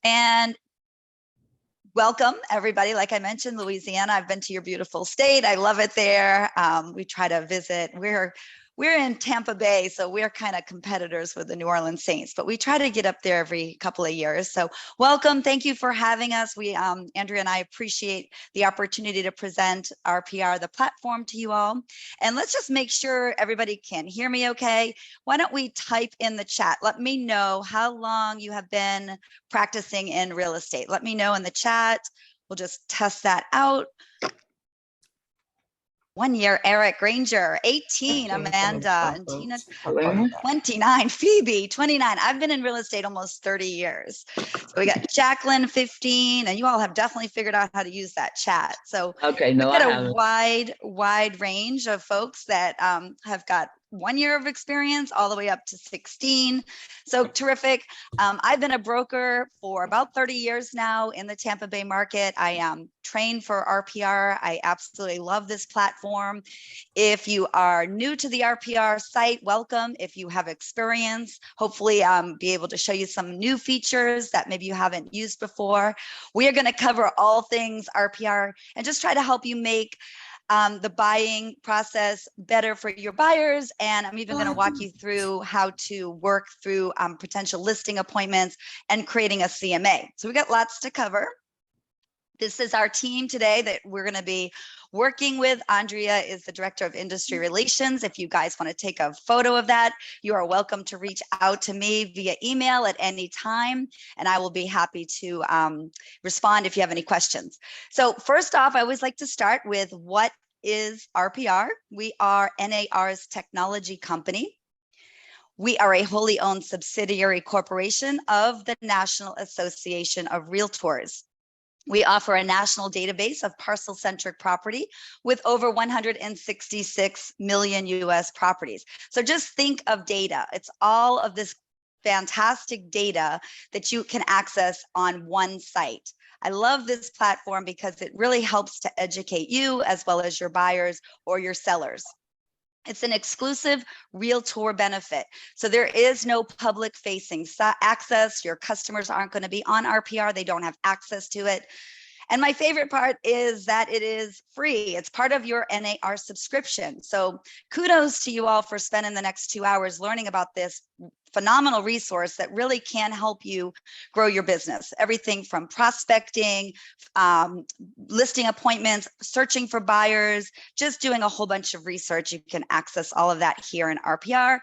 And welcome, everybody. Like I mentioned, Louisiana, I've been to your beautiful state. I love it there. We try to visit. We're in Tampa Bay, so we're kind of competitors with the New Orleans Saints, but we try to get up there every couple of years. So welcome. Thank you for having us. Andrea and I appreciate the opportunity to present RPR, the platform, to you all. And let's just make sure everybody can hear me okay. Why don't we type in the chat? Let me know how long you have been practicing in real estate. Let me know in the chat. We'll just test that out. 1 year, Eric Granger, 18, Amanda, and Tina, 29, Phoebe, 29. I've been in real estate almost 30 years. So we got Jacqueline, 15, and you all have definitely figured out how to use that chat. So okay, no, we've got a wide range of folks that have got 1 year of experience all the way up to 16. So terrific. I've been a broker for about 30 years now in the Tampa Bay market. I am trained for RPR. I absolutely love this platform. If you are new to the RPR site, welcome. If you have experience, hopefully be able to show you some new features that maybe you haven't used before. We are going to cover all things RPR and just try to help you make the buying process better for your buyers. And I'm even going to walk you through how to work through potential listing appointments and creating a CMA. So we got lots to cover. This is our team today that we're going to be working with. Andrea is the Director of Industry Relations. If you guys want to take a photo of that, you are welcome to reach out to me via email at any time, and I will be happy to respond if you have any questions. So first off, I always like to start with what is RPR? We are NAR's technology company. We are a wholly owned subsidiary corporation of the National Association of Realtors. We offer a national database of parcel-centric property with over 166 million US properties. So just think of data. It's all of this fantastic data that you can access on one site. I love this platform because it really helps to educate you as well as your buyers or your sellers. It's an exclusive realtor benefit. So there is no public facing access. Your customers aren't going to be on RPR. They don't have access to it. And my favorite part is that it is free. It's part of your NAR subscription. So kudos to you all for spending the next 2 hours learning about this phenomenal resource that really can help you grow your business. Everything from prospecting, listing appointments, searching for buyers, just doing a whole bunch of research. You can access all of that here in RPR.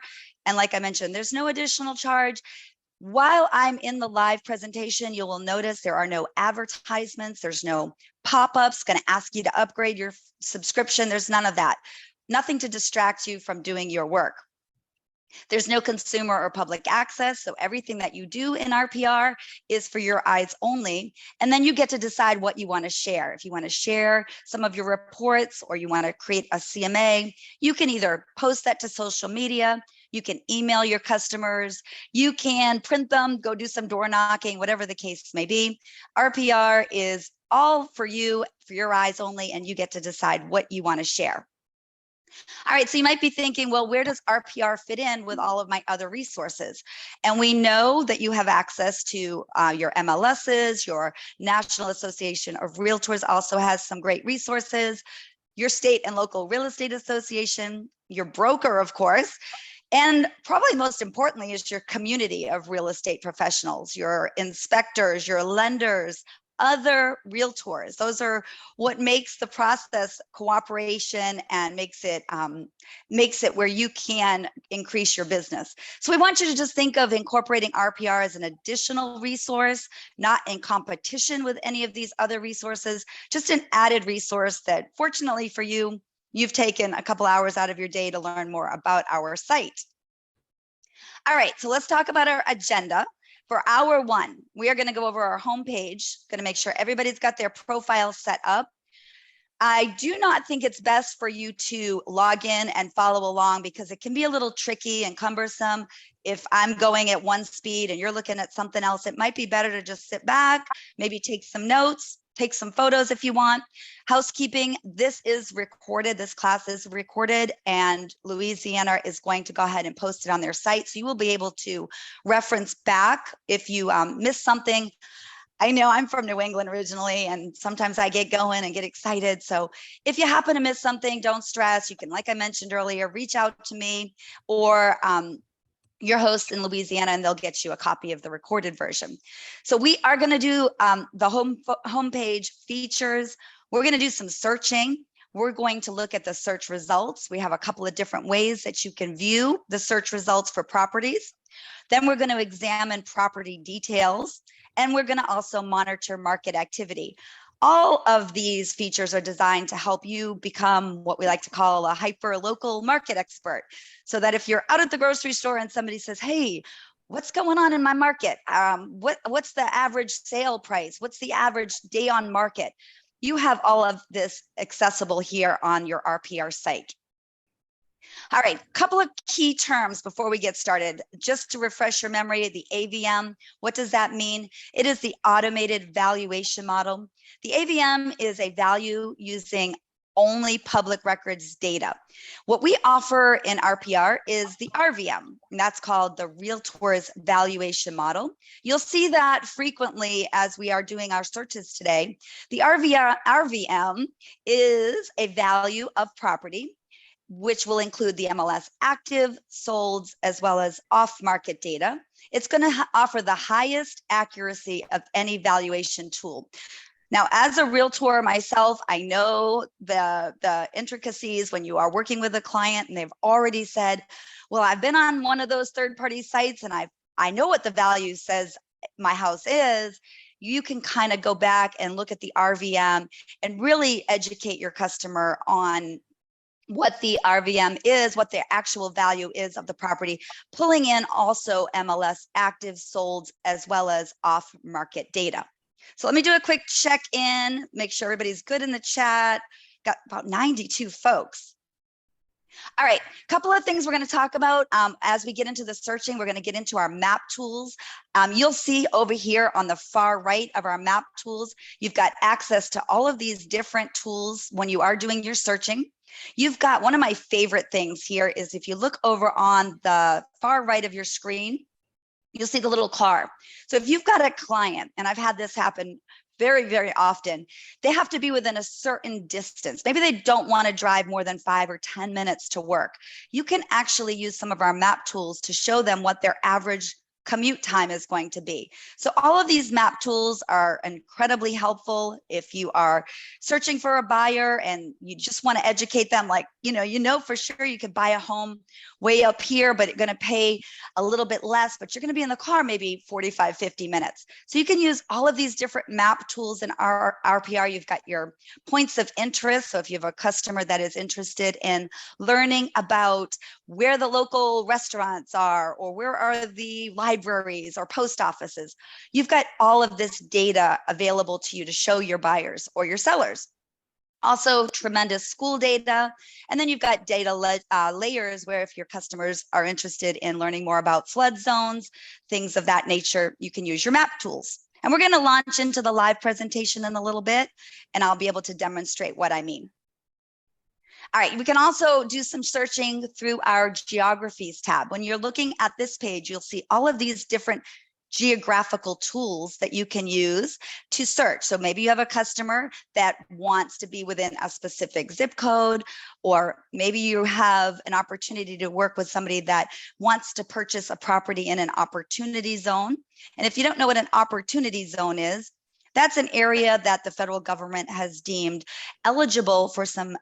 And like I mentioned, there's no additional charge. While I'm in the live presentation, you will notice there are no advertisements. There's no pop-ups going to ask you to upgrade your subscription. There's none of that. Nothing to distract you from doing your work. There's no consumer or public access. So everything that you do in RPR is for your eyes only. And then you get to decide what you want to share. If you want to share some of your reports or you want to create a CMA, you can either post that to social media. You can email your customers, you can print them, go do some door knocking, whatever the case may be. RPR is all for you, for your eyes only, and you get to decide what you want to share. All right, so you might be thinking, well, where does RPR fit in with all of my other resources? And we know that you have access to your MLSs, your National Association of Realtors also has some great resources, your state and local real estate association, your broker, of course, and probably most importantly is your community of real estate professionals, your inspectors, your lenders, other realtors. Those are what makes the process cooperation and makes it where you can increase your business. So we want you to just think of incorporating RPR as an additional resource, not in competition with any of these other resources, just an added resource that fortunately for you, you've taken a couple hours out of your day to learn more about our site. All right, so let's talk about our agenda. For hour one, we are going to go over our homepage, going to make sure everybody's got their profile set up. I do not think it's best for you to log in and follow along because it can be a little tricky and cumbersome. If I'm going at one speed and you're looking at something else, it might be better to just sit back, maybe take some notes, take some photos if you want. Housekeeping, this is recorded. This class is recorded and Louisiana is going to go ahead and post it on their site. So you will be able to reference back if you miss something. I know I'm from New England originally, and sometimes I get going and get excited. So if you happen to miss something, don't stress. You can, like I mentioned earlier, reach out to me or your host in Louisiana, and they'll get you a copy of the recorded version. So we are going to do the homepage features. We're going to do some searching. We're going to look at the search results. We have a couple of different ways that you can view the search results for properties. Then we're going to examine property details, and we're going to also monitor market activity. All of these features are designed to help you become what we like to call a hyper local market expert. So that if you're out at the grocery store and somebody says, hey, what's going on in my market? What's the average sale price? What's the average day on market? You have all of this accessible here on your RPR site. All right, a couple of key terms before we get started. Just to refresh your memory, the AVM, what does that mean? It is the automated valuation model. The AVM is a value using only public records data. What we offer in RPR is the RVM, and that's called the Realtors Valuation Model. You'll see that frequently as we are doing our searches today. The RVM is a value of property, which will include the MLS active, solds, as well as off-market data. It's going to offer the highest accuracy of any valuation tool. Now, as a realtor myself, I know the intricacies when you are working with a client and they've already said, well, I've been on one of those third-party sites and I know what the value says my house is. You can kind of go back and look at the RVM and really educate your customer on what the RVM is, what the actual value is of the property, pulling in also MLS active, solds, as well as off-market data. So let me do a quick check-in, make sure everybody's good in the chat. Got about 92 folks. All right, a couple of things we're going to talk about as we get into the searching. We're going to get into our map tools. You'll see over here on the far right of our map tools, you've got access to all of these different tools when you are doing your searching. You've got one of my favorite things here is if you look over on the far right of your screen, you'll see the little car. So if you've got a client, and I've had this happen very, very often, they have to be within a certain distance. Maybe they don't want to drive more than 5 or 10 minutes to work. You can actually use some of our map tools to show them what their average commute time is going to be. So all of these map tools are incredibly helpful if you are searching for a buyer and you just want to educate them, like, you know for sure you could buy a home way up here, but you're going to pay a little bit less, but you're going to be in the car maybe 45, 50 minutes. So you can use all of these different map tools in our RPR. You've got your points of interest. So if you have a customer that is interested in learning about where the local restaurants are, or where are the libraries or post offices, you've got all of this data available to you to show your buyers or your sellers. Also, tremendous school data. And then you've got data layers where if your customers are interested in learning more about flood zones, things of that nature, you can use your map tools. And we're going to launch into the live presentation in a little bit, and I'll be able to demonstrate what I mean. All right, we can also do some searching through our geographies tab. When you're looking at this page, you'll see all of these different geographical tools that you can use to search. So maybe you have a customer that wants to be within a specific zip code, or maybe you have an opportunity to work with somebody that wants to purchase a property in an opportunity zone. And if you don't know what an opportunity zone is, that's an area that the federal government has deemed eligible for some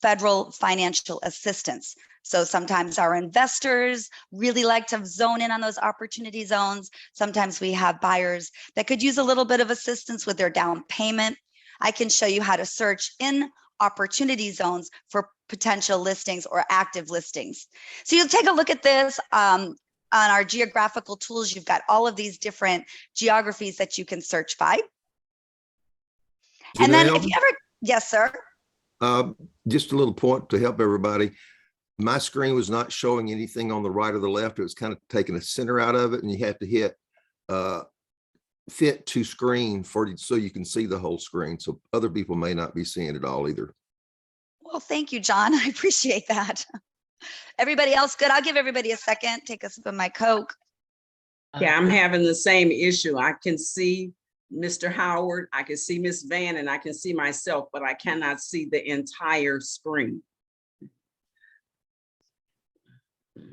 federal financial assistance. So sometimes our investors really like to zone in on those opportunity zones. Sometimes we have buyers that could use a little bit of assistance with their down payment. I can show you how to search in opportunity zones for potential listings or active listings. So you'll take a look at this on our geographical tools. You've got all of these different geographies that you can search by. And then if you ever, yes, sir. Just a little point to help everybody. My screen was not showing anything on the right or the left. It was kind of taking a center out of it, and you have to hit fit to screen so you can see the whole screen. So other people may not be seeing it all either. Well, thank you, John. I appreciate that. Everybody else good? I'll give everybody a second. Take a sip of my Coke. Yeah, I'm having the same issue. I can see Mr. Howard, I can see Miss Van, and I can see myself, but I cannot see the entire screen.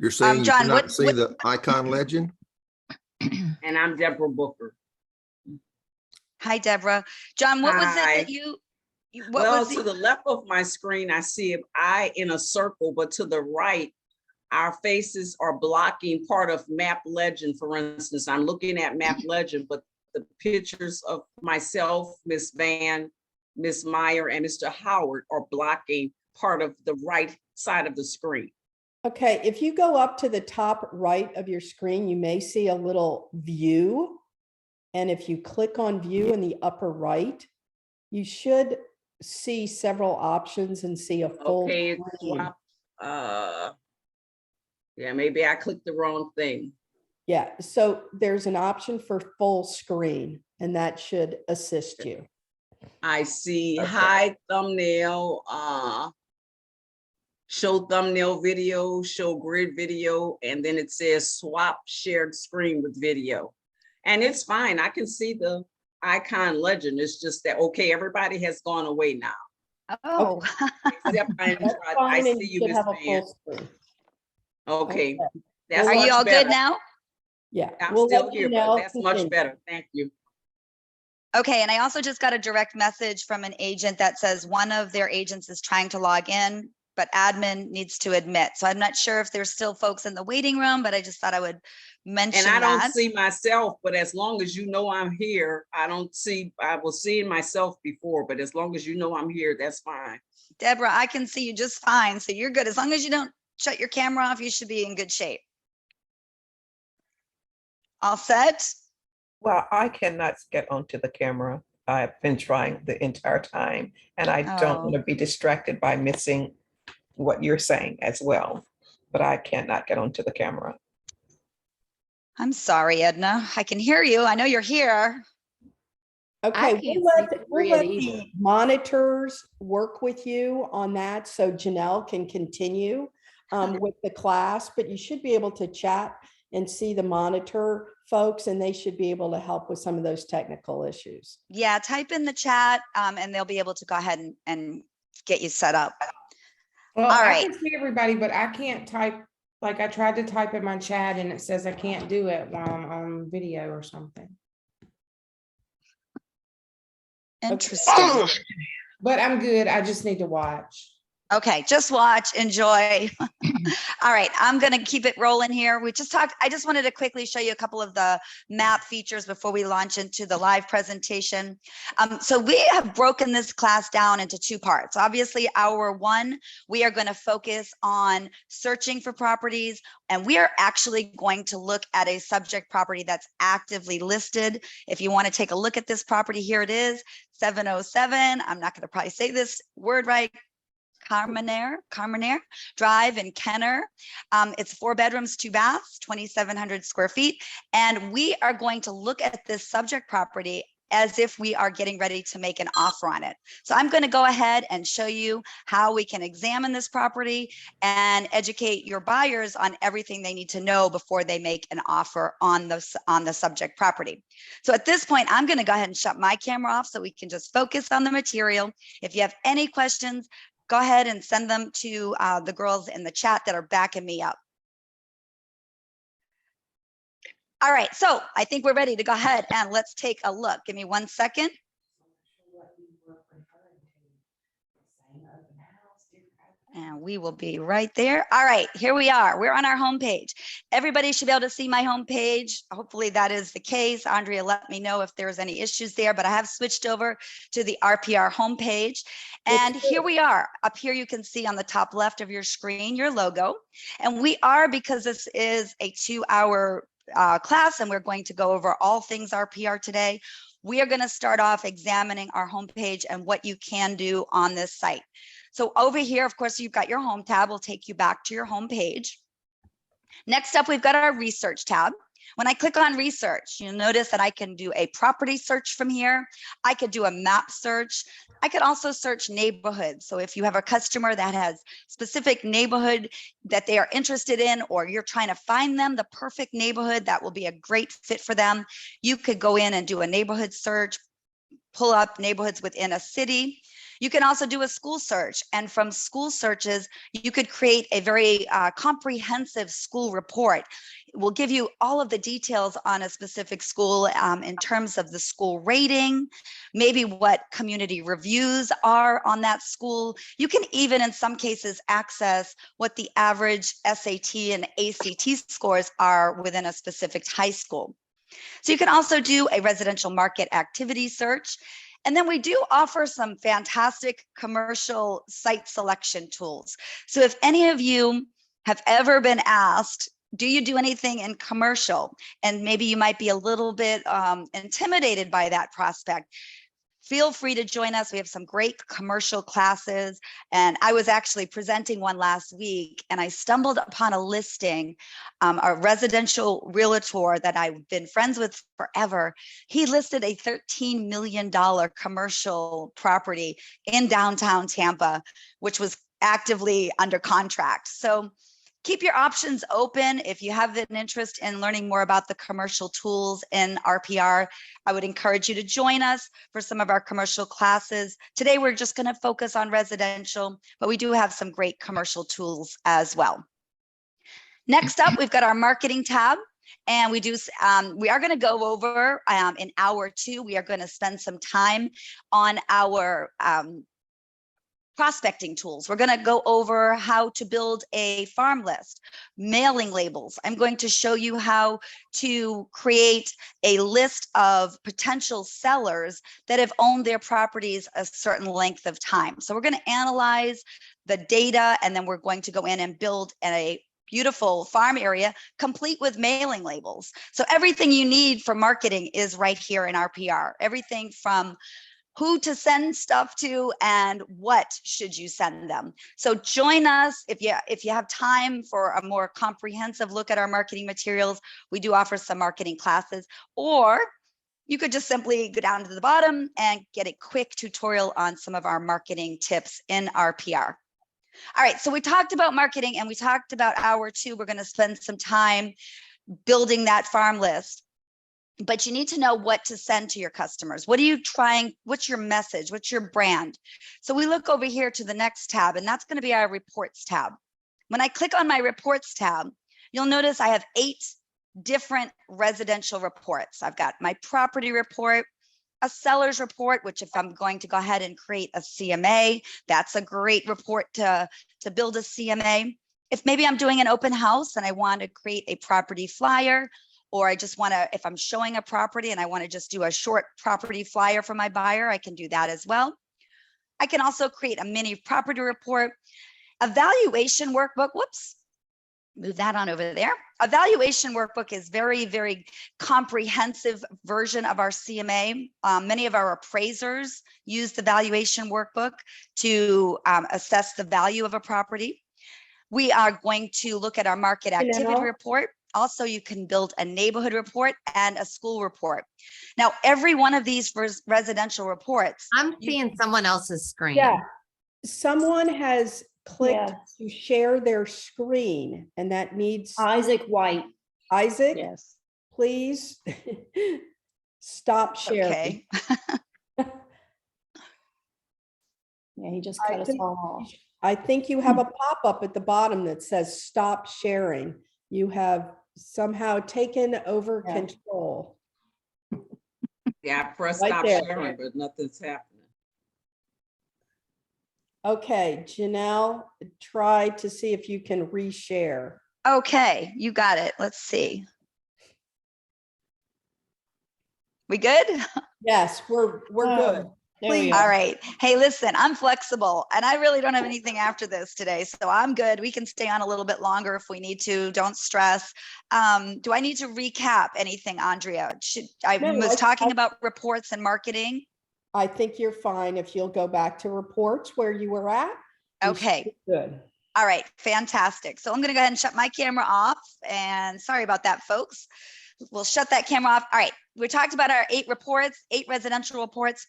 You're saying you John, cannot see the icon legend? And I'm Deborah Booker. Hi, Deborah. John, what was it Hi. that what Well, was to the left of my screen, I see an eye in a circle, but to the right, our faces are blocking part of Map Legend. For instance, I'm looking at Map Legend, but the pictures of myself, Miss Van, Miss Meyer, and Mr. Howard are blocking part of the right side of the screen. Okay, if you go up to the top right of your screen, you may see a little view. And if you click on view in the upper right, you should see several options and see a full Okay, it screen. swapped. Yeah, maybe I clicked the wrong thing. Yeah, so there's an option for full screen, and that should assist you. I see Okay. hide thumbnail, show thumbnail video, show grid video, and then it says swap shared screen with video. And it's fine. I can see the icon legend. It's just that, okay, everybody has gone away now. Oh, Except I That's fine, and see you you, should Miss have a Van. full screen. Okay, Okay. that's are much you all better. good now? Yeah, I'm we'll still let here, you but know. that's much better. Thank you. Okay, and I also just got a direct message from an agent that says one of their agents is trying to log in, but admin needs to admit. So I'm not sure if there's still folks in the waiting room, but I just thought I would mention And I don't that. see myself, but as long as you know I'm here, I was seeing myself before, but as long as you know I'm here, that's fine. Deborah, I can see you just fine, so you're good. As long as you don't shut your camera off, you should be in good shape. All set? Well, I cannot get onto the camera. I've been trying the entire time, and I don't Oh. want to be distracted by missing what you're saying as well. But I cannot get onto the camera. I'm sorry, Edna. I can hear you. I know you're here. Okay, can't we'll see let it the either. monitors work with you on that so Janelle can continue with the class, but you should be able to chat and see the monitor folks, and they should be able to help with some of those technical issues. Yeah, type in the chat and they'll be able to go ahead and get you set up. Well, All I right. can see everybody, but I can't type, like I tried to type in my chat and it says I can't do it while I'm on video or something. Interesting. But I'm good. I just need to watch. Okay, just watch, enjoy. All right, I'm going to keep it rolling here. I just wanted to quickly show you a couple of the map features before we launch into the live presentation. So we have broken this class down into two parts. Obviously, hour one, we are going to focus on searching for properties, and we are actually going to look at a subject property that's actively listed. If you want to take a look at this property, here it is, 707. I'm not going to probably say this word right. Carmenere Drive in Kenner. It's 4 bedrooms, 2 baths, 2,700 square feet. And we are going to look at this subject property as if we are getting ready to make an offer on it. So I'm going to go ahead and show you how we can examine this property and educate your buyers on everything they need to know before they make an offer on the subject property. So at this point, I'm going to go ahead and shut my camera off so we can just focus on the material. If you have any questions, go ahead and send them to the girls in the chat that are backing me up. All right, so I think we're ready to go ahead and let's take a look. Give me 1 second. And we will be right there. All right, here we are. We're on our homepage. Everybody should be able to see my homepage. Hopefully that is the case. Andrea, let me know if there's any issues there, but I have switched over to the RPR homepage. And here we are. Up here, you can see on the top left of your screen, your logo. And we are, because this is a 2-hour class and we're going to go over all things RPR today, we are going to start off examining our homepage and what you can do on this site. So over here, of course, you've got your home tab. We'll take you back to your home page. Next up, we've got our research tab. When I click on research, you'll notice that I can do a property search from here. I could do a map search. I could also search neighborhoods. So if you have a customer that has specific neighborhood that they are interested in, or you're trying to find them the perfect neighborhood that will be a great fit for them, you could go in and do a neighborhood search, pull up neighborhoods within a city. You can also do a school search, and from school searches, you could create a very comprehensive school report. It will give you all of the details on a specific school in terms of the school rating, maybe what community reviews are on that school. You can even, in some cases, access what the average SAT and ACT scores are within a specific high school. So you can also do a residential market activity search. And then we do offer some fantastic commercial site selection tools. So if any of you have ever been asked, do you do anything in commercial? And maybe you might be a little bit intimidated by that prospect. Feel free to join us. We have some great commercial classes. And I was actually presenting one last week, and I stumbled upon a listing, a residential realtor that I've been friends with forever. He listed a $13 million commercial property in downtown Tampa, which was actively under contract. So keep your options open. If you have an interest in learning more about the commercial tools in RPR, I would encourage you to join us for some of our commercial classes. Today, we're just going to focus on residential, but we do have some great commercial tools as well. Next up, we've got our marketing tab. And we are going to go over in hour 2, we are going to spend some time on our prospecting tools. We're going to go over how to build a farm list, mailing labels. I'm going to show you how to create a list of potential sellers that have owned their properties a certain length of time. So we're going to analyze the data, and then we're going to go in and build a beautiful farm area complete with mailing labels. So everything you need for marketing is right here in RPR. Everything from who to send stuff to and what should you send them. So join us if you have time for a more comprehensive look at our marketing materials. We do offer some marketing classes, or you could just simply go down to the bottom and get a quick tutorial on some of our marketing tips in RPR. All right, so we talked about marketing, and we talked about hour 2. We're going to spend some time building that farm list. But you need to know what to send to your customers. What are you trying? What's your message? What's your brand? So we look over here to the next tab, and that's going to be our reports tab. When I click on my reports tab, you'll notice I have 8 different residential reports. I've got my property report, a seller's report, which if I'm going to go ahead and create a CMA, that's a great report to build a CMA. If maybe I'm doing an open house and I want to create a property flyer, or I just want to, if I'm showing a property and I want to just do a short property flyer for my buyer, I can do that as well. I can also create a mini property report, a valuation workbook. Whoops, move that on over there. A valuation workbook is very, very comprehensive version of our CMA. Many of our appraisers use the valuation workbook to assess the value of a property. We are going to look at our market activity report. Also, you can build a neighborhood report and a school report. Now, every one of these residential reports. I'm seeing someone else's screen. Yeah, someone has clicked to share their screen, and that needs Isaac White. Isaac, Yes. please stop sharing. Okay. Yeah, he just cut us all off. I think you have a pop-up at the bottom that says stop sharing. You have somehow taken over control. Yeah, I pressed Right stop there. sharing, but nothing's happening. Okay, Janelle, try to see if you can reshare. Okay, you got it. Let's see. We good? Yes, we're good. There we Please. are. All right. Hey, listen, I'm flexible and I really don't have anything after this today. So I'm good. We can stay on a little bit longer if we need to. Don't stress. Do I need to recap anything, Andrea? I was talking about reports and marketing. I think you're fine if you'll go back to reports where you were at. Okay. Good. All right. Fantastic. So I'm going to go ahead and shut my camera off. And sorry about that, folks. we'll shut that camera off. All right, we talked about our 8 reports, 8 residential reports.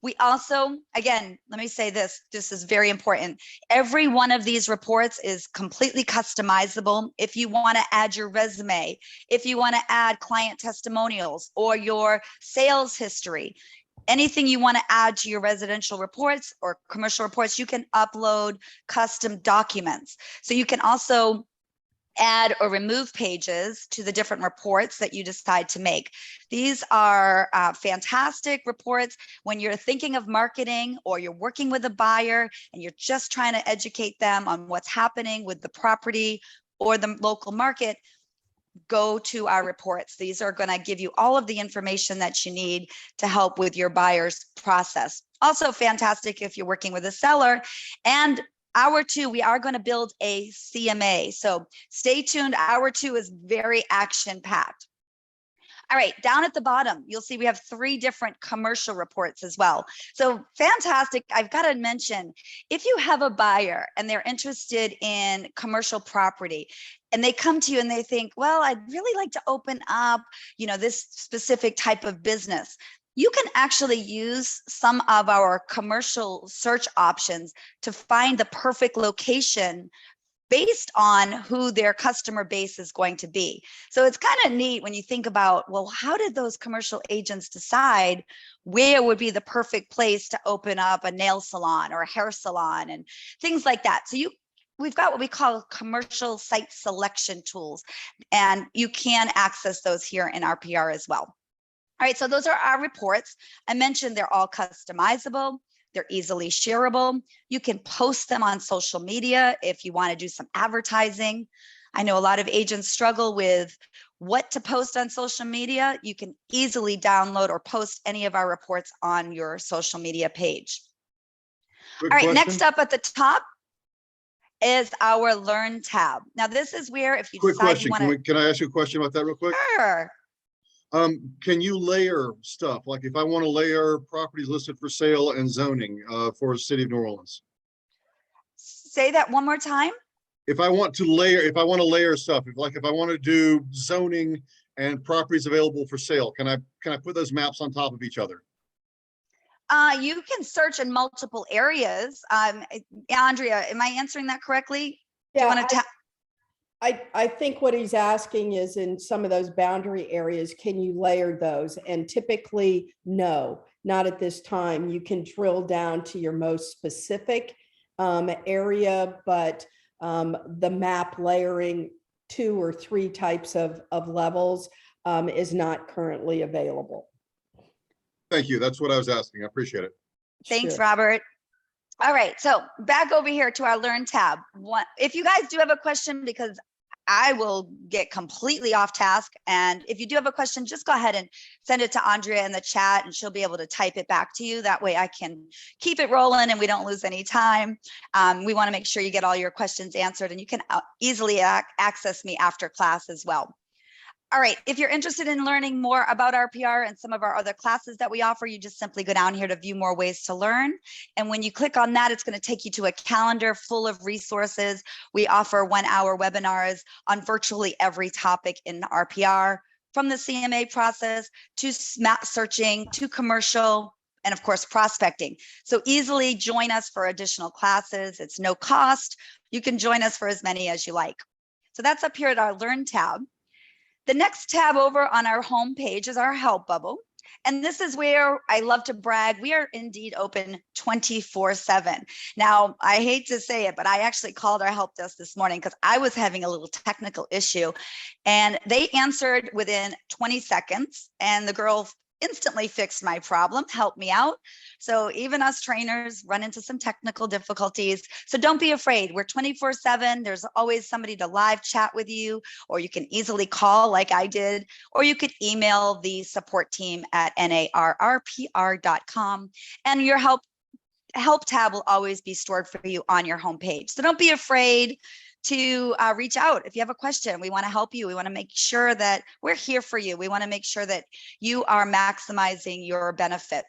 We also, again, let me say this is very important. Every one of these reports is completely customizable. If you want to add your resume, if you want to add client testimonials or your sales history, anything you want to add to your residential reports or commercial reports, you can upload custom documents. So you can also add or remove pages to the different reports that you decide to make. These are fantastic reports when you're thinking of marketing or you're working with a buyer and you're just trying to educate them on what's happening with the property or the local market. Go to our reports. These are going to give you all of the information that you need to help with your buyer's process. Also fantastic if you're working with a seller. And Hour 2, we are going to build a CMA. So stay tuned. Hour 2 is very action-packed. All right, down at the bottom, you'll see we have 3 different commercial reports as well. So fantastic. I've got to mention, if you have a buyer and they're interested in commercial property and they come to you and they think, well, I'd really like to open up, this specific type of business. You can actually use some of our commercial search options to find the perfect location based on who their customer base is going to be. So it's kind of neat when you think about, well, how did those commercial agents decide where would be the perfect place to open up a nail salon or a hair salon and things like that. So we've got what we call commercial site selection tools, and you can access those here in RPR as well. All right, so those are our reports. I mentioned they're all customizable. They're easily shareable. You can post them on social media if you want to do some advertising. I know a lot of agents struggle with what to post on social media. You can easily download or post any of our reports on your social media page. Quick All right, question. next up at the top is our Learn tab. Now, this is where if you Quick decide question. you want to. Can I ask you a question about that real quick? Sure. Can you layer stuff? Like if I want to layer properties listed for sale and zoning for the city of New Orleans? Say that one more time. If I want to layer stuff, if I want to do zoning and properties available for sale, can I put those maps on top of each other? You can search in multiple areas. Andrea, am I answering that correctly? Do you want to I think what he's asking is in some of those boundary areas, can you layer those? And typically, no, not at this time. You can drill down to your most specific area, but the map layering 2 or 3 types of levels is not currently available. Thank you. That's what I was asking. I appreciate it. Thanks, Sure. Robert. All right, so back over here to our Learn tab. If you guys do have a question, because I will get completely off task, and if you do have a question, just go ahead and send it to Andrea in the chat and she'll be able to type it back to you. That way I can keep it rolling and we don't lose any time. We want to make sure you get all your questions answered, and you can easily access me after class as well. All right, if you're interested in learning more about RPR and some of our other classes that we offer, you just simply go down here to view more ways to learn. And when you click on that, it's going to take you to a calendar full of resources. We offer 1-hour webinars on virtually every topic in RPR, from the CMA process to map searching to commercial, and of course, prospecting. So easily join us for additional classes. It's no cost. You can join us for as many as you like. So that's up here at our Learn tab. The next tab over on our home page is our Help bubble. And this is where I love to brag. We are indeed open 24/7. Now, I hate to say it, but I actually called our help desk this morning because I was having a little technical issue, and they answered within 20 seconds. And the girl instantly fixed my problem, helped me out. So even us trainers run into some technical difficulties. So don't be afraid. We're 24/7. There's always somebody to live chat with you, or you can easily call like I did, or you could email the support team at narrpr.com, and your help tab will always be stored for you on your homepage. So don't be afraid to reach out if you have a question. We want to help you. We want to make sure that we're here for you. We want to make sure that you are maximizing your benefit.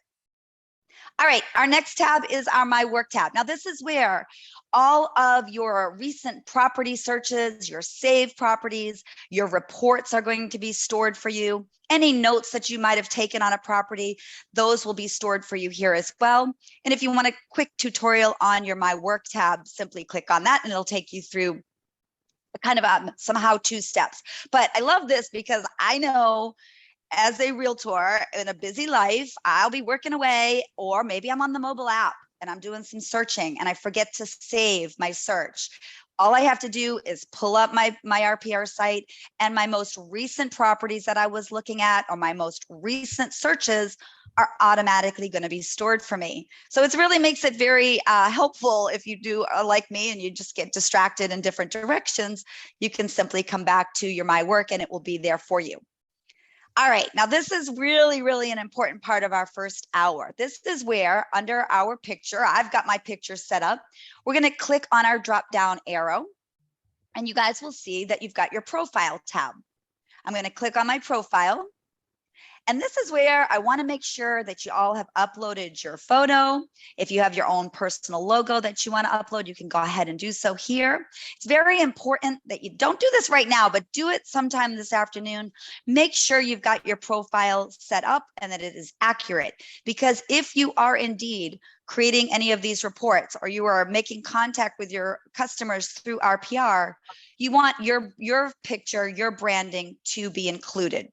All right, our next tab is our My Work tab. Now, this is where all of your recent property searches, your saved properties, your reports are going to be stored for you. Any notes that you might have taken on a property, those will be stored for you here as well. And if you want a quick tutorial on your My Work tab, simply click on that and it'll take you through kind of some how-to steps. But I love this because I know as a realtor in a busy life, I'll be working away, or maybe I'm on the mobile app and I'm doing some searching and I forget to save my search. All I have to do is pull up my RPR site, and my most recent properties that I was looking at, or my most recent searches, are automatically going to be stored for me. So it really makes it very helpful if you do like me and you just get distracted in different directions. You can simply come back to your My Work and it will be there for you. All right, now this is really, really an important part of our first hour. This is where under our picture, I've got my picture set up. We're going to click on our drop down arrow and you guys will see that you've got your profile tab. I'm going to click on my profile. And this is where I want to make sure that you all have uploaded your photo. If you have your own personal logo that you want to upload, you can go ahead and do so here. It's very important that you don't do this right now, but do it sometime this afternoon. Make sure you've got your profile set up and that it is accurate. Because if you are indeed creating any of these reports, or you are making contact with your customers through RPR, you want your picture, your branding to be included.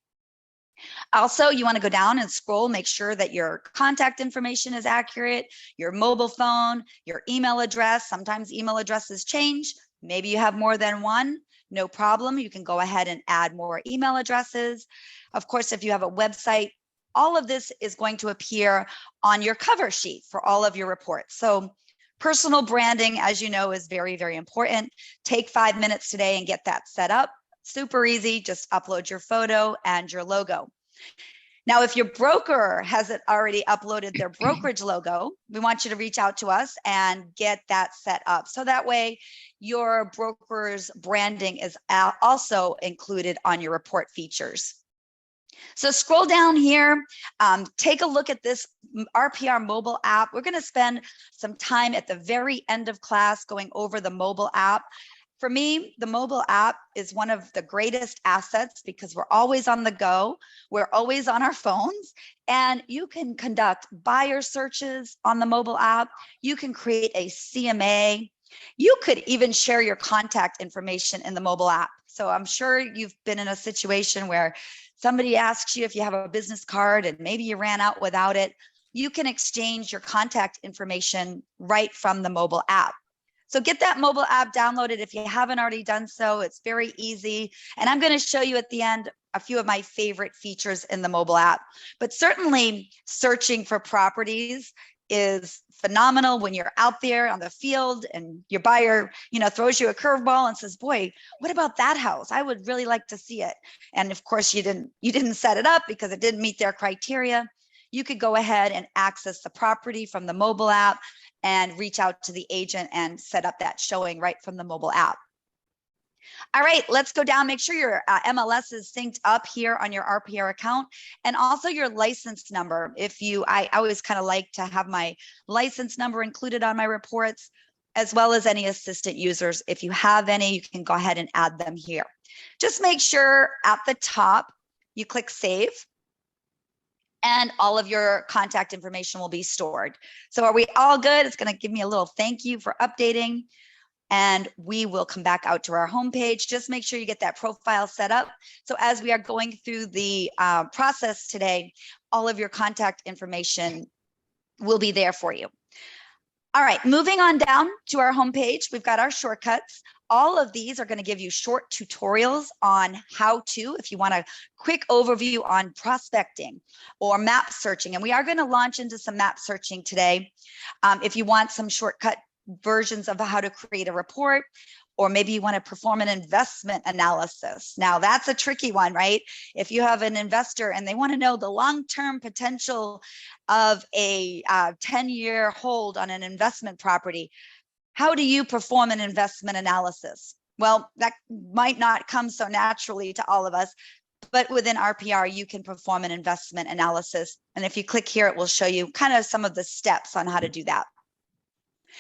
Also, you want to go down and scroll, make sure that your contact information is accurate, your mobile phone, your email address. Sometimes email addresses change. Maybe you have more than one. No problem. You can go ahead and add more email addresses. Of course, if you have a website, all of this is going to appear on your cover sheet for all of your reports. So personal branding, as you know, is very, very important. Take 5 minutes today and get that set up. Super easy, just upload your photo and your logo. Now, if your broker hasn't already uploaded their brokerage logo, we want you to reach out to us and get that set up. So that way your broker's branding is also included on your report features. So scroll down here, take a look at this RPR mobile app. We're going to spend some time at the very end of class going over the mobile app. For me, the mobile app is one of the greatest assets because we're always on the go. We're always on our phones, and you can conduct buyer searches on the mobile app. You can create a CMA. You could even share your contact information in the mobile app. So I'm sure you've been in a situation where somebody asks you if you have a business card and maybe you ran out without it. You can exchange your contact information right from the mobile app. So get that mobile app downloaded if you haven't already done so. It's very easy. And I'm going to show you at the end a few of my favorite features in the mobile app. But certainly searching for properties is phenomenal when you're out there on the field and your buyer, throws you a curveball and says, boy, what about that house? I would really like to see it. And of course you didn't set it up because it didn't meet their criteria. You could go ahead and access the property from the mobile app and reach out to the agent and set up that showing right from the mobile app. All right, let's go down. Make sure your MLS is synced up here on your RPR account, and also your license number. I always kind of like to have my license number included on my reports, as well as any assistant users. If you have any, you can go ahead and add them here. Just make sure at the top you click save, and all of your contact information will be stored. So are we all good? It's going to give me a little thank you for updating, and we will come back out to our homepage. Just make sure you get that profile set up. So as we are going through the process today, all of your contact information will be there for you. All right, moving on down to our homepage, we've got our shortcuts. All of these are going to give you short tutorials on how to, if you want a quick overview on prospecting or map searching. And we are going to launch into some map searching today. If you want some shortcut versions of how to create a report, or maybe you want to perform an investment analysis. Now that's a tricky one, right? If you have an investor and they want to know the long-term potential of a 10-year hold on an investment property, how do you perform an investment analysis? Well, that might not come so naturally to all of us, but within RPR, you can perform an investment analysis. And if you click here, it will show you kind of some of the steps on how to do that.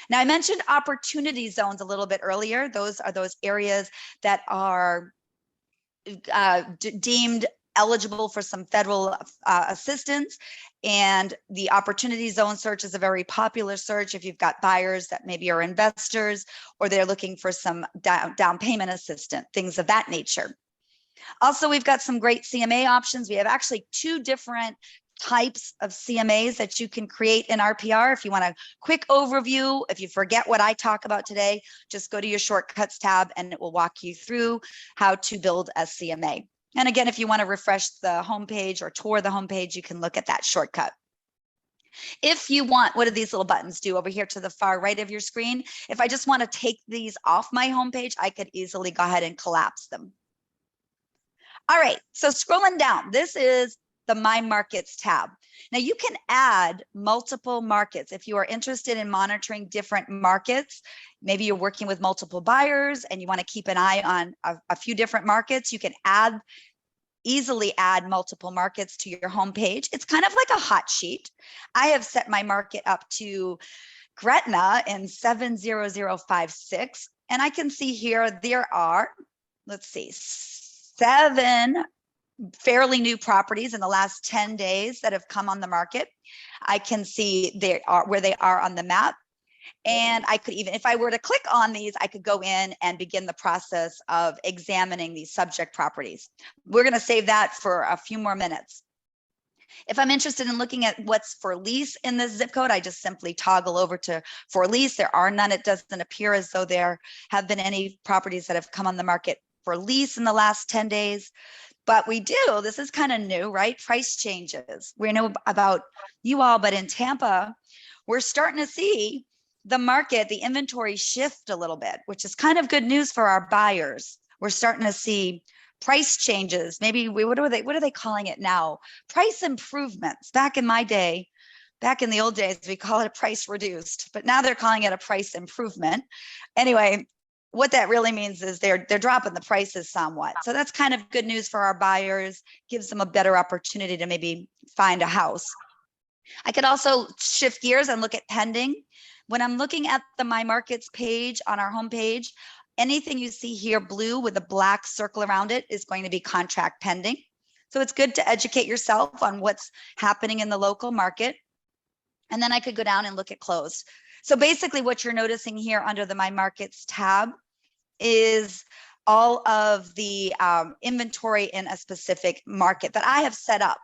Now, I mentioned opportunity zones a little bit earlier. Those are those areas that are deemed eligible for some federal assistance. And the opportunity zone search is a very popular search if you've got buyers that maybe are investors or they're looking for some down payment assistance, things of that nature. Also, we've got some great CMA options. We have actually 2 different types of CMAs that you can create in RPR. If you want a quick overview, if you forget what I talk about today, just go to your shortcuts tab and it will walk you through how to build a CMA. And again, if you want to refresh the homepage or tour the homepage, you can look at that shortcut. If you want, what do these little buttons do over here to the far right of your screen? If I just want to take these off my homepage, I could easily go ahead and collapse them. All right, so scrolling down, this is the My Markets tab. Now you can add multiple markets. If you are interested in monitoring different markets, maybe you're working with multiple buyers and you want to keep an eye on a few different markets, you can easily add multiple markets to your homepage. It's kind of like a hot sheet. I have set my market up to Gretna in 70056. And I can see here there are, let's see, 7 fairly new properties in the last 10 days that have come on the market. I can see they are where they are on the map. And I could even, if I were to click on these, I could go in and begin the process of examining these subject properties. We're going to save that for a few more minutes. If I'm interested in looking at what's for lease in this zip code, I just simply toggle over to for lease. There are none. It doesn't appear as though there have been any properties that have come on the market for lease in the last 10 days. But we do, this is kind of new, right? Price changes. We know about you all, but in Tampa, we're starting to see the market, the inventory shift a little bit, which is kind of good news for our buyers. We're starting to see price changes. Maybe what are they calling it now? Price improvements. Back in my day, back in the old days, we call it a price reduced, but now they're calling it a price improvement. Anyway, what that really means is they're dropping the prices somewhat. So that's kind of good news for our buyers, gives them a better opportunity to maybe find a house. I could also shift gears and look at pending. When I'm looking at the My Markets page on our homepage, anything you see here blue with a black circle around it is going to be contract pending. So it's good to educate yourself on what's happening in the local market. And then I could go down and look at closed. So basically what you're noticing here under the My Markets tab is all of the inventory in a specific market that I have set up.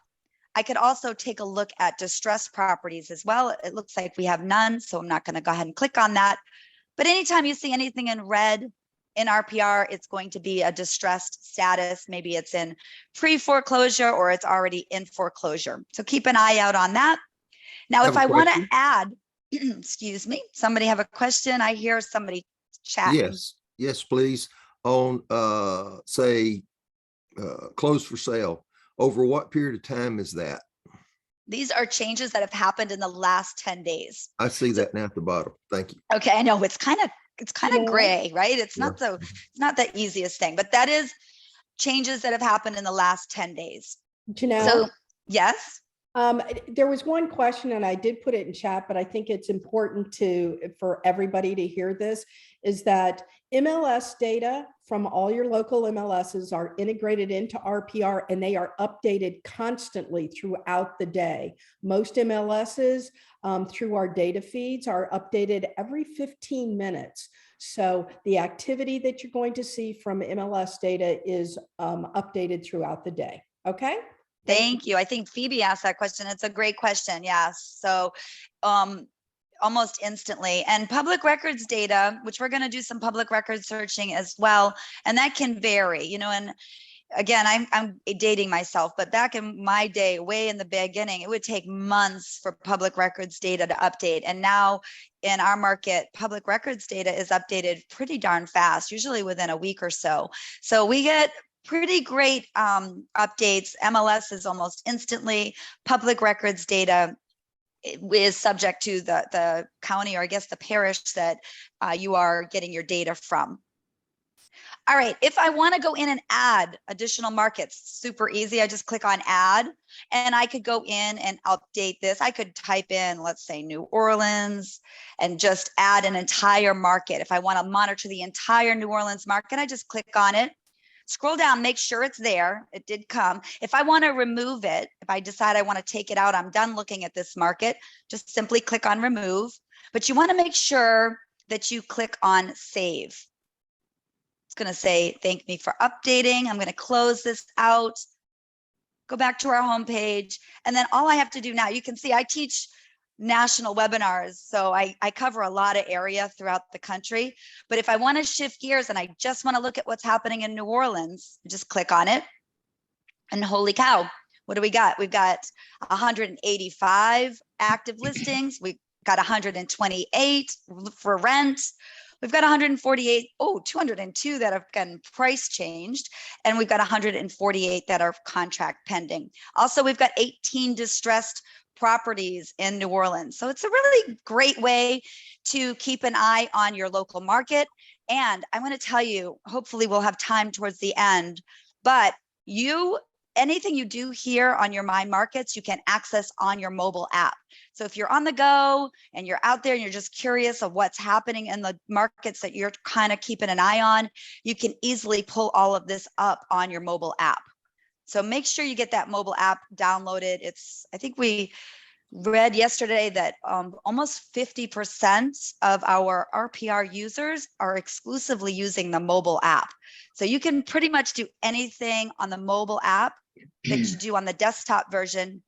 I could also take a look at distressed properties as well. It looks like we have none, so I'm not going to go ahead and click on that. But anytime you see anything in red in RPR, it's going to be a distressed status. Maybe it's in pre-foreclosure or it's already in foreclosure. So keep an eye out on that. Now, if I want to add, excuse me, somebody have a question? I hear somebody chatting. Yes, please. On say closed for sale, over what period of time is that? These are changes that have happened in the last 10 days. I see that now at the bottom. Thank you. Okay, I know it's kind of gray, right? It's not the easiest thing, but that is changes that have happened in the last 10 days. Janelle, So yes. There was one question and I did put it in chat, but I think it's important for everybody to hear this, is that MLS data from all your local MLSs are integrated into RPR and they are updated constantly throughout the day. Most MLSs through our data feeds are updated every 15 minutes. So the activity that you're going to see from MLS data is updated throughout the day. Okay. Thank you. I think Phoebe asked that question. It's a great question. Yes. So almost instantly. And public records data, which we're going to do some public records searching as well. And that can vary, you know, and again, I'm dating myself, but back in my day, way in the beginning, it would take months for public records data to update. And now in our market, public records data is updated pretty darn fast, usually within a week or so. So we get pretty great updates. MLS is almost instantly. Public records data is subject to the county, or I guess the parish that you are getting your data from. All right, if I want to go in and add additional markets, super easy. I just click on add and I could go in and update this. I could type in, let's say New Orleans, and just add an entire market. If I want to monitor the entire New Orleans market, I just click on it, scroll down, make sure it's there. It did come. If I want to remove it, if I decide I want to take it out, I'm done looking at this market, just simply click on remove. But you want to make sure that you click on save. It's going to say, thank me for updating. I'm going to close this out, go back to our homepage. And then all I have to do now, you can see I teach national webinars. So I cover a lot of area throughout the country. But if I want to shift gears and I just want to look at what's happening in New Orleans, just click on it. And holy cow, what do we got? We've got 185 active listings. We've got 128 for rent. We've got 148, 202 that have gotten price changed, and we've got 148 that are contract pending. Also, we've got 18 distressed properties in New Orleans. So it's a really great way to keep an eye on your local market. And I'm going to tell you, hopefully we'll have time towards the end, but anything you do here on your My Markets, you can access on your mobile app. So if you're on the go and you're out there and you're just curious of what's happening in the markets that you're kind of keeping an eye on, you can easily pull all of this up on your mobile app. So make sure you get that mobile app downloaded. I think we read yesterday that almost 50% of our RPR users are exclusively using the mobile app. So you can pretty much do anything on the mobile app that you do on the desktop version.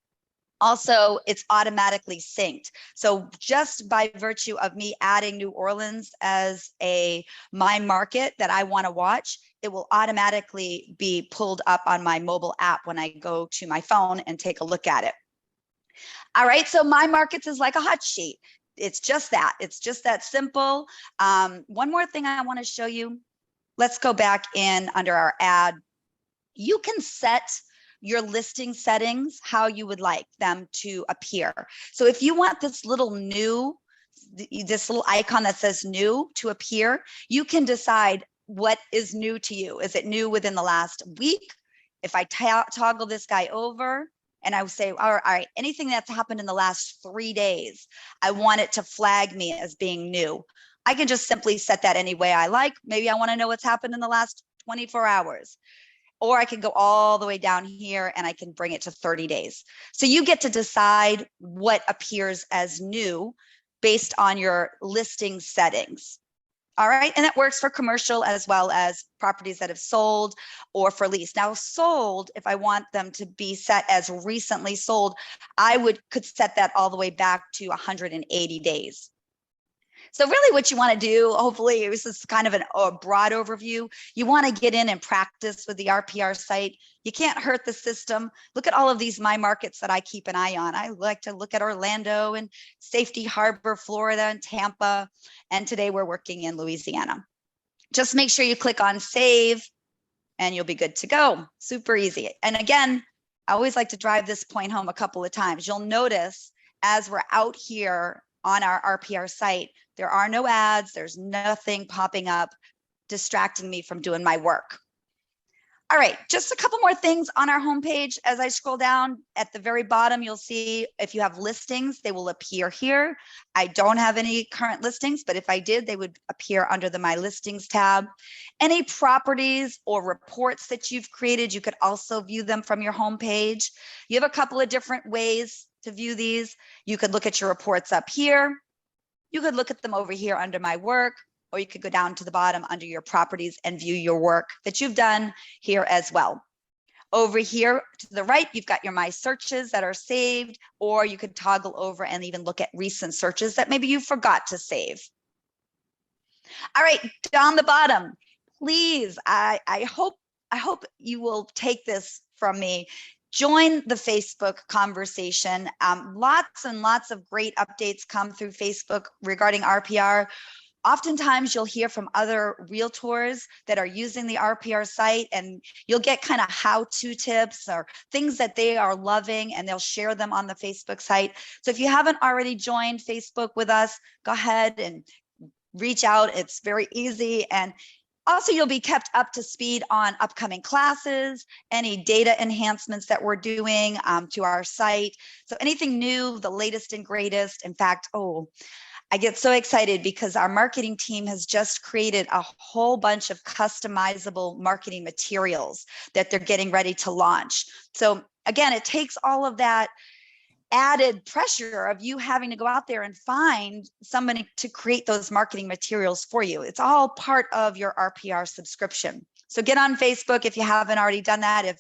Also, it's automatically synced. So just by virtue of me adding New Orleans as a My Market that I want to watch, it will automatically be pulled up on my mobile app when I go to my phone and take a look at it. All right, so My Markets is like a hot sheet. It's just that. It's just that simple. One more thing I want to show you. Let's go back in under our ad. You can set your listing settings how you would like them to appear. So if you want this little icon that says new to appear, you can decide what is new to you. Is it new within the last week? If I toggle this guy over and I would say, all right, anything that's happened in the last 3 days, I want it to flag me as being new. I can just simply set that any way I like. Maybe I want to know what's happened in the last 24 hours. Or I can go all the way down here and I can bring it to 30 days. So you get to decide what appears as new based on your listing settings. All right, and that works for commercial as well as properties that have sold or for lease. Now sold, if I want them to be set as recently sold, I could set that all the way back to 180 days. So really what you want to do, hopefully this is kind of a broad overview. You want to get in and practice with the RPR site. You can't hurt the system. Look at all of these My Markets that I keep an eye on. I like to look at Orlando and Safety Harbor, Florida, and Tampa. And today we're working in Louisiana. Just make sure you click on save and you'll be good to go. Super easy. And again, I always like to drive this point home a couple of times. You'll notice as we're out here on our RPR site, there are no ads, there's nothing popping up distracting me from doing my work. All right, just a couple more things on our homepage. As I scroll down at the very bottom, you'll see if you have listings, they will appear here. I don't have any current listings, but if I did, they would appear under the My Listings tab. Any properties or reports that you've created, you could also view them from your homepage. You have a couple of different ways to view these. You could look at your reports up here. You could look at them over here under My Work, or you could go down to the bottom under your properties and view your work that you've done here as well. Over here to the right, you've got your My Searches that are saved, or you could toggle over and even look at recent searches that maybe you forgot to save. All right, down the bottom, please, I hope you will take this from me. Join the Facebook conversation. Lots and lots of great updates come through Facebook regarding RPR. Oftentimes you'll hear from other realtors that are using the RPR site, and you'll get kind of how-to tips or things that they are loving, and they'll share them on the Facebook site. So if you haven't already joined Facebook with us, go ahead and reach out. It's very easy. And Also, you'll be kept up to speed on upcoming classes, any data enhancements that we're doing to our site. So anything new, the latest and greatest. In fact, I get so excited because our marketing team has just created a whole bunch of customizable marketing materials that they're getting ready to launch. So again, it takes all of that added pressure of you having to go out there and find somebody to create those marketing materials for you. It's all part of your RPR subscription. So get on Facebook if you haven't already done that. If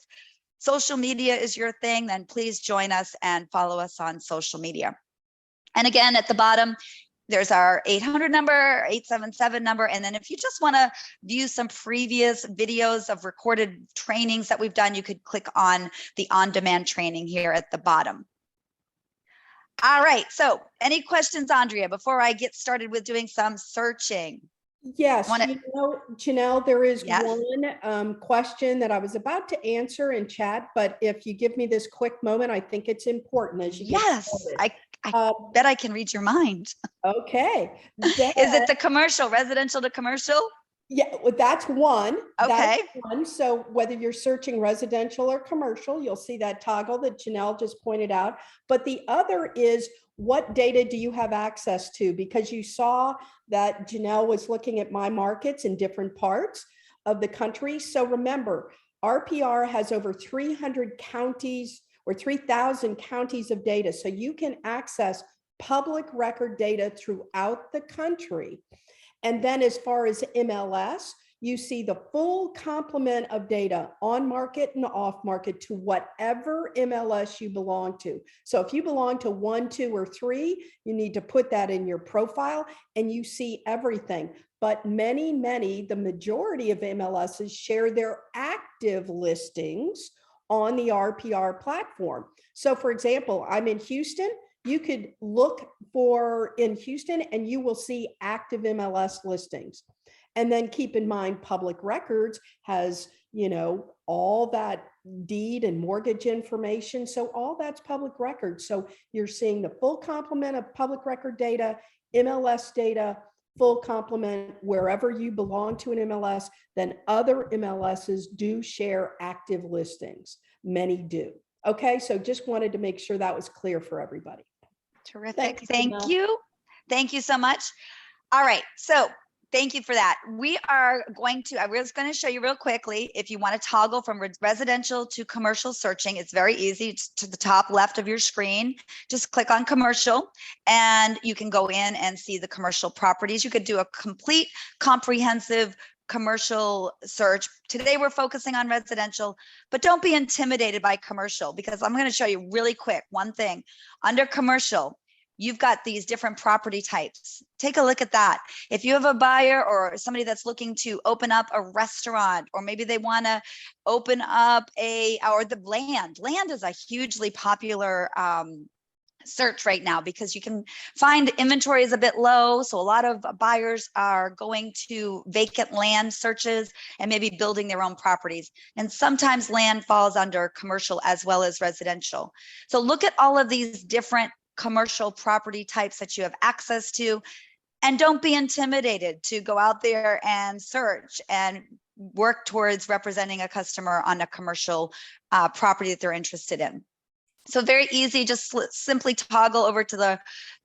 social media is your thing, then please join us and follow us on social media. And again, at the bottom, there's our 800 number, 877 number. And then if you just want to view some previous videos of recorded trainings that we've done, you could click on the on-demand training here at the bottom. All right, so any questions, Andrea, before I get started with doing some searching? Yes, Janelle, there is Yes. one question that I was about to answer in chat, but if you give me this quick moment, I think it's important as you get Yes, started. I bet I can read your mind. Okay. Is it the commercial, residential to commercial? Yeah, well, that's one. Okay. That's one. So whether you're searching residential or commercial, you'll see that toggle that Janelle just pointed out. But the other is, what data do you have access to? Because you saw that Janelle was looking at my markets in different parts of the country. So remember, RPR has over 300 counties or 3,000 counties of data. So you can access public record data throughout the country. And then as far as MLS, you see the full complement of data on market and off market to whatever MLS you belong to. So if you belong to 1, 2, or 3, you need to put that in your profile and you see everything. But many, the majority of MLSs share their active listings on the RPR platform. So for example, I'm in Houston. You could look for in Houston and you will see active MLS listings. And then keep in mind, public records has, all that deed and mortgage information. So all that's public record. So you're seeing the full complement of public record data, MLS data, full complement wherever you belong to an MLS. Then other MLSs do share active listings. Many do. Okay, so just wanted to make sure that was clear for everybody. Terrific. Thank you. Thank you so much. All right. So thank you for that. I was going to show you real quickly, if you want to toggle from residential to commercial searching, it's very easy. It's to the top left of your screen. Just click on commercial and you can go in and see the commercial properties. You could do a complete comprehensive commercial search. Today we're focusing on residential, but don't be intimidated by commercial because I'm going to show you really quick one thing. Under commercial, you've got these different property types. Take a look at that. If you have a buyer or somebody that's looking to open up a restaurant, or maybe they want to open up land is a hugely popular search right now because you can find inventory is a bit low. So a lot of buyers are going to vacant land searches and maybe building their own properties. And sometimes land falls under commercial as well as residential. So look at all of these different commercial property types that you have access to, and don't be intimidated to go out there and search and work towards representing a customer on a commercial property that they're interested in. So very easy, just simply toggle over to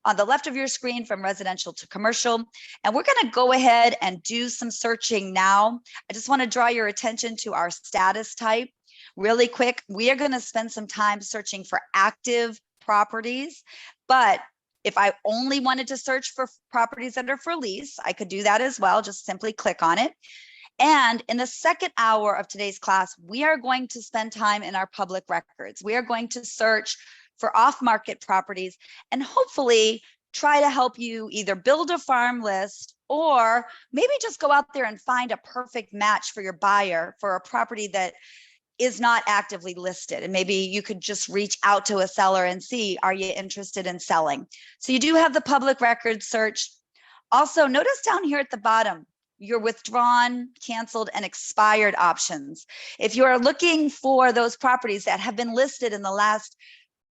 on the left of your screen from residential to commercial. And we're going to go ahead and do some searching now. I just want to draw your attention to our status type really quick. We are going to spend some time searching for active properties, but if I only wanted to search for properties that are for lease, I could do that as well. Just simply click on it. And in the second hour of today's class, we are going to spend time in our public records. We are going to search for off-market properties and hopefully try to help you either build a farm list or maybe just go out there and find a perfect match for your buyer for a property that is not actively listed. And maybe you could just reach out to a seller and see, are you interested in selling? So you do have the public record search. Also, notice down here at the bottom, your withdrawn, canceled, and expired options. If you are looking for those properties that have been listed in the last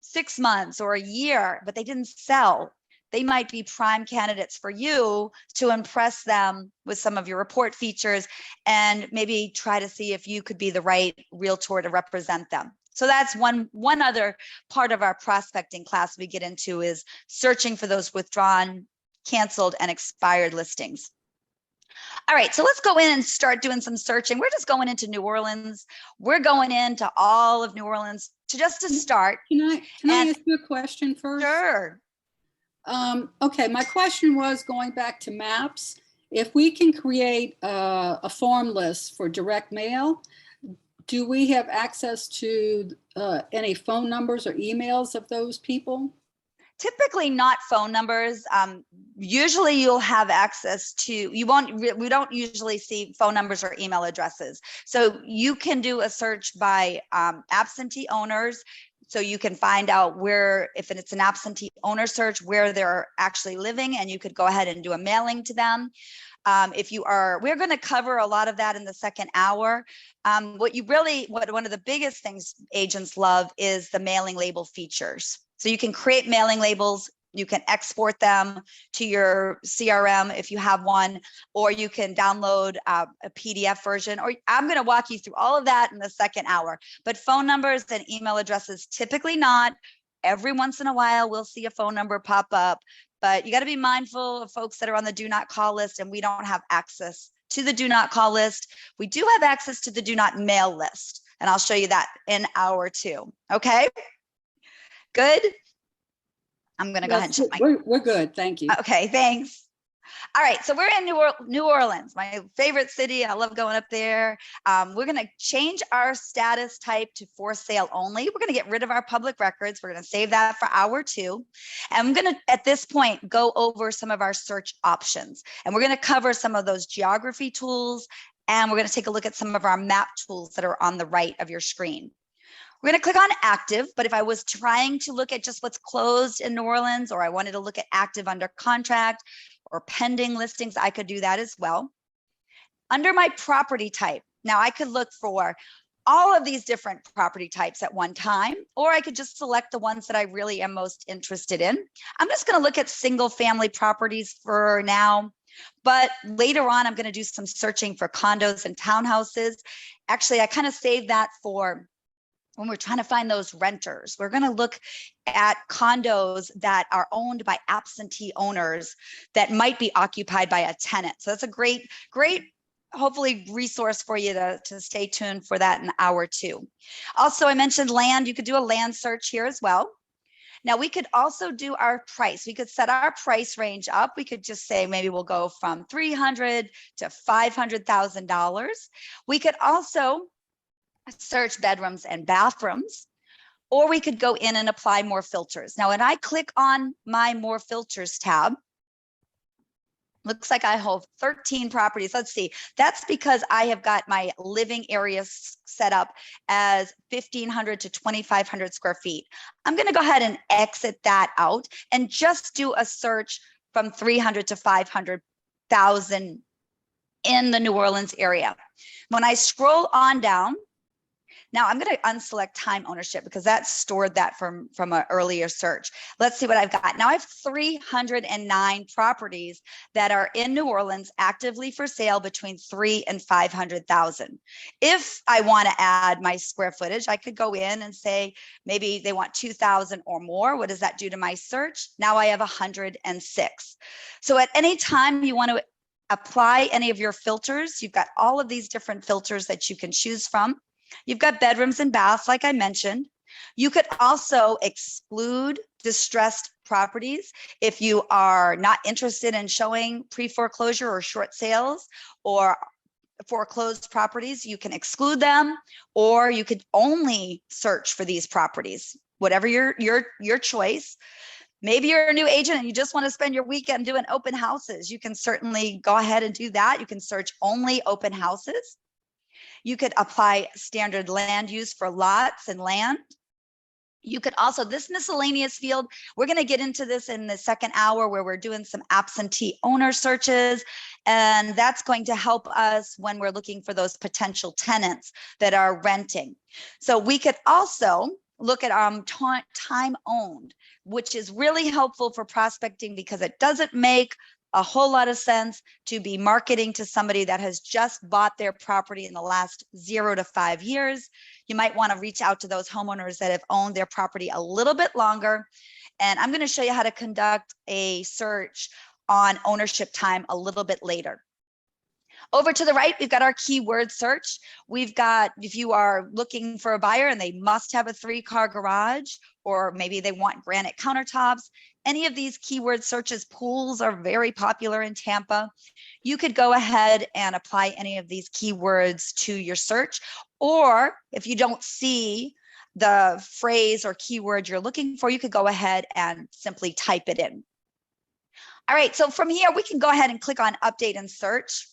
6 months or a year, but they didn't sell, they might be prime candidates for you to impress them with some of your report features and maybe try to see if you could be the right realtor to represent them. So that's one other part of our prospecting class we get into is searching for those withdrawn, canceled, and expired listings. All right, so let's go in and start doing some searching. We're just going into New Orleans. We're going into all of New Orleans to start. Can I And- ask you a question first? Sure. Okay, my question was going back to maps. If we can create a form list for direct mail, do we have access to any phone numbers or emails of those people? Typically not phone numbers. Usually you'll have access to, we don't usually see phone numbers or email addresses. So you can do a search by absentee owners. So you can find out where, if it's an absentee owner search, where they're actually living, and you could go ahead and do a mailing to them. We're going to cover a lot of that in the second hour. One of the biggest things agents love is the mailing label features. So you can create mailing labels, you can export them to your CRM if you have one, or you can download a PDF version, or I'm going to walk you through all of that in the second hour. But phone numbers and email addresses, typically not. Every once in a while, we'll see a phone number pop up, but you got to be mindful of folks that are on the do not call list, and we don't have access to the do not call list. We do have access to the do not mail list, and I'll show you that in hour 2. Okay. Good. I'm going to go ahead and check my. We're good. Thank you. Okay, thanks. All right, so we're in New Orleans, my favorite city. I love going up there. We're going to change our status type to for sale only. We're going to get rid of our public records. We're going to save that for hour 2. And I'm going to, at this point, go over some of our search options. And we're going to cover some of those geography tools. And we're going to take a look at some of our map tools that are on the right of your screen. We're going to click on active, but if I was trying to look at just what's closed in New Orleans, or I wanted to look at active under contract or pending listings, I could do that as well. Under my property type, now I could look for all of these different property types at one time, or I could just select the ones that I really am most interested in. I'm just going to look at single family properties for now, but later on, I'm going to do some searching for condos and townhouses. Actually, I kind of saved that for when we're trying to find those renters. We're going to look at condos that are owned by absentee owners that might be occupied by a tenant. So that's a great, hopefully resource for you to stay tuned for that in hour 2. Also, I mentioned land. You could do a land search here as well. Now we could also do our price. We could set our price range up. We could just say maybe we'll go from $300,000 to $500,000. We could also search bedrooms and bathrooms, or we could go in and apply more filters. Now, when I click on my more filters tab, looks like I have 13 properties. Let's see. That's because I have got my living area set up as 1,500 to 2,500 square feet. I'm going to go ahead and exit that out and just do a search from 300 to 500,000 in the New Orleans area. When I scroll on down, now I'm going to unselect time ownership because that stored that from an earlier search. Let's see what I've got. Now I have 309 properties that are in New Orleans actively for sale between 300,000 and 500,000. If I want to add my square footage, I could go in and say, maybe they want 2,000 or more. What does that do to my search? Now I have 106. So at any time you want to apply any of your filters, you've got all of these different filters that you can choose from. You've got bedrooms and baths, like I mentioned. You could also exclude distressed properties. If you are not interested in showing pre-foreclosure or short sales or foreclosed properties, you can exclude them, or you could only search for these properties, whatever your choice. Maybe you're a new agent and you just want to spend your weekend doing open houses. You can certainly go ahead and do that. You can search only open houses. You could apply standard land use for lots and land. You could also, this miscellaneous field, we're going to get into this in the second hour where we're doing some absentee owner searches. And that's going to help us when we're looking for those potential tenants that are renting. So we could also look at time owned, which is really helpful for prospecting because it doesn't make a whole lot of sense to be marketing to somebody that has just bought their property in the last 0 to 5 years. You might want to reach out to those homeowners that have owned their property a little bit longer. And I'm going to show you how to conduct a search on ownership time a little bit later. Over to the right, we've got our keyword search. We've got, if you are looking for a buyer and they must have a 3-car garage, or maybe they want granite countertops, any of these keyword searches, pools are very popular in Tampa. You could go ahead and apply any of these keywords to your search. Or if you don't see the phrase or keyword you're looking for, you could go ahead and simply type it in. All right, so from here, we can go ahead and click on update and search.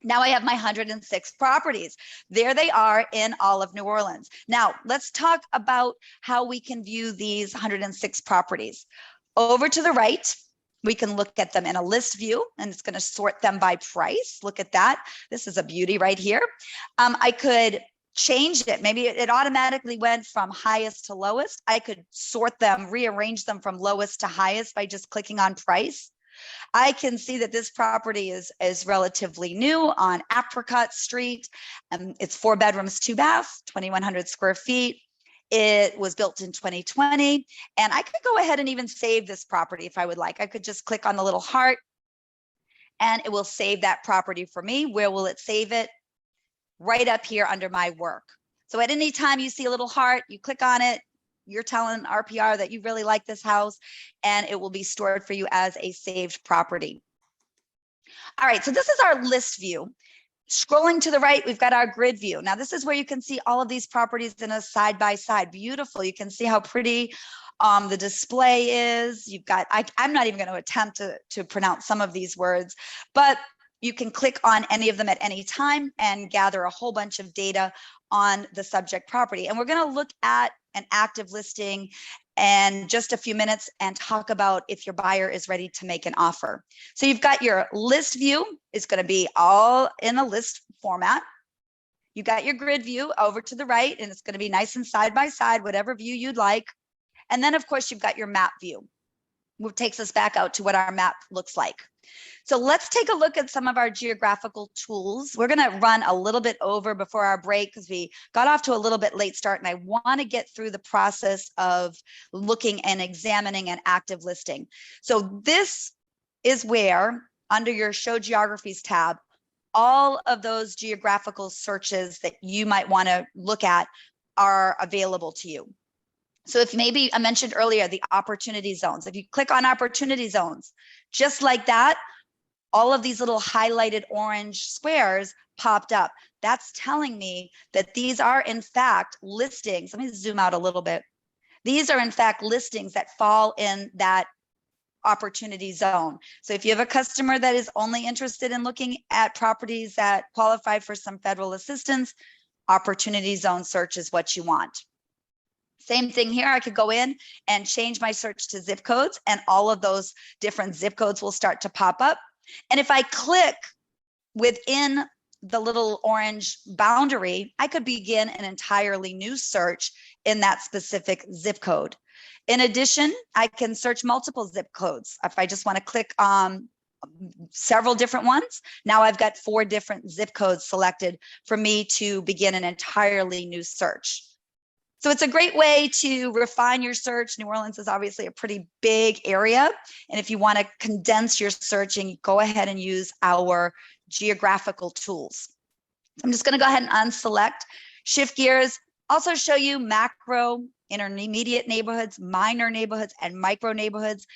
Now I have my 106 properties. There they are in all of New Orleans. Now let's talk about how we can view these 106 properties. Over to the right, we can look at them in a list view, and it's going to sort them by price. Look at that. This is a beauty right here. I could change it. Maybe it automatically went from highest to lowest. I could sort them, rearrange them from lowest to highest by just clicking on price. I can see that this property is relatively new on Apricot Street. It's 4 bedrooms, 2 baths, 2,100 square feet. It was built in 2020. And I could go ahead and even save this property if I would like. I could just click on the little heart and it will save that property for me. Where will it save it? Right up here under my work. So at any time you see a little heart, you click on it, you're telling RPR that you really like this house, and it will be stored for you as a saved property. All right, so this is our list view. Scrolling to the right, we've got our grid view. Now this is where you can see all of these properties in a side-by-side. Beautiful. You can see how pretty the display is. You've got, I'm not even going to attempt to pronounce some of these words, but you can click on any of them at any time and gather a whole bunch of data on the subject property. And we're going to look at an active listing in just a few minutes and talk about if your buyer is ready to make an offer. So you've got your list view. It's going to be all in a list format. You got your grid view over to the right, and it's going to be nice and side by side, whatever view you'd like. And then of course you've got your map view, which takes us back out to what our map looks like. So let's take a look at some of our geographical tools. We're going to run a little bit over before our break because we got off to a little bit late start, and I want to get through the process of looking and examining an active listing. So this is where, under your Show Geographies tab, all of those geographical searches that you might want to look at are available to you. So if maybe I mentioned earlier the opportunity zones, if you click on opportunity zones, just like that, all of these little highlighted orange squares popped up. That's telling me that these are in fact listings. Let me zoom out a little bit. These are in fact listings that fall in that opportunity zone. So if you have a customer that is only interested in looking at properties that qualify for some federal assistance, opportunity zone search is what you want. Same thing here. I could go in and change my search to zip codes, and all of those different zip codes will start to pop up. And if I click within the little orange boundary, I could begin an entirely new search in that specific zip code. In addition, I can search multiple zip codes. If I just want to click on several different ones, now I've got 4 different zip codes selected for me to begin an entirely new search. So it's a great way to refine your search. New Orleans is obviously a pretty big area. And if you want to condense your searching, go ahead and use our geographical tools. I'm just going to go ahead and unselect, shift gears, also show you macro, intermediate neighborhoods, minor neighborhoods, and micro neighborhoods.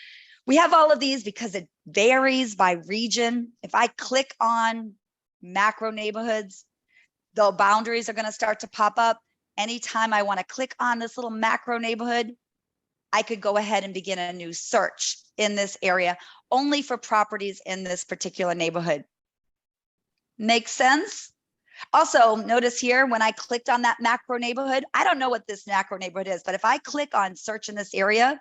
We have all of these because it varies by region. If I click on macro neighborhoods, the boundaries are going to start to pop up. Anytime I want to click on this little macro neighborhood, I could go ahead and begin a new search in this area only for properties in this particular neighborhood. Makes sense? Also, notice here when I clicked on that macro neighborhood, I don't know what this macro neighborhood is, but if I click on search in this area,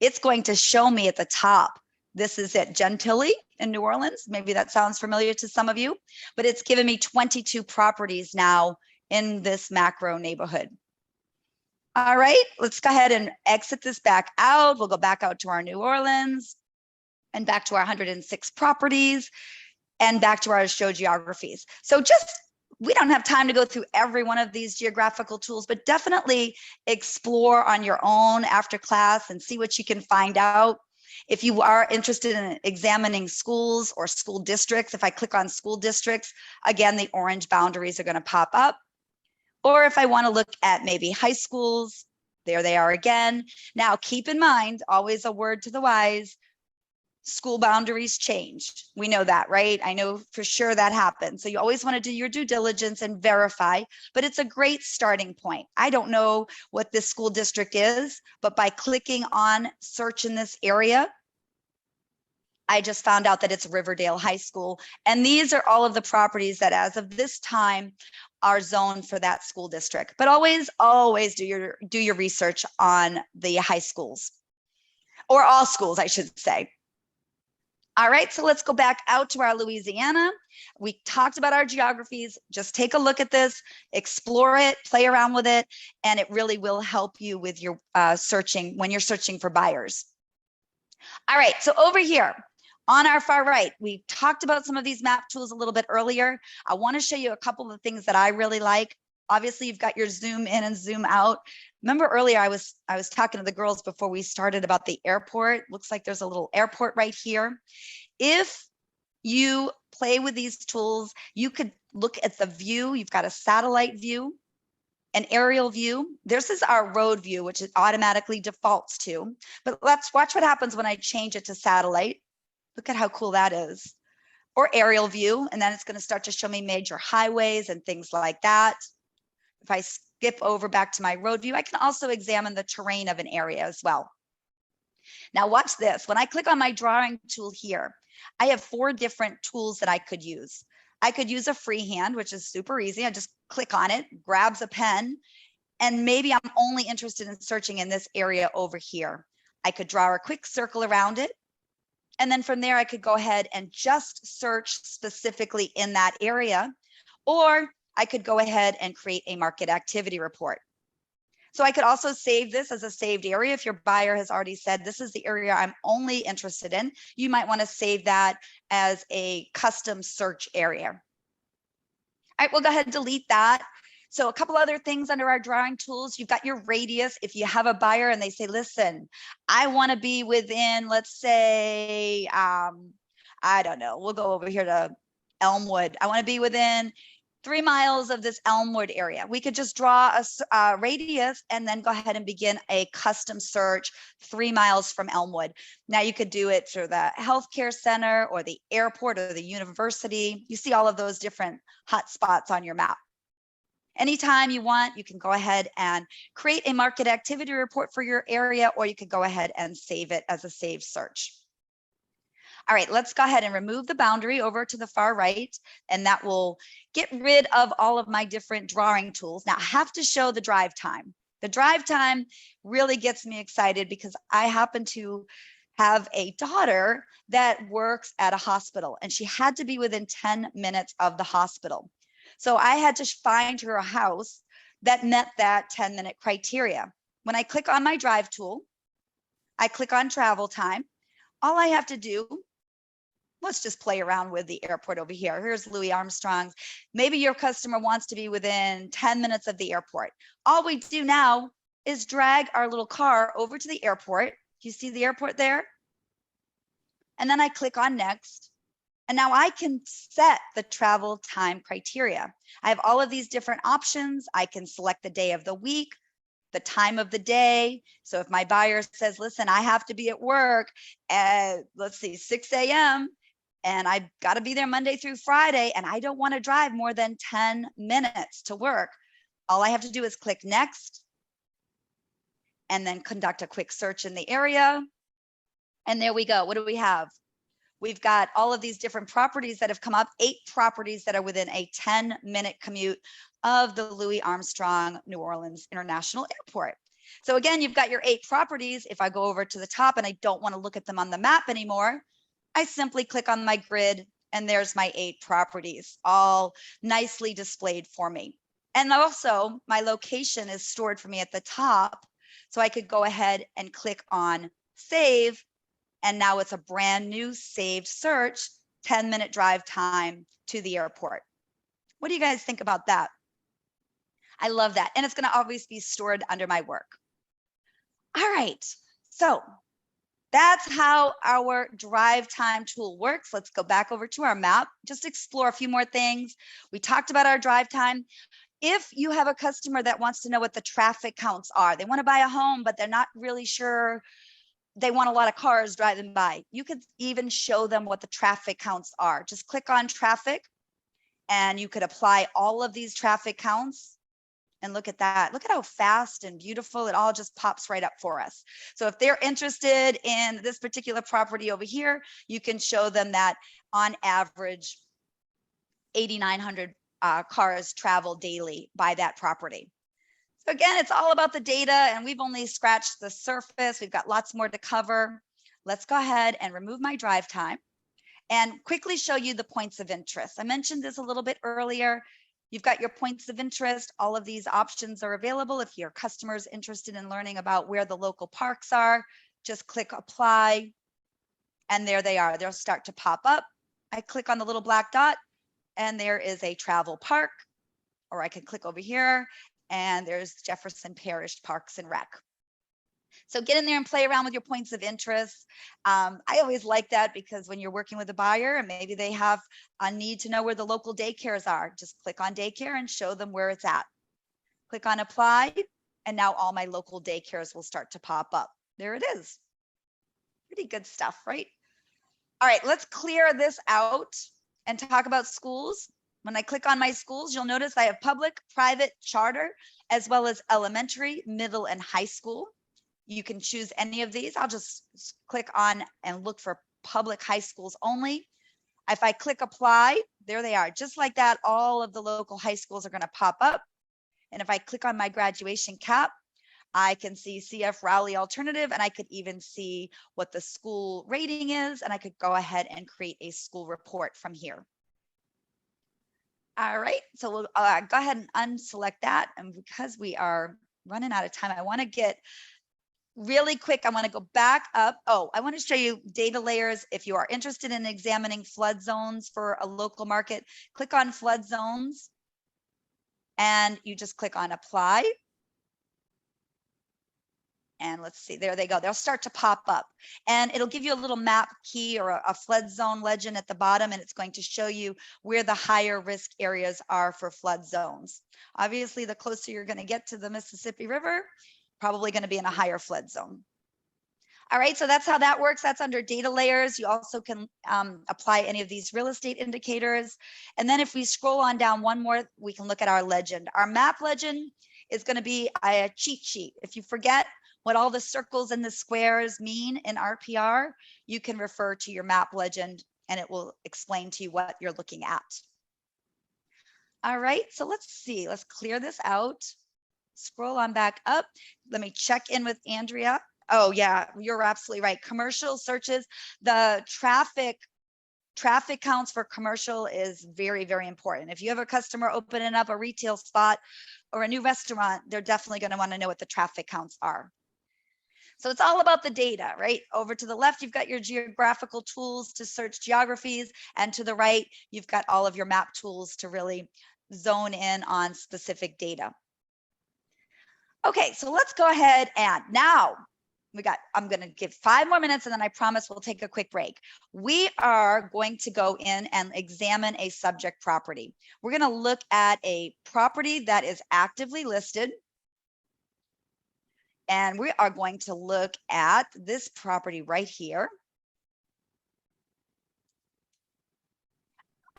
it's going to show me at the top. This is at Gentilly in New Orleans. Maybe that sounds familiar to some of you, but it's given me 22 properties now in this macro neighborhood. All right, let's go ahead and exit this back out. We'll go back out to our New Orleans and back to our 106 properties and back to our show geographies. So we don't have time to go through every one of these geographical tools, but definitely explore on your own after class and see what you can find out. If you are interested in examining schools or school districts, if I click on school districts, again, the orange boundaries are going to pop up. Or if I want to look at maybe high schools, there they are again. Now, keep in mind, always a word to the wise, school boundaries change. We know that, right? I know for sure that happens. So you always want to do your due diligence and verify, but it's a great starting point. I don't know what this school district is, but by clicking on search in this area, I just found out that it's Riverdale High School. And these are all of the properties that as of this time are zoned for that school district. But always do your research on the high schools, or all schools, I should say. All right, so let's go back out to our Louisiana. We talked about our geographies. Just take a look at this, explore it, play around with it, and it really will help you with your searching when you're searching for buyers. All right, so over here on our far right, we talked about some of these map tools a little bit earlier. I want to show you a couple of things that I really like. Obviously, you've got your zoom in and zoom out. Remember earlier, I was talking to the girls before we started about the airport. Looks like there's a little airport right here. If you play with these tools, you could look at the view. You've got a satellite view, an aerial view. This is our road view, which it automatically defaults to. But let's watch what happens when I change it to satellite. Look at how cool that is. Or aerial view, and then it's going to start to show me major highways and things like that. If I skip over back to my road view, I can also examine the terrain of an area as well. Now watch this. When I click on my drawing tool here, I have 4 different tools that I could use. I could use a freehand, which is super easy. I just click on it, grabs a pen, and maybe I'm only interested in searching in this area over here. I could draw a quick circle around it. And then from there, I could go ahead and just search specifically in that area, or I could go ahead and create a market activity report. So I could also save this as a saved area. If your buyer has already said, this is the area I'm only interested in, you might want to save that as a custom search area. All right, we'll go ahead and delete that. So a couple other things under our drawing tools, you've got your radius. If you have a buyer and they say, listen, I want to be within, let's say, I don't know, we'll go over here to Elmwood. I want to be within 3 miles of this Elmwood area. We could just draw a radius and then go ahead and begin a custom search 3 miles from Elmwood. Now you could do it through the healthcare center or the airport or the university. You see all of those different hot spots on your map. Anytime you want, you can go ahead and create a market activity report for your area, or you could go ahead and save it as a saved search. All right, let's go ahead and remove the boundary over to the far right, and that will get rid of all of my different drawing tools. Now I have to show the drive time. The drive time really gets me excited because I happen to have a daughter that works at a hospital, and she had to be within 10 minutes of the hospital. So I had to find her a house that met that 10-minute criteria. When I click on my drive tool, I click on travel time. All I have to do, let's just play around with the airport over here. Here's Louis Armstrong's. Maybe your customer wants to be within 10 minutes of the airport. All we do now is drag our little car over to the airport. You see the airport there? And then I click on next. And now I can set the travel time criteria. I have all of these different options. I can select the day of the week, the time of the day. So if my buyer says, listen, I have to be at work at, let's see, 6 a.m. and I've got to be there Monday through Friday, and I don't want to drive more than 10 minutes to work, all I have to do is click next and then conduct a quick search in the area. And there we go. What do we have? We've got all of these different properties that have come up, 8 properties that are within a 10-minute commute of the Louis Armstrong New Orleans International Airport. So again, you've got your 8 properties. If I go over to the top and I don't want to look at them on the map anymore, I simply click on my grid and there's my 8 properties, all nicely displayed for me. And also my location is stored for me at the top. So I could go ahead and click on save. And now it's a brand new saved search, 10-minute drive time to the airport. What do you guys think about that? I love that. And it's going to always be stored under my work. All right. So that's how our drive time tool works. Let's go back over to our map, just explore a few more things. We talked about our drive time. If you have a customer that wants to know what the traffic counts are, they want to buy a home, but they're not really sure, they want a lot of cars driving by, you could even show them what the traffic counts are. Just click on traffic and you could apply all of these traffic counts. And look at that. Look at how fast and beautiful it all just pops right up for us. So if they're interested in this particular property over here, you can show them that on average, 8,900 cars travel daily by that property. So again, it's all about the data, and we've only scratched the surface. We've got lots more to cover. Let's go ahead and remove my drive time and quickly show you the points of interest. I mentioned this a little bit earlier. You've got your points of interest. All of these options are available. If your customer's interested in learning about where the local parks are, just click apply. And there they are. They'll start to pop up. I click on the little black dot and there is a travel park, or I can click over here and there's Jefferson Parish Parks and Rec. So get in there and play around with your points of interest. I always like that because when you're working with a buyer and maybe they have a need to know where the local daycares are, just click on daycare and show them where it's at. Click on apply, and now all my local daycares will start to pop up. There it is. Pretty good stuff, right? All right, let's clear this out and talk about schools. When I click on my schools, you'll notice I have public, private, charter, as well as elementary, middle, and high school. You can choose any of these. I'll just click on and look for public high schools only. If I click apply, there they are. Just like that, all of the local high schools are going to pop up. And if I click on my graduation cap, I can see CF Rowley Alternative, and I could even see what the school rating is, and I could go ahead and create a school report from here. All right, so we'll go ahead and unselect that. And because we are running out of time, I want to get really quick, I want to go back up. Oh, I want to show you data layers. If you are interested in examining flood zones for a local market, click on flood zones and you just click on apply. And let's see, there they go. They'll start to pop up and it'll give you a little map key or a flood zone legend at the bottom, and it's going to show you where the higher risk areas are for flood zones. Obviously, the closer you're going to get to the Mississippi River, probably going to be in a higher flood zone. All right, so that's how that works. That's under data layers. You also can apply any of these real estate indicators. And then if we scroll on down one more, we can look at our legend. Our map legend is going to be a cheat sheet. If you forget what all the circles and the squares mean in RPR, you can refer to your map legend and it will explain to you what you're looking at. All right, so let's see, let's clear this out. Scroll on back up. Let me check in with Andrea. Oh yeah, you're absolutely right. Commercial searches, the traffic counts for commercial is very, very important. If you have a customer opening up a retail spot or a new restaurant, they're definitely going to want to know what the traffic counts are. So it's all about the data, right? Over to the left, you've got your geographical tools to search geographies, and to the right, you've got all of your map tools to really zone in on specific data. Okay, so let's go ahead and now I'm going to give 5 more minutes and then I promise we'll take a quick break. We are going to go in and examine a subject property. We're going to look at a property that is actively listed. And we are going to look at this property right here.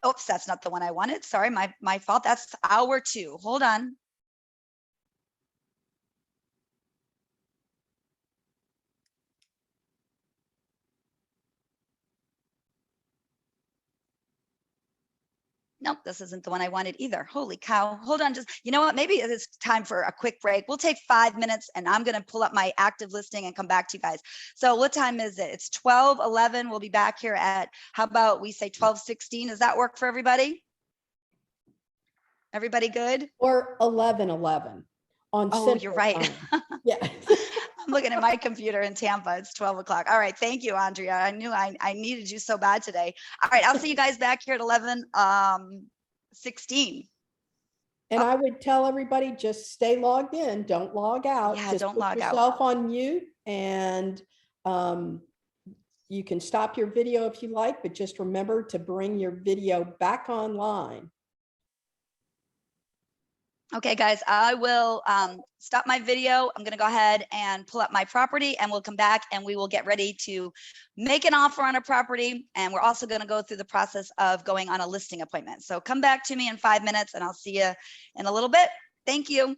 Oops, that's not the one I wanted. Sorry, my fault. That's hour 2. Hold on. Nope, this isn't the one I wanted either. Holy cow. Hold on, just, you know what? Maybe it's time for a quick break. We'll take 5 minutes and I'm going to pull up my active listing and come back to you guys. So what time is it? It's 12:11. We'll be back here at, how about we say 12:16? Does that work for everybody? Everybody good? Or 11:11 on Oh, Central you're right. Time. Yeah. I'm looking at my computer in Tampa. It's 12 o'clock. All right. Thank you, Andrea. I knew I needed you so bad today. All right. I'll see you guys back here at 11:16. And I would tell everybody, just stay logged in, don't log out. Yeah, Just don't put log out. yourself on mute, and you can stop your video if you like, but just remember to bring your video back online. Okay, guys, I will stop my video. I'm going to go ahead and pull up my property, and we'll come back and we will get ready to make an offer on a property. And we're also going to go through the process of going on a listing appointment. So come back to me in 5 minutes and I'll see you in a little bit. Thank you.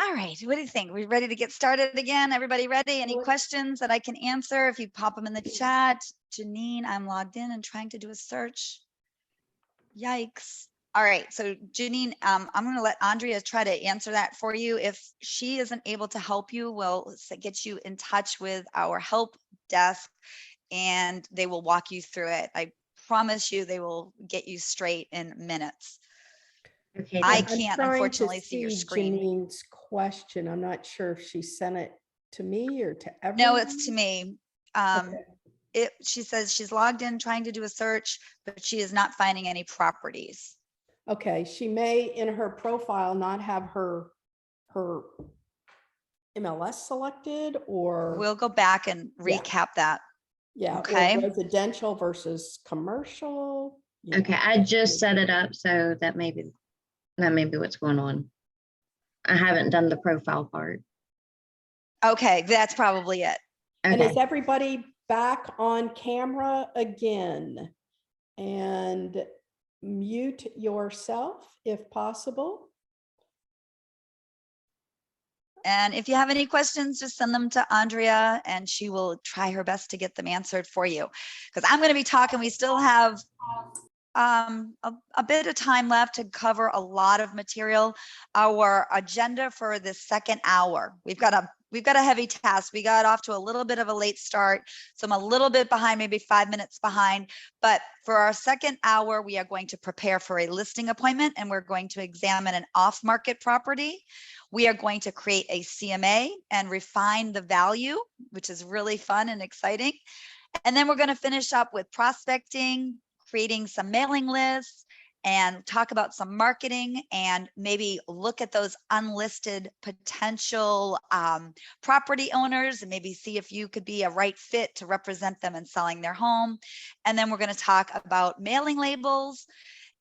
All right, what do you think? We ready to get started again? Everybody ready? Any questions that I can answer? If you pop them in the chat. Janine, I'm logged in and trying to do a search. Yikes. All right, so Janine, I'm going to let Andrea try to answer that for you. If she isn't able to help you, we'll get you in touch with our help desk and they will walk you through it. I promise you they will get you straight in minutes. Okay. I I'm can't trying to unfortunately see your screen. Janine's question. I'm not sure if she sent it to me or to everyone. No, it's to me. Okay. She says she's logged in trying to do a search, but she is not finding any properties. Okay, she may in her profile not have her MLS selected or. We'll go back and Yeah. recap that. Yeah, Okay. or residential versus commercial. Yeah. Okay, I just set it up, so that may be what's going on. I haven't done the profile part. Okay, that's probably it. And is Okay, everybody back on camera again? And mute yourself if possible. And if you have any questions, just send them to Andrea and she will try her best to get them answered for you. Because I'm going to be talking, we still have a bit of time left to cover a lot of material. Our agenda for the second hour, we've got a heavy task. We got off to a little bit of a late start, so I'm a little bit behind, maybe 5 minutes behind. But for our second hour, we are going to prepare for a listing appointment and we're going to examine an off-market property. We are going to create a CMA and refine the value, which is really fun and exciting. And then we're going to finish up with prospecting, creating some mailing lists, and talk about some marketing and maybe look at those unlisted potential property owners and maybe see if you could be a right fit to represent them in selling their home. And then we're going to talk about mailing labels.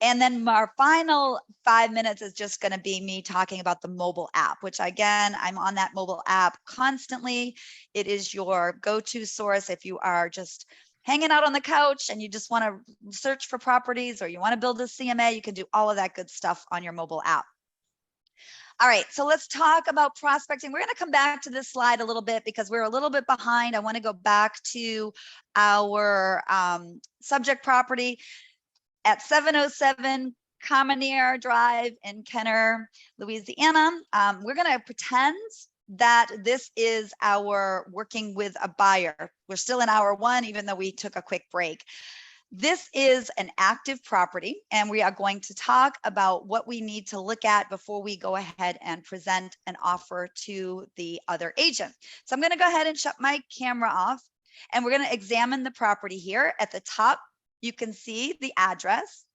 And then our final 5 minutes is just going to be me talking about the mobile app, which again, I'm on that mobile app constantly. It is your go-to source if you are just hanging out on the couch and you just want to search for properties or you want to build a CMA, you can do all of that good stuff on your mobile app. All right, so let's talk about prospecting. We're going to come back to this slide a little bit because we're a little bit behind. I want to go back to our subject property at 707 Commoner Drive in Kenner, Louisiana. We're going to pretend that this is our working with a buyer. We're still in hour one, even though we took a quick break. This is an active property, and we are going to talk about what we need to look at before we go ahead and present an offer to the other agent. So I'm going to go ahead and shut my camera off, and we're going to examine the property here. At the top, you can see the address.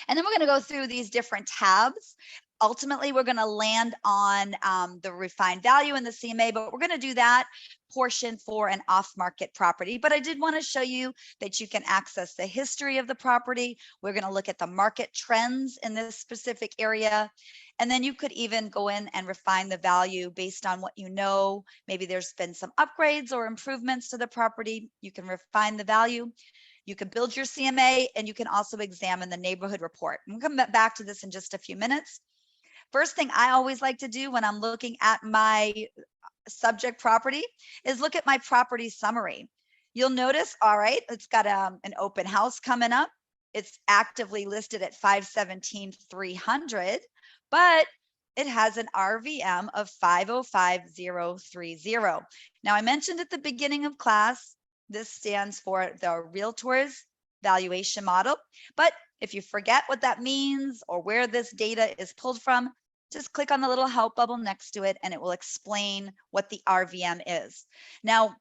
And then we're going to go through these different tabs. Ultimately, we're going to land on the refined value in the CMA, but we're going to do that portion for an off-market property. But I did want to show you that you can access the history of the property. We're going to look at the market trends in this specific area. And then you could even go in and refine the value based on what you know. Maybe there's been some upgrades or improvements to the property. You can refine the value. You can build your CMA, and you can also examine the neighborhood report. We'll come back to this in just a few minutes. First thing I always like to do when I'm looking at my subject property is look at my property summary. You'll notice, all right, it's got an open house coming up. It's actively listed at 517,300, but it has an RVM of 505,030. Now, I mentioned at the beginning of class, this stands for the Realtors valuation model. But if you forget what that means or where this data is pulled from, just click on the little help bubble next to it and it will explain what the RVM is. Now,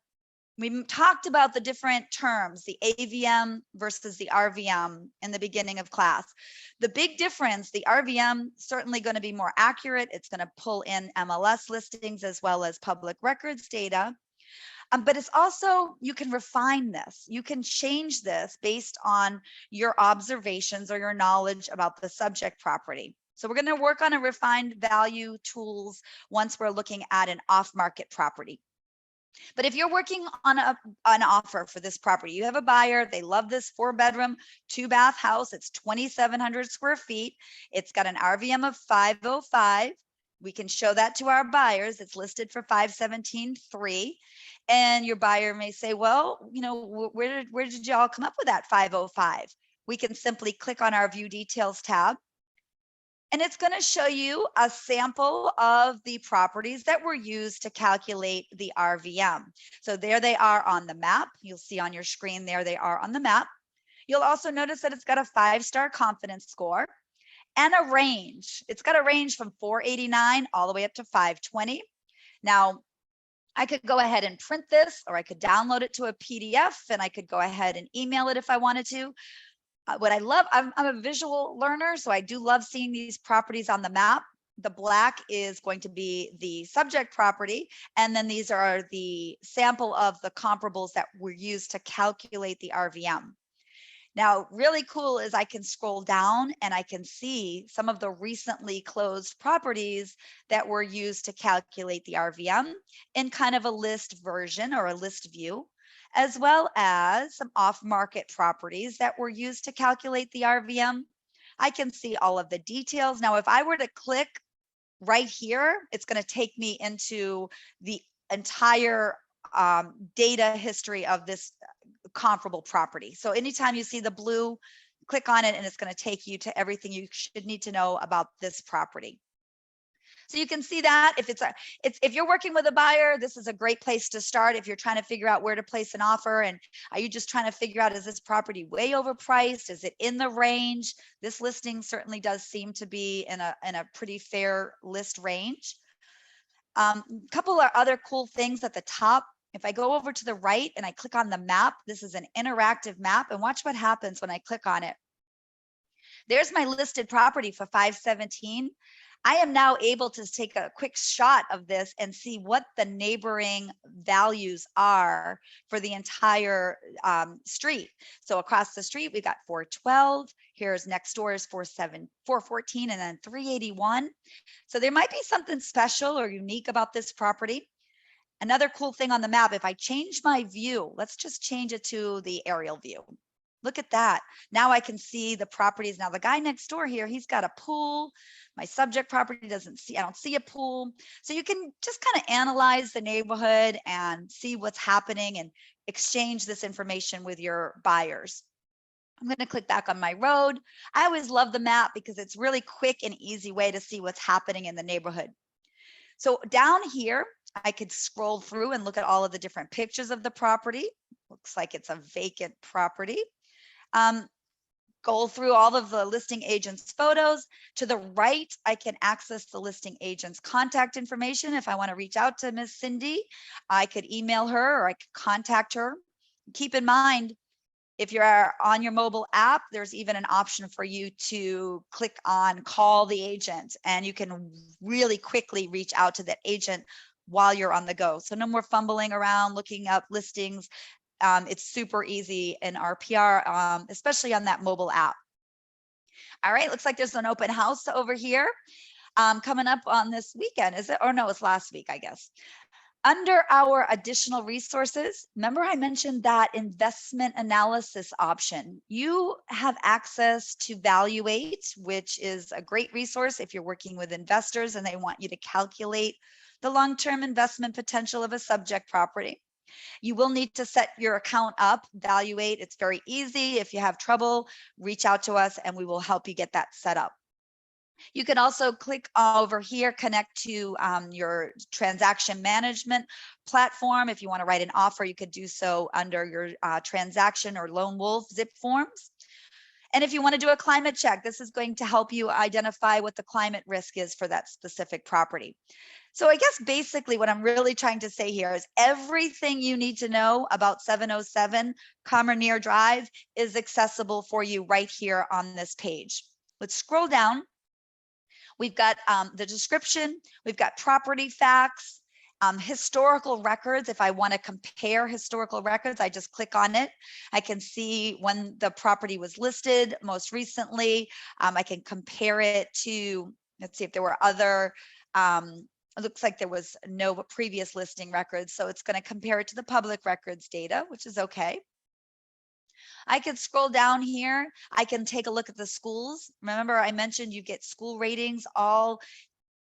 we talked about the different terms, the AVM versus the RVM in the beginning of class. The big difference, the RVM certainly going to be more accurate. It's going to pull in MLS listings as well as public records data. But it's also, you can refine this. You can change this based on your observations or your knowledge about the subject property. So we're going to work on a refined value tools once we're looking at an off-market property. But if you're working on an offer for this property, you have a buyer, they love this 4-bedroom, 2-bath house. It's 2,700 square feet. It's got an RVM of 505. We can show that to our buyers. It's listed for 517,300. And your buyer may say, well, you know, where did y'all come up with that 505? we can simply click on our View Details tab. And it's going to show you a sample of the properties that were used to calculate the RVM. So there they are on the map. You'll see on your screen there they are on the map. You'll also notice that it's got a 5-star confidence score and a range. It's got a range from 489 all the way up to 520. Now, I could go ahead and print this, or I could download it to a PDF, and I could go ahead and email it if I wanted to. What I love, I'm a visual learner, so I do love seeing these properties on the map. The black is going to be the subject property, and then these are the sample of the comparables that were used to calculate the RVM. Now, really cool is I can scroll down and I can see some of the recently closed properties that were used to calculate the RVM in kind of a list version or a list view, as well as some off-market properties that were used to calculate the RVM. I can see all of the details. Now, if I were to click right here, it's going to take me into the entire data history of this comparable property. So anytime you see the blue, click on it and it's going to take you to everything you should need to know about this property. So you can see that if you're working with a buyer, this is a great place to start. If you're trying to figure out where to place an offer, and are you just trying to figure out, is this property way overpriced? Is it in the range? This listing certainly does seem to be in a pretty fair list range. A couple of other cool things at the top. If I go over to the right and I click on the map, this is an interactive map, and watch what happens when I click on it. There's my listed property for 517. I am now able to take a quick shot of this and see what the neighboring values are for the entire street. So across the street, we got 412. Here's next door is 414, and then 381. So there might be something special or unique about this property. Another cool thing on the map, if I change my view, let's just change it to the aerial view. Look at that. Now I can see the properties. Now the guy next door here, he's got a pool. My subject property I don't see a pool. So you can just kind of analyze the neighborhood and see what's happening and exchange this information with your buyers. I'm going to click back on my road. I always love the map because it's really quick and easy way to see what's happening in the neighborhood. So down here, I could scroll through and look at all of the different pictures of the property. Looks like it's a vacant property. Go through all of the listing agent's photos. To the right, I can access the listing agent's contact information. If I want to reach out to Miss Cindy, I could email her or I could contact her. Keep in mind, if you're on your mobile app, there's even an option for you to click on call the agent, and you can really quickly reach out to that agent while you're on the go. So no more fumbling around looking up listings. It's super easy in RPR, especially on that mobile app. All right, looks like there's an open house over here coming up on this weekend, is it? Or no, it's last week, I guess. Under our additional resources, remember I mentioned that investment analysis option. You have access to Valuate, which is a great resource if you're working with investors and they want you to calculate the long-term investment potential of a subject property. You will need to set your account up, Valuate. It's very easy. If you have trouble, reach out to us and we will help you get that set up. You can also click over here, connect to your transaction management platform. If you want to write an offer, you could do so under your transaction or Lone Wolf zip forms. And if you want to do a climate check, this is going to help you identify what the climate risk is for that specific property. So I guess basically what I'm really trying to say here is everything you need to know about 707 Commernier Drive is accessible for you right here on this page. Let's scroll down. We've got the description, we've got property facts, historical records. If I want to compare historical records, I just click on it. I can see when the property was listed most recently. I can compare it to, let's see if there were other, it looks like there was no previous listing records. So it's going to compare it to the public records data, which is okay. I can scroll down here. I can take a look at the schools. Remember, I mentioned you get school ratings, all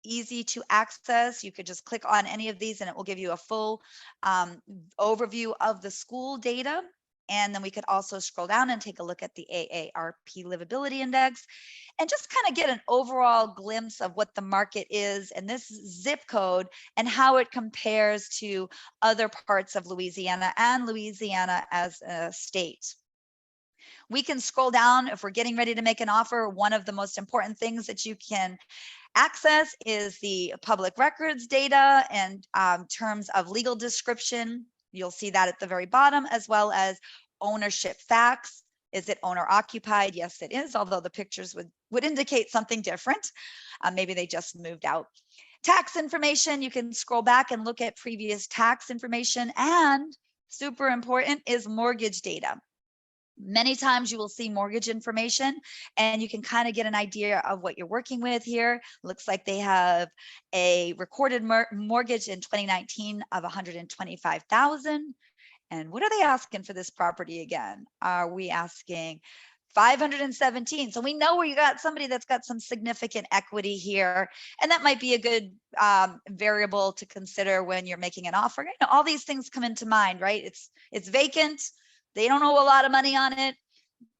easy to access. You could just click on any of these and it will give you a full overview of the school data. And then we could also scroll down and take a look at the AARP livability index and just kind of get an overall glimpse of what the market is and this zip code and how it compares to other parts of Louisiana and Louisiana as a state. We can scroll down if we're getting ready to make an offer. One of the most important things that you can access is the public records data and terms of legal description. You'll see that at the very bottom, as well as ownership facts. Is it owner occupied? Yes, it is, although the pictures would indicate something different. Maybe they just moved out. Tax information, you can scroll back and look at previous tax information, and super important is mortgage data. Many times you will see mortgage information and you can kind of get an idea of what you're working with here. Looks like they have a recorded mortgage in 2019 of $125,000. And what are they asking for this property again? Are we asking 517? So we know we got somebody that's got some significant equity here, and that might be a good variable to consider when you're making an offer. You know, all these things come into mind, right? It's vacant. They don't owe a lot of money on it.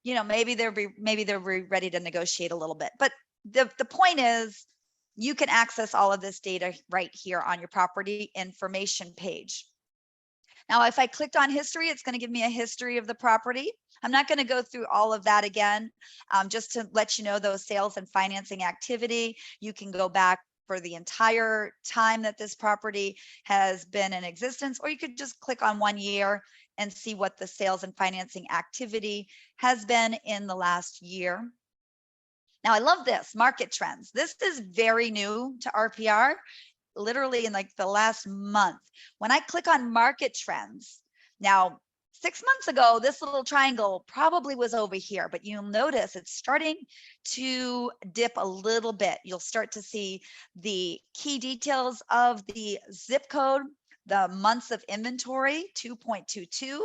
You know, maybe they're ready to negotiate a little bit. But the point is, you can access all of this data right here on your property information page. Now, if I clicked on history, it's going to give me a history of the property. I'm not going to go through all of that again, just to let you know those sales and financing activity. You can go back for the entire time that this property has been in existence, or you could just click on 1 year and see what the sales and financing activity has been in the last year. Now, I love this, market trends. This is very new to RPR, literally in like the last month. When I click on market trends, now 6 months ago, this little triangle probably was over here, but you'll notice it's starting to dip a little bit. You'll start to see the key details of the zip code, the months of inventory, 2.22.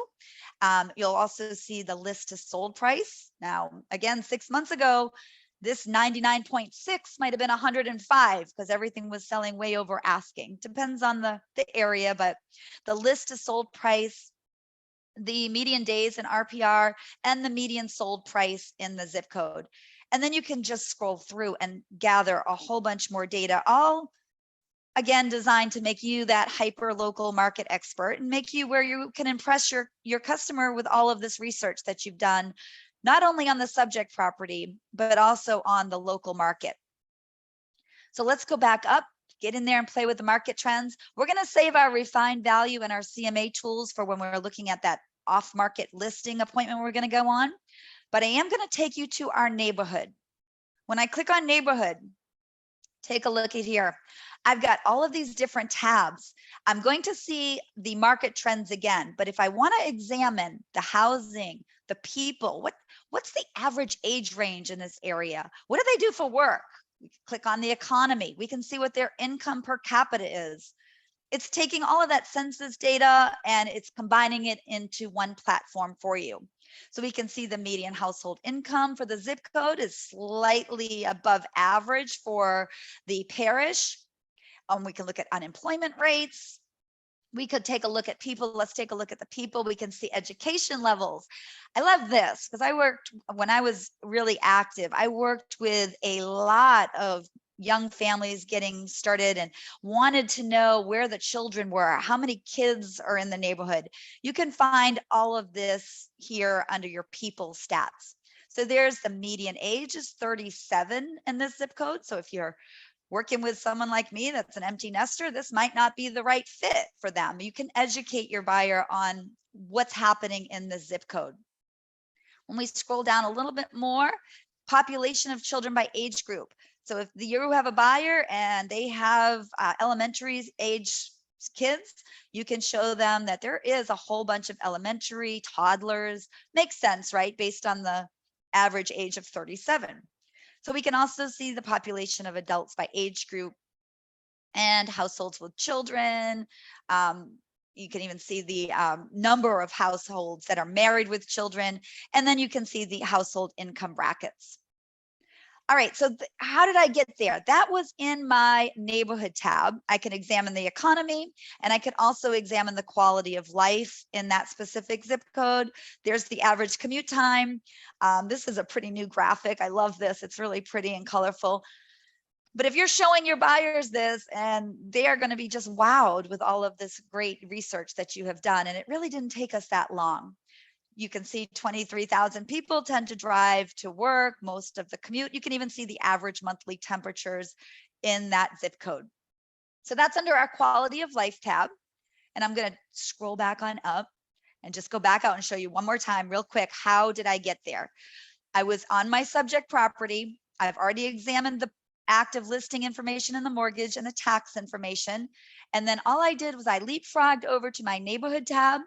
You'll also see the list to sold price. Now, again, 6 months ago, this 99.6 might have been 105 because everything was selling way over asking. Depends on the area, but the list to sold price, the median days in RPR, and the median sold price in the zip code. And then you can just scroll through and gather a whole bunch more data, all again designed to make you that hyper local market expert and make you where you can impress your customer with all of this research that you've done, not only on the subject property, but also on the local market. So let's go back up, get in there and play with the market trends. We're going to save our refined value and our CMA tools for when we're looking at that off-market listing appointment we're going to go on. But I am going to take you to our neighborhood. When I click on neighborhood, take a look at here. I've got all of these different tabs. I'm going to see the market trends again, but if I want to examine the housing, the people, what's the average age range in this area? What do they do for work? We can click on the economy. We can see what their income per capita is. It's taking all of that census data and it's combining it into one platform for you. So we can see the median household income for the zip code is slightly above average for the parish. We can look at unemployment rates. We could take a look at people. Let's take a look at the people. We can see education levels. I love this because when I was really active, I worked with a lot of young families getting started and wanted to know where the children were, how many kids are in the neighborhood. You can find all of this here under your people stats. So there's the median age is 37 in this zip code. So if you're working with someone like me that's an empty nester, this might not be the right fit for them. You can educate your buyer on what's happening in the zip code. When we scroll down a little bit more, population of children by age group. So if you have a buyer and they have elementary age kids, you can show them that there is a whole bunch of elementary toddlers. Makes sense, right? Based on the average age of 37. So we can also see the population of adults by age group and households with children. You can even see the number of households that are married with children. And then you can see the household income brackets. All right, so how did I get there? That was in my neighborhood tab. I can examine the economy, and I can also examine the quality of life in that specific zip code. There's the average commute time. This is a pretty new graphic. I love this. It's really pretty and colorful. But if you're showing your buyers this, and they are going to be just wowed with all of this great research that you have done, and it really didn't take us that long. You can see 23,000 people tend to drive to work, most of the commute. You can even see the average monthly temperatures in that zip code. So that's under our quality of life tab. And I'm going to scroll back on up and just go back out and show you one more time real quick. How did I get there? I was on my subject property. I've already examined the active listing information and the mortgage and the tax information. And then all I did was I leapfrogged over to my neighborhood tab,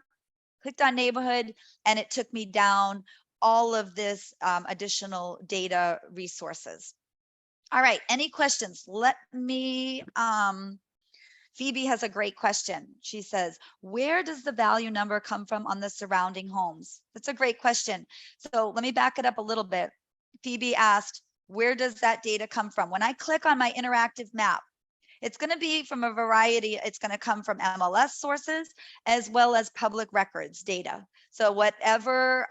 clicked on neighborhood, and it took me down all of this additional data resources. All right, any questions? Let me, Phoebe has a great question. She says, where does the value number come from on the surrounding homes? That's a great question. So let me back it up a little bit. Phoebe asked, where does that data come from? When I click on my interactive map, it's going to be from a variety. It's going to come from MLS sources as well as public records data. So whatever,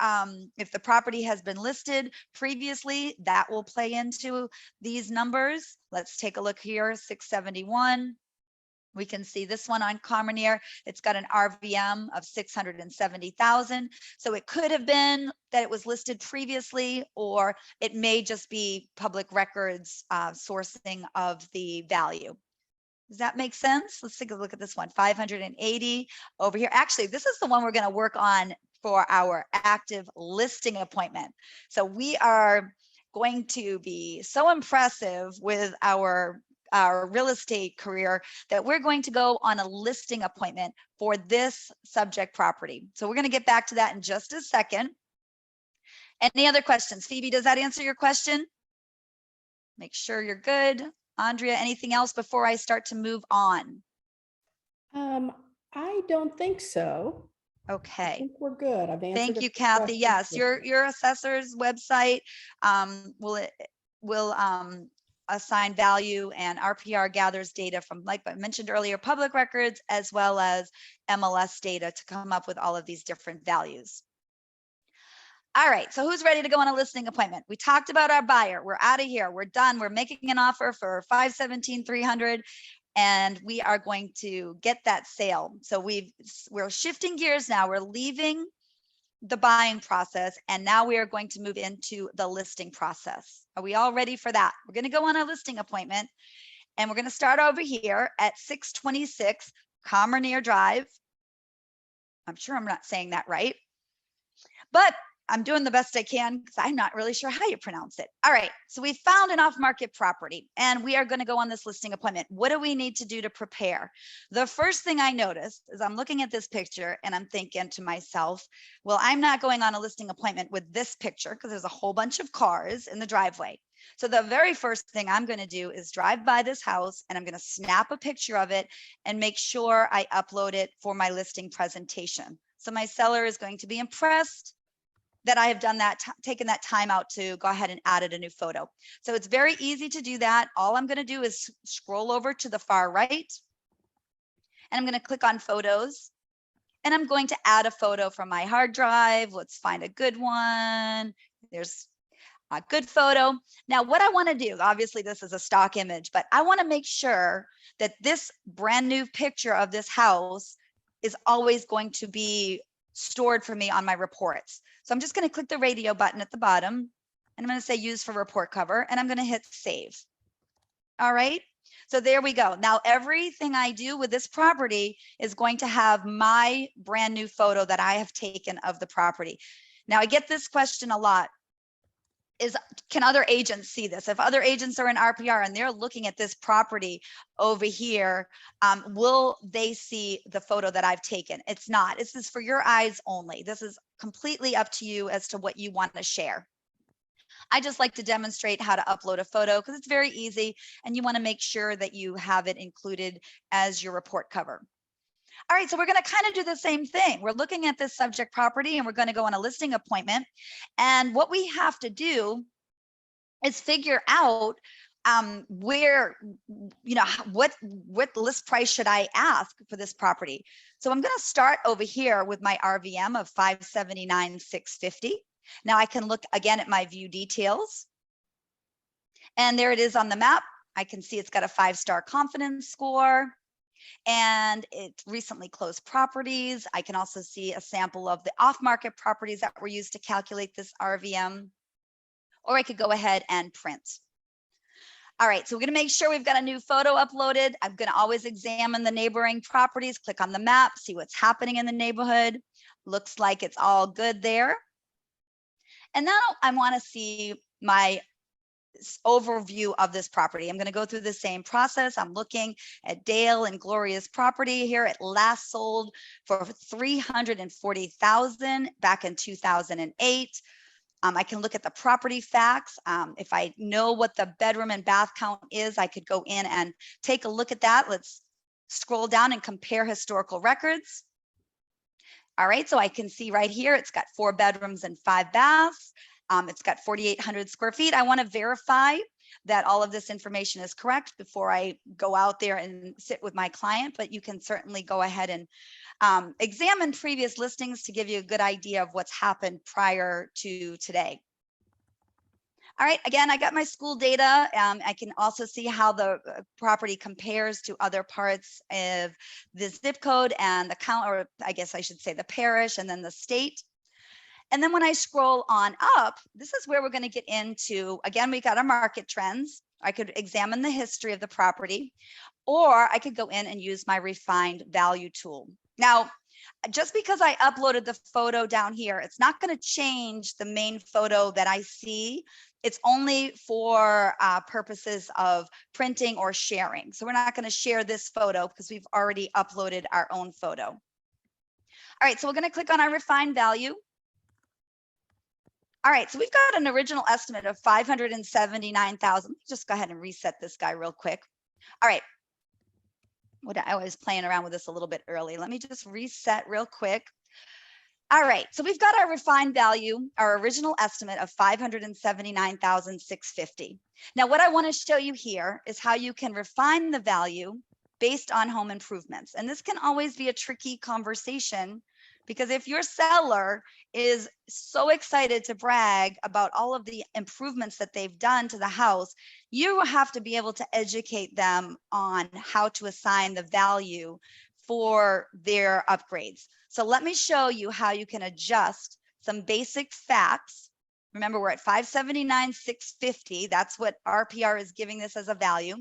if the property has been listed previously, that will play into these numbers. Let's take a look here, 671. We can see this one on Carmenere. It's got an RVM of 670,000. So it could have been that it was listed previously, or it may just be public records sourcing of the value. Does that make sense? Let's take a look at this one, 580 over here. Actually, this is the one we're going to work on for our active listing appointment. So we are going to be so impressive with our real estate career that we're going to go on a listing appointment for this subject property. So we're going to get back to that in just a second. Any other questions? Phoebe, does that answer your question? Make sure you're good. Andrea, anything else before I start to move on? I don't think so. I Okay. think we're good. I've answered. Thank a you, few Kathy. questions Yes, with your assessor's website will assign value, and RPR gathers data from, like I mentioned earlier, public records as well as MLS data to come up with all of these different values. All right, so who's ready to go on a listing appointment? We talked about our buyer. We're out of here. We're done. We're making an offer for $517,300, and we are going to get that sale. So we're shifting gears now. We're leaving the buying process, and now we are going to move into the listing process. Are we all ready for that? We're going to go on a listing appointment, and we're going to start over here at 626 Carmenere Drive. I'm sure I'm not saying that right, but I'm doing the best I can because I'm not really sure how you pronounce it. All right, so we found an off-market property and we are going to go on this listing appointment. What do we need to do to prepare? The first thing I noticed is I'm looking at this picture and I'm thinking to myself, well, I'm not going on a listing appointment with this picture because there's a whole bunch of cars in the driveway. So the very first thing I'm going to do is drive by this house and I'm going to snap a picture of it and make sure I upload it for my listing presentation. So my seller is going to be impressed that I have done that, taken that time out to go ahead and added a new photo. So it's very easy to do that. All I'm going to do is scroll over to the far right, and I'm going to click on photos, and I'm going to add a photo from my hard drive. Let's find a good one. There's a good photo. Now, what I want to do, obviously this is a stock image, but I want to make sure that this brand new picture of this house is always going to be stored for me on my reports. So I'm just going to click the radio button at the bottom, and I'm going to say use for report cover, and I'm going to hit save. All right. So there we go. Now everything I do with this property is going to have my brand new photo that I have taken of the property. Now I get this question a lot. Can other agents see this? If other agents are in RPR and they're looking at this property over here, will they see the photo that I've taken? It's not. This is for your eyes only. This is completely up to you as to what you want to share. I just like to demonstrate how to upload a photo because it's very easy, and you want to make sure that you have it included as your report cover. All right, so we're going to kind of do the same thing. We're looking at this subject property and we're going to go on a listing appointment. And what we have to do is figure out where, what list price should I ask for this property? So I'm going to start over here with my RVM of 579,650. Now I can look again at my view details. And there it is on the map. I can see it's got a 5-star confidence score and it's recently closed properties. I can also see a sample of the off-market properties that were used to calculate this RVM, or I could go ahead and print. All right, so we're gonna make sure we've got a new photo uploaded. I'm gonna always examine the neighboring properties, click on the map, see what's happening in the neighborhood. Looks like it's all good there. And now I wanna see my overview of this property. I'm gonna go through the same process. I'm looking at Dale and Gloria's property here. It last sold for $340,000 back in 2008. I can look at the property facts. If I know what the bedroom and bath count is, I could go in and take a look at that. Let's scroll down and compare historical records. All right, so I can see right here, it's got 4 bedrooms and 5 baths. It's got 4,800 square feet. I want to verify that all of this information is correct before I go out there and sit with my client, but you can certainly go ahead and examine previous listings to give you a good idea of what's happened prior to today. All right, again, I got my school data. I can also see how the property compares to other parts of the zip code and the count, or I guess I should say the parish and then the state. And then when I scroll on up, this is where we're going to get into, again, we got our market trends. I could examine the history of the property, or I could go in and use my refined value tool. Now, just because I uploaded the photo down here, it's not going to change the main photo that I see. It's only for purposes of printing or sharing. So we're not going to share this photo because we've already uploaded our own photo. All right, so we're going to click on our refined value. All right, so we've got an original estimate of 579,000. Just go ahead and reset this guy real quick. All right. I was playing around with this a little bit early. Let me just reset real quick. All right, so we've got our refined value, our original estimate of 579,650. Now, what I want to show you here is how you can refine the value based on home improvements. And this can always be a tricky conversation, because if your seller is so excited to brag about all of the improvements that they've done to the house, you have to be able to educate them on how to assign the value for their upgrades. So let me show you how you can adjust some basic facts. Remember, we're at 579,650. That's what RPR is giving this as a value.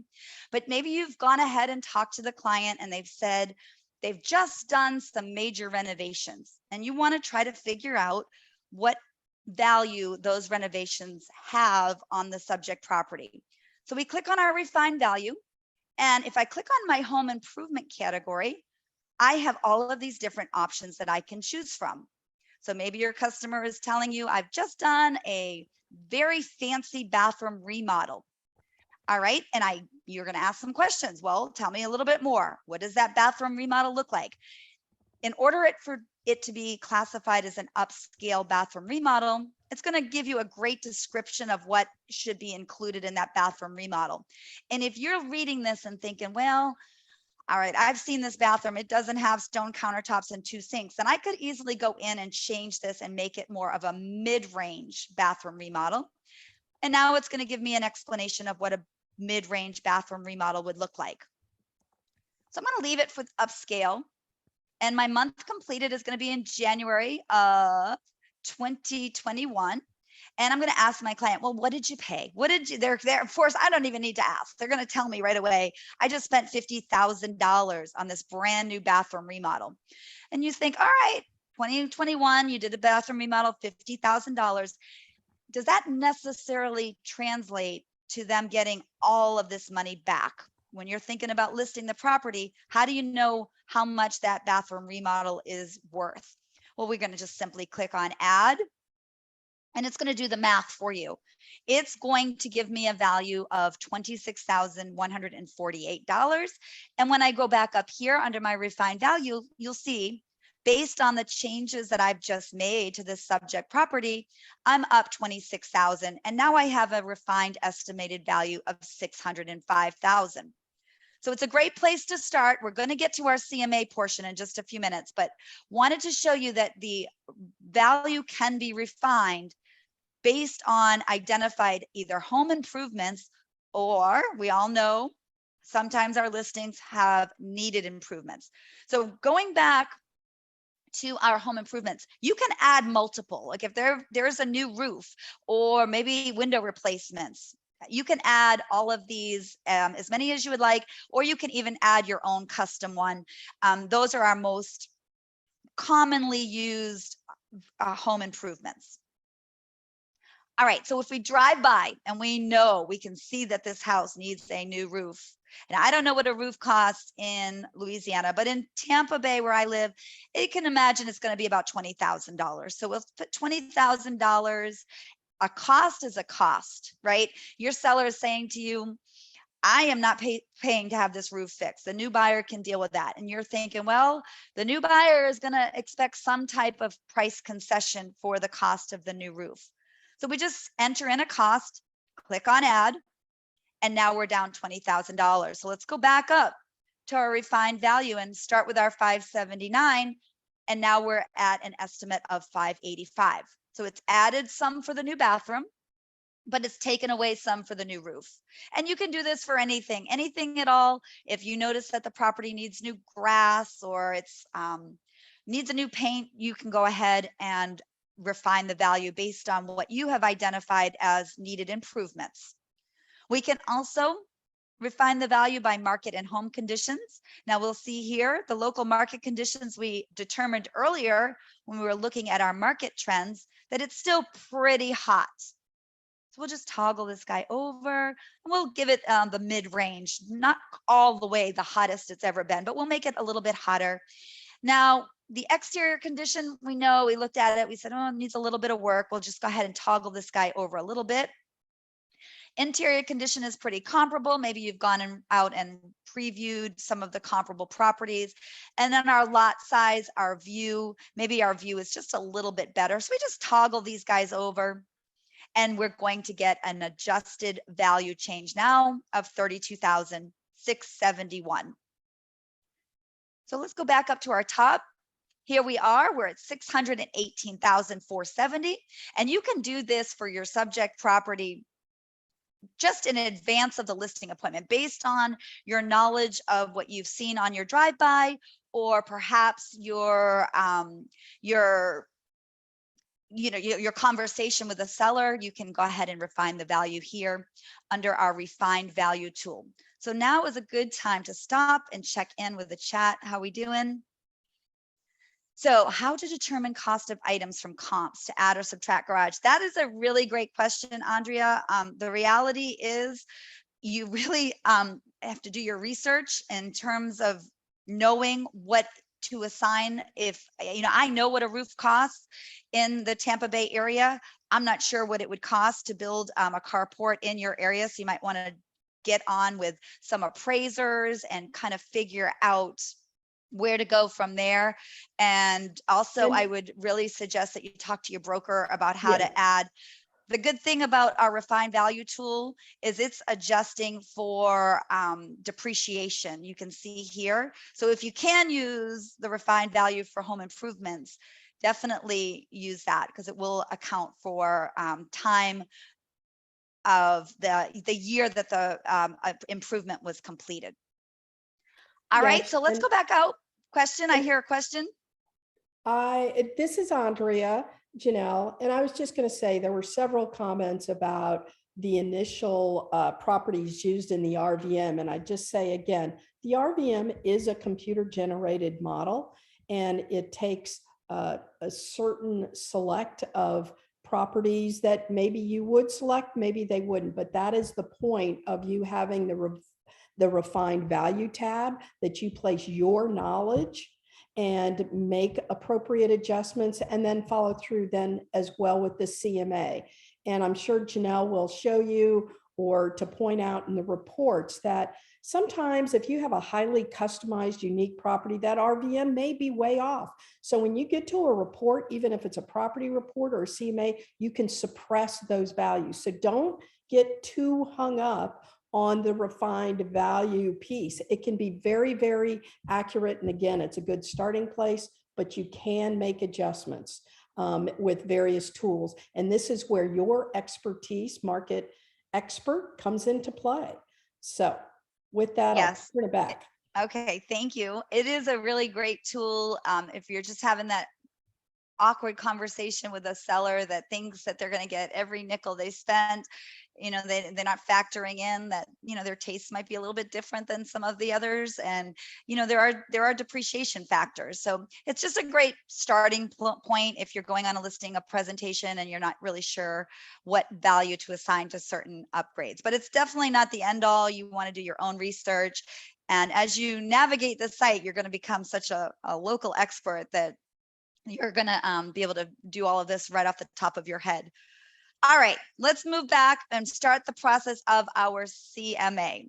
But maybe you've gone ahead and talked to the client and they've said, they've just done some major renovations, and you want to try to figure out what value those renovations have on the subject property. So we click on our refined value. And if I click on my home improvement category, I have all of these different options that I can choose from. So maybe your customer is telling you, I've just done a very fancy bathroom remodel. All right, and you're going to ask some questions. Well, tell me a little bit more. What does that bathroom remodel look like? In order for it to be classified as an upscale bathroom remodel, it's going to give you a great description of what should be included in that bathroom remodel. And if you're reading this and thinking, well, all right, I've seen this bathroom, it doesn't have stone countertops and 2 sinks, and I could easily go in and change this and make it more of a mid-range bathroom remodel. And now it's going to give me an explanation of what a mid-range bathroom remodel would look like. So I'm going to leave it for upscale, and my month completed is going to be in January of 2021. And I'm going to ask my client, well, what did you pay? What did you, they're of course, I don't even need to ask. They're going to tell me right away. I just spent $50,000 on this brand new bathroom remodel. And you think, all right, 2021, you did a bathroom remodel, $50,000. Does that necessarily translate to them getting all of this money back? When you're thinking about listing the property, how do you know how much that bathroom remodel is worth? Well, we're going to just simply click on add, and it's going to do the math for you. It's going to give me a value of $26,148. And when I go back up here under my refined value, you'll see based on the changes that I've just made to this subject property, I'm up 26,000. And now I have a refined estimated value of 605,000. So it's a great place to start. We're going to get to our CMA portion in just a few minutes, but wanted to show you that the value can be refined based on identified either home improvements, or we all know sometimes our listings have needed improvements. So going back to our home improvements, you can add multiple, like if there's a new roof or maybe window replacements, you can add all of these, as many as you would like, or you can even add your own custom one. Those are our most commonly used home improvements. All right, so if we drive by and we know, we can see that this house needs a new roof. And I don't know what a roof costs in Louisiana, but in Tampa Bay where I live, you can imagine it's going to be about $20,000. So we'll put $20,000. A cost is a cost, right? Your seller is saying to you, I am not paying to have this roof fixed. The new buyer can deal with that. And you're thinking, well, the new buyer is going to expect some type of price concession for the cost of the new roof. So we just enter in a cost, click on add, and now we're down $20,000. So let's go back up to our refined value and start with our 579. And now we're at an estimate of 585. So it's added some for the new bathroom, but it's taken away some for the new roof. And you can do this for anything at all. If you notice that the property needs new grass or it's needs a new paint, you can go ahead and refine the value based on what you have identified as needed improvements. We can also refine the value by market and home conditions. Now we'll see here the local market conditions we determined earlier when we were looking at our market trends that it's still pretty hot. So we'll just toggle this guy over and we'll give it the mid-range, not all the way the hottest it's ever been, but we'll make it a little bit hotter. Now, the exterior condition, we know, we looked at it, we said, oh, it needs a little bit of work. We'll just go ahead and toggle this guy over a little bit. Interior condition is pretty comparable. Maybe you've gone out and previewed some of the comparable properties. And then our lot size, our view, maybe our view is just a little bit better. So we just toggle these guys over and we're going to get an adjusted value change now of 32,671. So let's go back up to our top. Here we are, we're at 618,470. And you can do this for your subject property just in advance of the listing appointment based on your knowledge of what you've seen on your drive-by, or perhaps your conversation with the seller. You can go ahead and refine the value here under our refined value tool. So now is a good time to stop and check in with the chat. How we doing? So how to determine cost of items from comps to add or subtract garage? That is a really great question, Andrea. The reality is you really have to do your research in terms of knowing what to assign. If, I know what a roof costs in the Tampa Bay area. I'm not sure what it would cost to build a carport in your area. So you might want to get on with some appraisers and kind of figure out where to go from there. And also I would really suggest that you talk to your broker about how to add. The good thing about our refined value tool is it's adjusting for depreciation. You can see here. So if you can use the refined value for home improvements, definitely use that because it will account for time of the year that the improvement was completed. All right, so let's go back out. Question, I hear a question. This is Andrea, Janelle, and I was just going to say there were several comments about the initial properties used in the RVM. And I just say again, the RVM is a computer generated model and it takes a certain select of properties that maybe you would select, maybe they wouldn't, but that is the point of you having the refined value tab, that you place your knowledge and make appropriate adjustments and then follow through then as well with the CMA. And I'm sure Janelle will show you or to point out in the reports that Sometimes if you have a highly customized, unique property, that RVM may be way off. So when you get to a report, even if it's a property report or a CMA, you can suppress those values. So don't get too hung up on the refined value piece. It can be very, very accurate. And again, it's a good starting place, but you can make adjustments with various tools. And this is where your expertise, market expert, comes into play. So with that, Yes. I'll turn it back. Okay, thank you. It is a really great tool. If you're just having that awkward conversation with a seller that thinks that they're going to get every nickel they spent, you know, they're not factoring in that, you know, their tastes might be a little bit different than some of the others. And, you know, there are depreciation factors. So it's just a great starting point if you're going on a listing, a presentation, and you're not really sure what value to assign to certain upgrades. But it's definitely not the end all. You want to do your own research. And as you navigate the site, you're going to become such a local expert that you're going to be able to do all of this right off the top of your head. All right, let's move back and start the process of our CMA.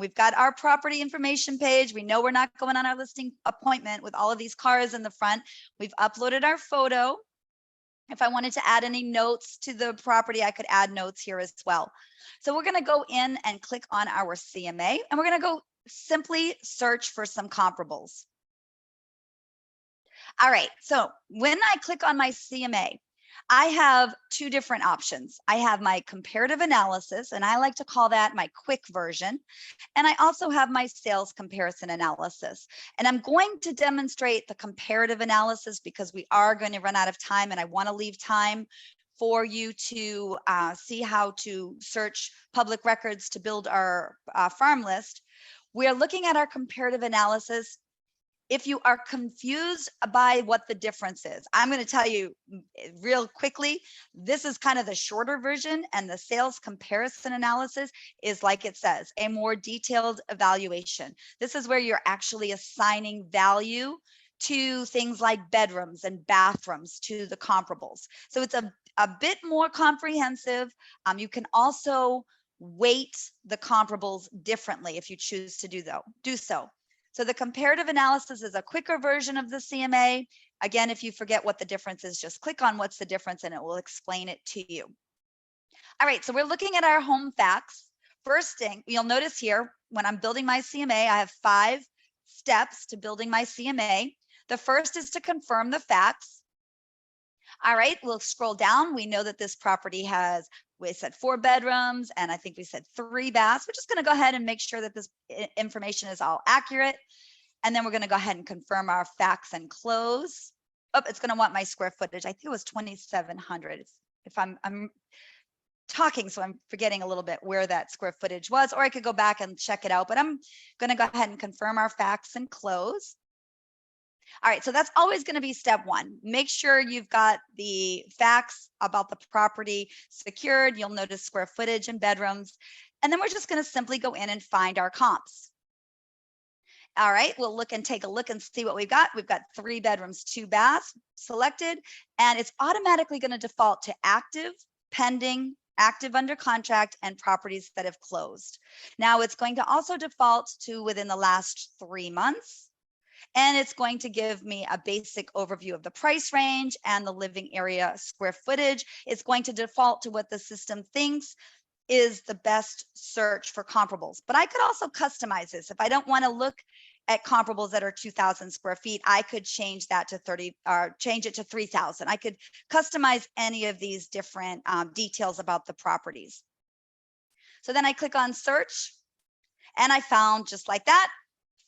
We've got our property information page. We know we're not going on our listing appointment with all of these cars in the front. We've uploaded our photo. If I wanted to add any notes to the property, I could add notes here as well. So we're going to go in and click on our CMA, and we're going to go simply search for some comparables. All right, so when I click on my CMA, I have two different options. I have my comparative analysis, and I like to call that my quick version. And I also have my sales comparison analysis. And I'm going to demonstrate the comparative analysis because we are going to run out of time, and I want to leave time for you to see how to search public records to build our farm list. We're looking at our comparative analysis. If you are confused by what the difference is, I'm going to tell you real quickly, this is kind of the shorter version, and the sales comparison analysis is, like it says, a more detailed evaluation. This is where you're actually assigning value to things like bedrooms and bathrooms to the comparables. So it's a bit more comprehensive. You can also weight the comparables differently if you choose to do so. So the comparative analysis is a quicker version of the CMA. Again, if you forget what the difference is, just click on what's the difference and it will explain it to you. All right, so we're looking at our home facts. First thing, you'll notice here, when I'm building my CMA, I have 5 steps to building my CMA. The first is to confirm the facts. All right, we'll scroll down. We know that this property has, we said 4 bedrooms, and I think we said 3 baths. We're just going to go ahead and make sure that this information is all accurate. And then we're going to go ahead and confirm our facts and close. Oh, it's going to want my square footage. I think it was 2,700. If I'm talking, so I'm forgetting a little bit where that square footage was, or I could go back and check it out, but I'm going to go ahead and confirm our facts and close. All right, so that's always going to be step 1. Make sure you've got the facts about the property secured. You'll notice square footage and bedrooms. And then we're just going to simply go in and find our comps. All right, we'll take a look and see what we've got. We've got 3 bedrooms, 2 baths selected, and it's automatically going to default to active, pending, active under contract, and properties that have closed. Now it's going to also default to within the last 3 months. And it's going to give me a basic overview of the price range and the living area square footage. It's going to default to what the system thinks is the best search for comparables. But I could also customize this. If I don't want to look at comparables that are 2,000 square feet, I could change that to 30 or change it to 3,000. I could customize any of these different details about the properties. So then I click on search, and I found, just like that,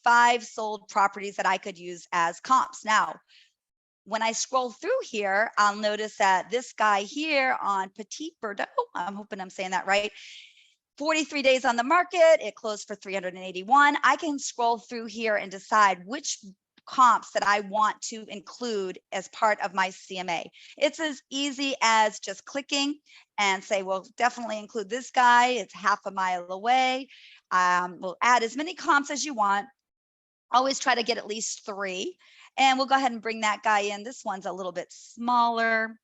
5 sold properties that I could use as comps. Now, when I scroll through here, I'll notice that this guy here on Petit Bordeaux, I'm hoping I'm saying that right, 43 days on the market, it closed for 381. I can scroll through here and decide which comps that I want to include as part of my CMA. It's as easy as just clicking and say, well, definitely include this guy. It's half a mile away. We'll add as many comps as you want. Always try to get at least 3, and we'll go ahead and bring that guy in. This one's a little bit smaller.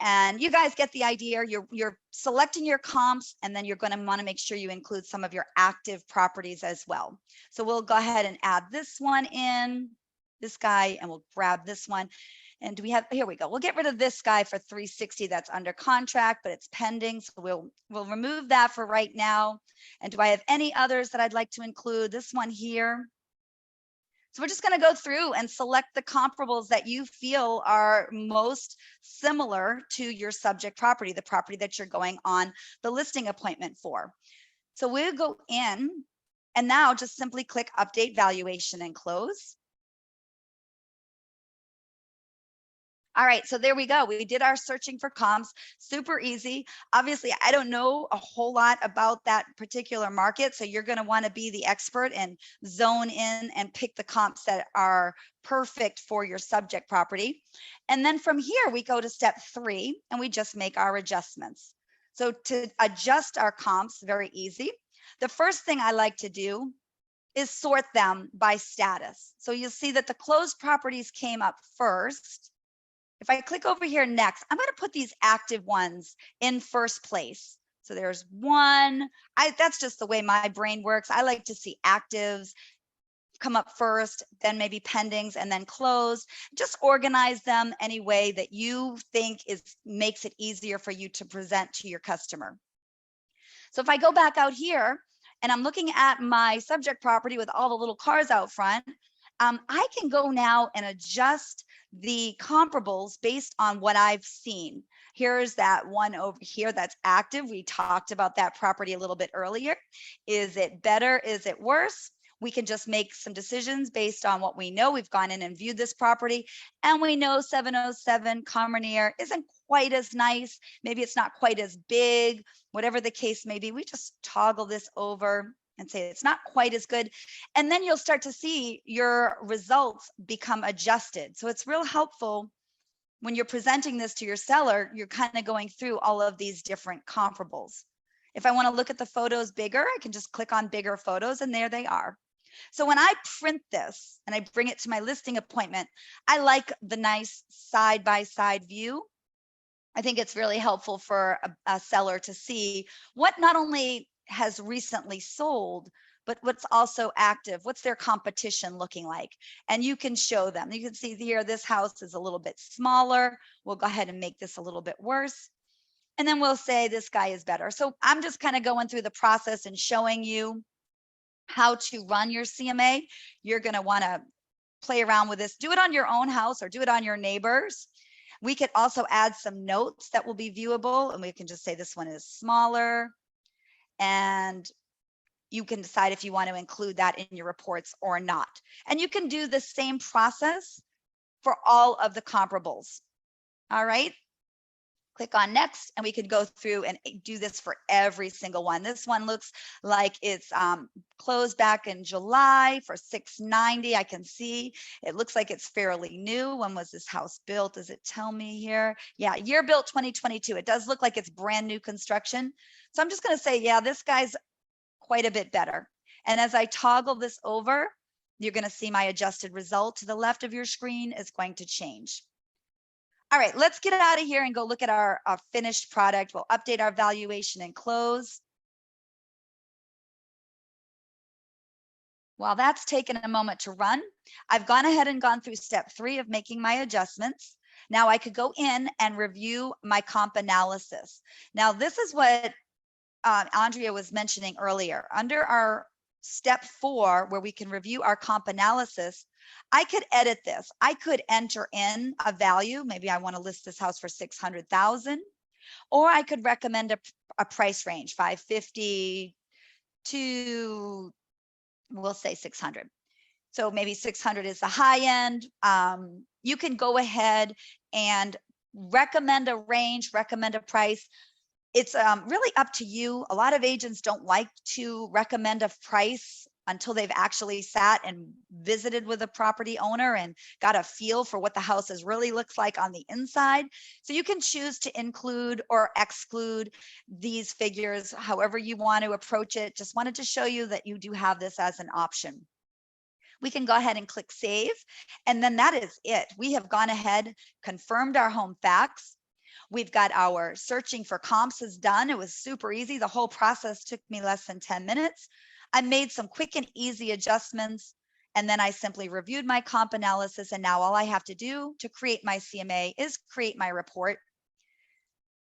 And you guys get the idea. You're selecting your comps, and then you're going to want to make sure you include some of your active properties as well. So we'll go ahead and add this one in, this guy, and we'll grab this one. And do we have, here we go. We'll get rid of this guy for 360 that's under contract, but it's pending. So we'll remove that for right now. And do I have any others that I'd like to include? This one here. So we're just going to go through and select the comparables that you feel are most similar to your subject property, the property that you're going on the listing appointment for. So we'll go in and now just simply click Update Valuation and Close. All right, so there we go. We did our searching for comps, super easy. Obviously, I don't know a whole lot about that particular market, so you're going to want to be the expert and zone in and pick the comps that are perfect for your subject property. And then from here, we go to step 3 and we just make our adjustments. So to adjust our comps, very easy. The first thing I like to do is sort them by status. So you'll see that the closed properties came up first. If I click over here next, I'm going to put these active ones in first place. So there's one. That's just the way my brain works. I like to see actives come up first, then maybe pendings, and then closed. Just organize them any way that you think makes it easier for you to present to your customer. So if I go back out here and I'm looking at my subject property with all the little cars out front, I can go now and adjust the comparables based on what I've seen. Here's that one over here that's active. We talked about that property a little bit earlier. Is it better? Is it worse? We can just make some decisions based on what we know. We've gone in and viewed this property, and we know 707 Commernier isn't quite as nice. Maybe it's not quite as big, whatever the case may be. We just toggle this over and say it's not quite as good. And then you'll start to see your results become adjusted. So it's real helpful when you're presenting this to your seller, you're kind of going through all of these different comparables. If I want to look at the photos bigger, I can just click on bigger photos, and there they are. So when I print this and I bring it to my listing appointment, I like the nice side-by-side view. I think it's really helpful for a seller to see what not only has recently sold, but what's also active. What's their competition looking like? And you can show them. You can see here, this house is a little bit smaller. We'll go ahead and make this a little bit worse. And then we'll say this guy is better. So I'm just kind of going through the process and showing you how to run your CMA. You're going to want to play around with this. Do it on your own house or do it on your neighbors. We could also add some notes that will be viewable, and we can just say this one is smaller. And you can decide if you want to include that in your reports or not. And you can do the same process for all of the comparables. All right. Click on next, and we could go through and do this for every single one. This one looks like it's closed back in July for $690. I can see it looks like it's fairly new. When was this house built? Does it tell me here? Yeah, year built 2022. It does look like it's brand new construction. So I'm just going to say, yeah, this guy's quite a bit better. And as I toggle this over, you're going to see my adjusted result to the left of your screen is going to change. All right, let's get out of here and go look at our finished product. We'll update our valuation and close. While that's taken a moment to run, I've gone ahead and gone through step 3 of making my adjustments. Now I could go in and review my comp analysis. Now this is what Andrea was mentioning earlier. Under our step 4, where we can review our comp analysis, I could edit this. I could enter in a value. Maybe I want to list this house for $600,000, or I could recommend a price range, $550 to, we'll say $600. So maybe $600 is the high end. You can go ahead and recommend a range, recommend a price. It's really up to you. A lot of agents don't like to recommend a price until they've actually sat and visited with a property owner and got a feel for what the houses really looks like on the inside. So you can choose to include or exclude these figures, however you want to approach it. Just wanted to show you that you do have this as an option. We can go ahead and click save. And then that is it. We have gone ahead, confirmed our home facts. We've got our searching for comps is done. It was super easy. The whole process took me less than 10 minutes. I made some quick and easy adjustments, and then I simply reviewed my comp analysis. And now all I have to do to create my CMA is create my report.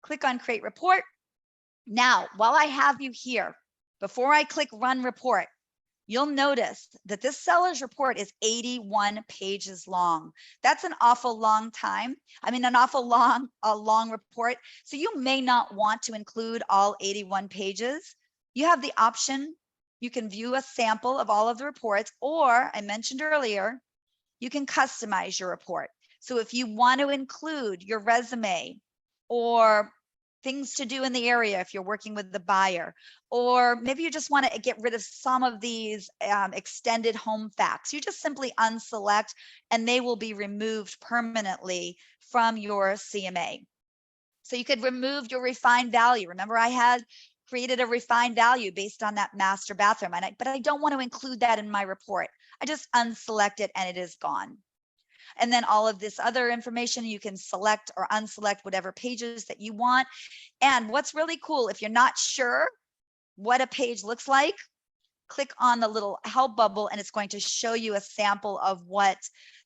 Click on create report. Now, while I have you here, before I click run report, you'll notice that this seller's report is 81 pages long. That's an awful long time. I mean, an awful long report. So you may not want to include all 81 pages. You have the option. You can view a sample of all of the reports, or I mentioned earlier, you can customize your report. So if you want to include your resume or things to do in the area if you're working with the buyer, or maybe you just want to get rid of some of these extended home facts, you just simply unselect and they will be removed permanently from your CMA. So you could remove your refined value. Remember, I had created a refined value based on that master bathroom, but I don't want to include that in my report. I just unselect it and it is gone. And then all of this other information, you can select or unselect whatever pages that you want. And what's really cool, if you're not sure what a page looks like, click on the little help bubble and it's going to show you a sample of what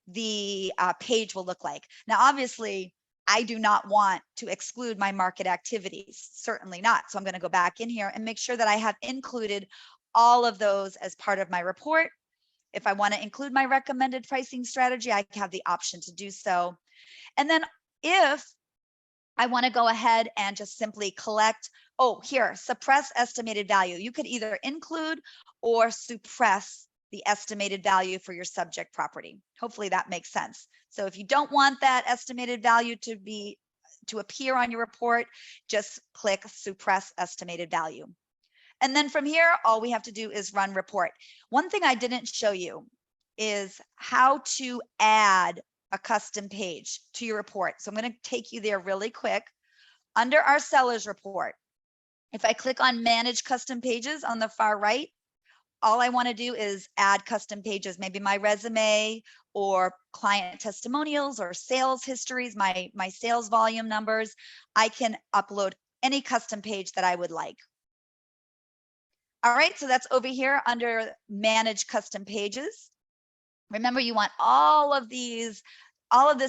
the page will look like. Now, obviously, I do not want to exclude my market activities, certainly not. So I'm going to go back in here and make sure that I have included all of those as part of my report. If I want to include my recommended pricing strategy, I have the option to do so. And then if I want to go ahead and just simply collect, oh, here, suppress estimated value. You could either include or suppress the estimated value for your subject property. Hopefully that makes sense. So if you don't want that estimated value to appear on your report, just click suppress estimated value. And then from here, all we have to do is run report. One thing I didn't show you is how to add a custom page to your report. So I'm going to take you there really quick. Under our seller's report, if I click on manage custom pages on the far right, all I want to do is add custom pages, maybe my resume or client testimonials or sales histories, my sales volume numbers. I can upload any custom page that I would like. All right, so that's over here under manage custom pages. Remember, you want all of this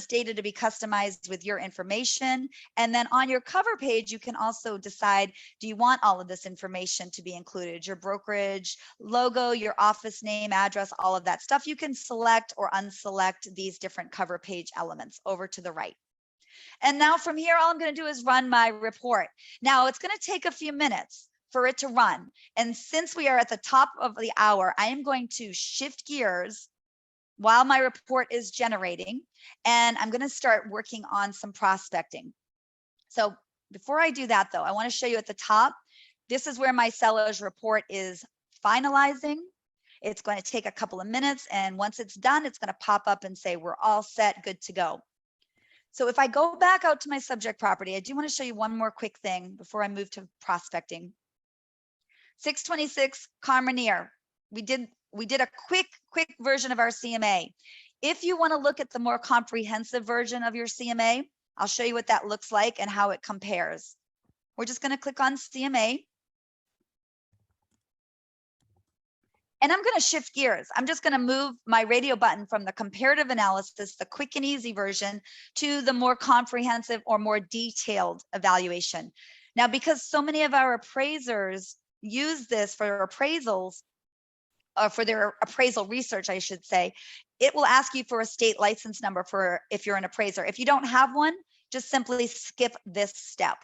data to be customized with your information. And then on your cover page, you can also decide, do you want all of this information to be included? Your brokerage logo, your office name, address, all of that stuff. You can select or unselect these different cover page elements over to the right. And now from here, all I'm going to do is run my report. Now it's going to take a few minutes for it to run. And since we are at the top of the hour, I am going to shift gears while my report is generating, and I'm going to start working on some prospecting. So before I do that though, I want to show you at the top, this is where my seller's report is finalizing. It's going to take a couple of minutes, and once it's done, it's going to pop up and say, we're all set, good to go. So if I go back out to my subject property, I do want to show you one more quick thing before I move to prospecting. 626 Carmanier. We did a quick version of our CMA. If you want to look at the more comprehensive version of your CMA, I'll show you what that looks like and how it compares. We're just going to click on CMA. And I'm going to shift gears. I'm just going to move my radio button from the comparative analysis, the quick and easy version, to the more comprehensive or more detailed evaluation. Now, because so many of our appraisers use this for appraisals, or for their appraisal research, I should say, it will ask you for a state license number for if you're an appraiser. If you don't have one, just simply skip this step.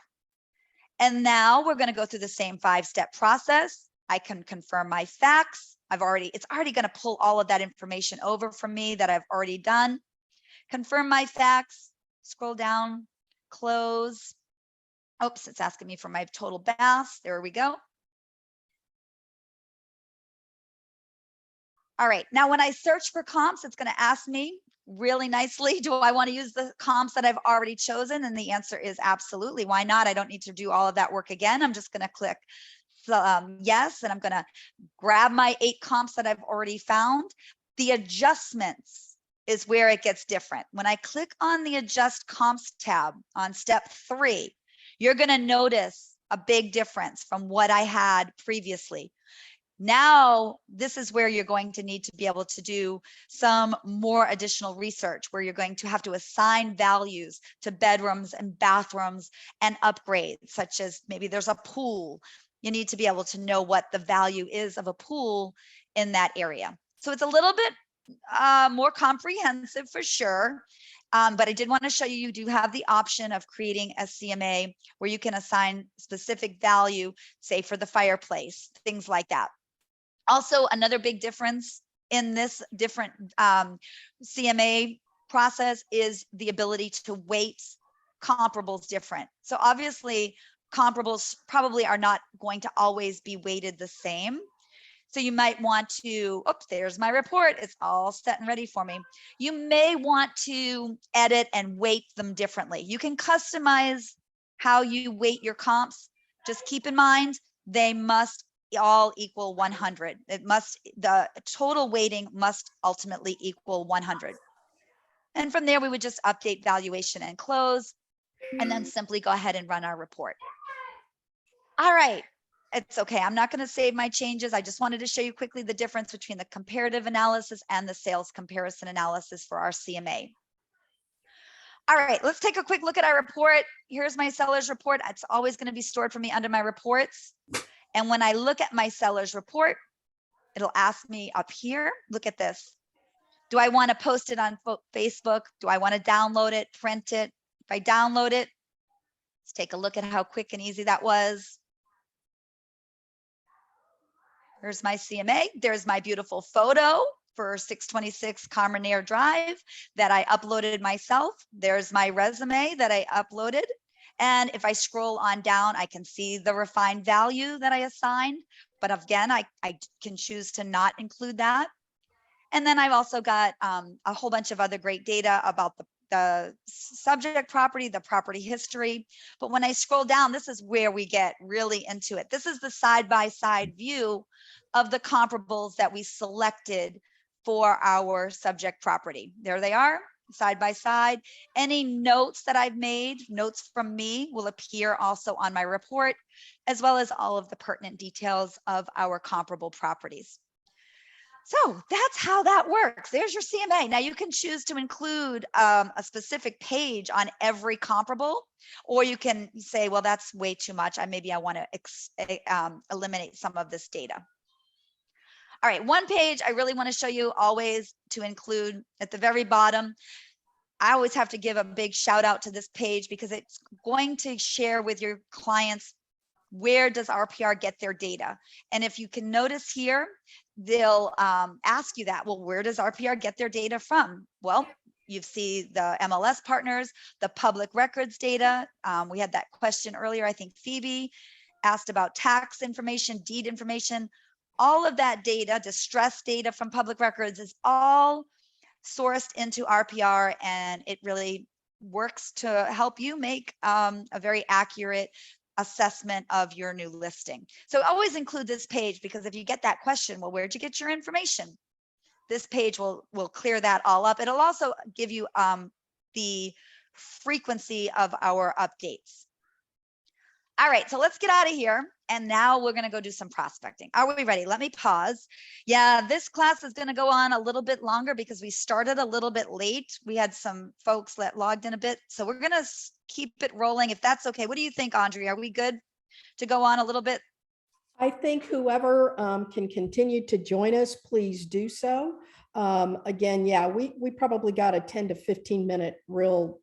And now we're going to go through the same 5-step process. I can confirm my facts. It's already going to pull all of that information over from me that I've already done. Confirm my facts, scroll down, close. Oops, it's asking me for my total baths. There we go. All right, now when I search for comps, it's going to ask me really nicely, do I want to use the comps that I've already chosen? And the answer is absolutely. Why not? I don't need to do all of that work again. I'm just going to click yes, and I'm going to grab my 8 comps that I've already found. The adjustments is where it gets different. When I click on the adjust comps tab on step 3, you're going to notice a big difference from what I had previously. Now, this is where you're going to need to be able to do some more additional research, where you're going to have to assign values to bedrooms and bathrooms and upgrades, such as maybe there's a pool. You need to be able to know what the value is of a pool in that area. So it's a little bit more comprehensive for sure. But I did want to show you, you do have the option of creating a CMA where you can assign specific value, say for the fireplace, things like that. Also, another big difference in this different CMA process is the ability to weight comparables different. So obviously, comparables probably are not going to always be weighted the same. So you might want to, oops, there's my report. It's all set and ready for me. You may want to edit and weight them differently. You can customize how you weight your comps. Just keep in mind, they must all equal 100. The total weighting must ultimately equal 100. And from there, we would just update valuation and close, and then simply go ahead and run our report. All right. It's okay. I'm not going to save my changes. I just wanted to show you quickly the difference between the comparative analysis and the sales comparison analysis for our CMA. All right, let's take a quick look at our report. Here's my seller's report. It's always going to be stored for me under my reports. And when I look at my seller's report, it'll ask me up here, look at this. Do I want to post it on Facebook? Do I want to download it, print it? If I download it, let's take a look at how quick and easy that was. Here's my CMA. There's my beautiful photo for 626 Carmenere Drive that I uploaded myself. There's my resume that I uploaded. And if I scroll on down, I can see the refined value that I assigned. But again, I can choose to not include that. And then I've also got a whole bunch of other great data about the subject property, the property history. But when I scroll down, this is where we get really into it. This is the side-by-side view of the comparables that we selected for our subject property. There they are, side by side. Any notes that I've made, notes from me, will appear also on my report, as well as all of the pertinent details of our comparable properties. So that's how that works. There's your CMA. Now you can choose to include a specific page on every comparable, or you can say, well, that's way too much. Maybe I want to eliminate some of this data. All right, one page I really want to show you always to include at the very bottom. I always have to give a big shout out to this page because it's going to share with your clients, where does RPR get their data? And if you can notice here, they'll ask you that, well, where does RPR get their data from? Well, you see the MLS partners, the public records data. We had that question earlier. I think Phoebe asked about tax information, deed information. All of that data, distress data from public records, is all sourced into RPR, and it really works to help you make a very accurate assessment of your new listing. So always include this page, because if you get that question, well, where'd you get your information? This page will clear that all up. It'll also give you the frequency of our updates. All right, so let's get out of here. And now we're going to go do some prospecting. Are we ready? Let me pause. Yeah, this class is going to go on a little bit longer because we started a little bit late. We had some folks that logged in a bit. So we're going to keep it rolling, if that's okay. What do you think, Andrea? Are we good to go on a little bit? I think whoever can continue to join us, please do so. Again, yeah, we probably got a 10 to 15 minute real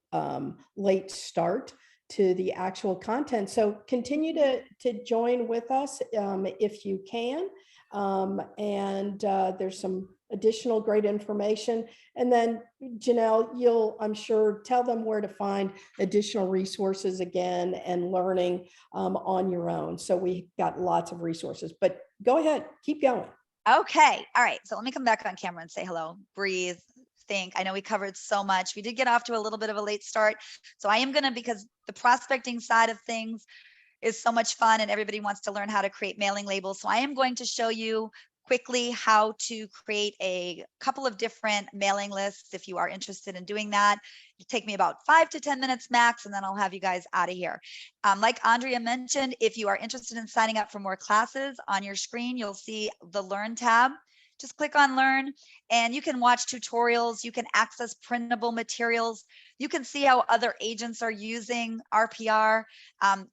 late start to the actual content. So continue to join with us if you can. And there's some additional great information. And then Janelle, you'll, I'm sure, tell them where to find additional resources again and learning on your own. So we got lots of resources, but go ahead, keep going. Okay. All right. So let me come back on camera and say hello, breathe, think. I know we covered so much. We did get off to a little bit of a late start. So I am going to, because the prospecting side of things is so much fun and everybody wants to learn how to create mailing labels. So I am going to show you quickly how to create a couple of different mailing lists if you are interested in doing that. It'll take me about 5 to 10 minutes max, and then I'll have you guys out of here. Like Andrea mentioned, if you are interested in signing up for more classes, on your screen, you'll see the Learn tab. Just click on Learn, and you can watch tutorials. You can access printable materials. You can see how other agents are using RPR.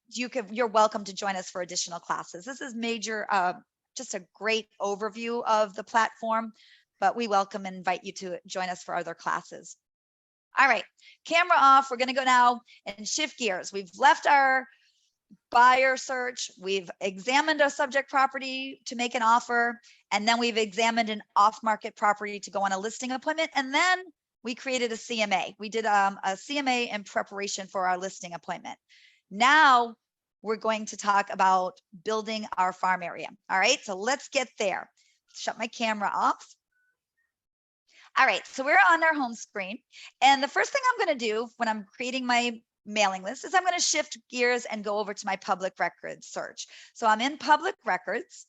You're welcome to join us for additional classes. This is just a great overview of the platform, but we welcome and invite you to join us for other classes. All right, camera off. We're going to go now and shift gears. We've left our buyer search. We've examined a subject property to make an offer, and then we've examined an off-market property to go on a listing appointment, and then we created a CMA. We did a CMA in preparation for our listing appointment. Now we're going to talk about building our farm area. All right, so let's get there. Shut my camera off. All right, so we're on our home screen, and the first thing I'm going to do when I'm creating my mailing list is I'm going to shift gears and go over to my public records search. So I'm in public records,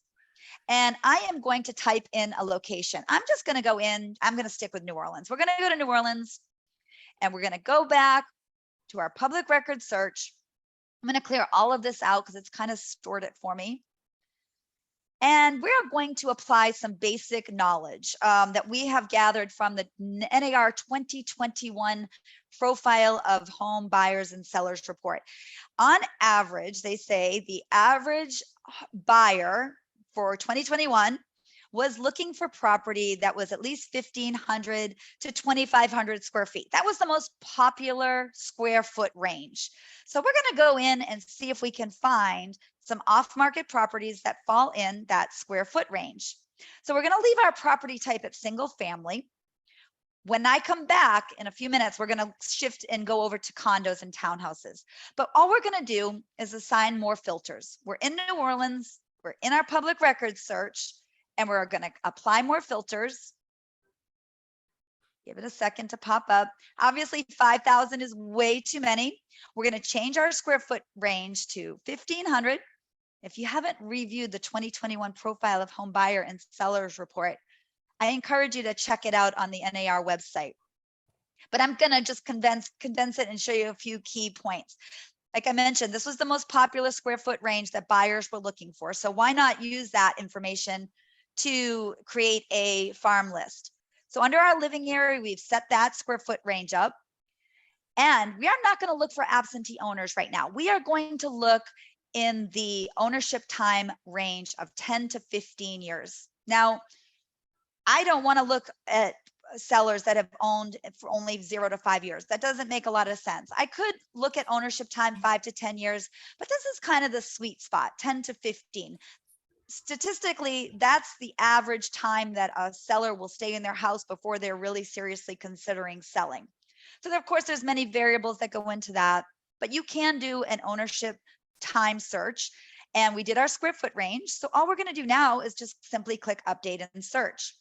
and I am going to type in a location. I'm just going to go in, I'm going to stick with New Orleans. We're going to go to New Orleans, and we're going to go back to our public records search. I'm going to clear all of this out because it's kind of stored it for me. And we're going to apply some basic knowledge that we have gathered from the NAR 2021 Profile of Home Buyers and Sellers Report. On average, they say the average buyer for 2021 was looking for property that was at least 1,500 to 2,500 square feet. That was the most popular square foot range. So we're going to go in and see if we can find some off-market properties that fall in that square foot range. So we're going to leave our property type at single family. When I come back in a few minutes, we're going to shift and go over to condos and townhouses. But all we're going to do is assign more filters. We're in New Orleans, we're in our public records search, and we're going to apply more filters. Give it a second to pop up. Obviously, 5,000 is way too many. We're going to change our square foot range to 1,500. If you haven't reviewed the 2021 Profile of Home Buyer and Sellers Report, I encourage you to check it out on the NAR website. But I'm going to just condense it and show you a few key points. Like I mentioned, this was the most popular square foot range that buyers were looking for. So why not use that information to create a farm list? So under our living area, we've set that square foot range up. And we are not going to look for absentee owners right now. We are going to look in the ownership time range of 10 to 15 years. Now, I don't want to look at sellers that have owned for only 0 to 5 years. That doesn't make a lot of sense. I could look at ownership time 5 to 10 years, but this is kind of the sweet spot, 10 to 15. Statistically, that's the average time that a seller will stay in their house before they're really seriously considering selling. So of course, there's many variables that go into that, but you can do an ownership time search, and we did our square foot range. So all we're going to do now is just simply click update and search.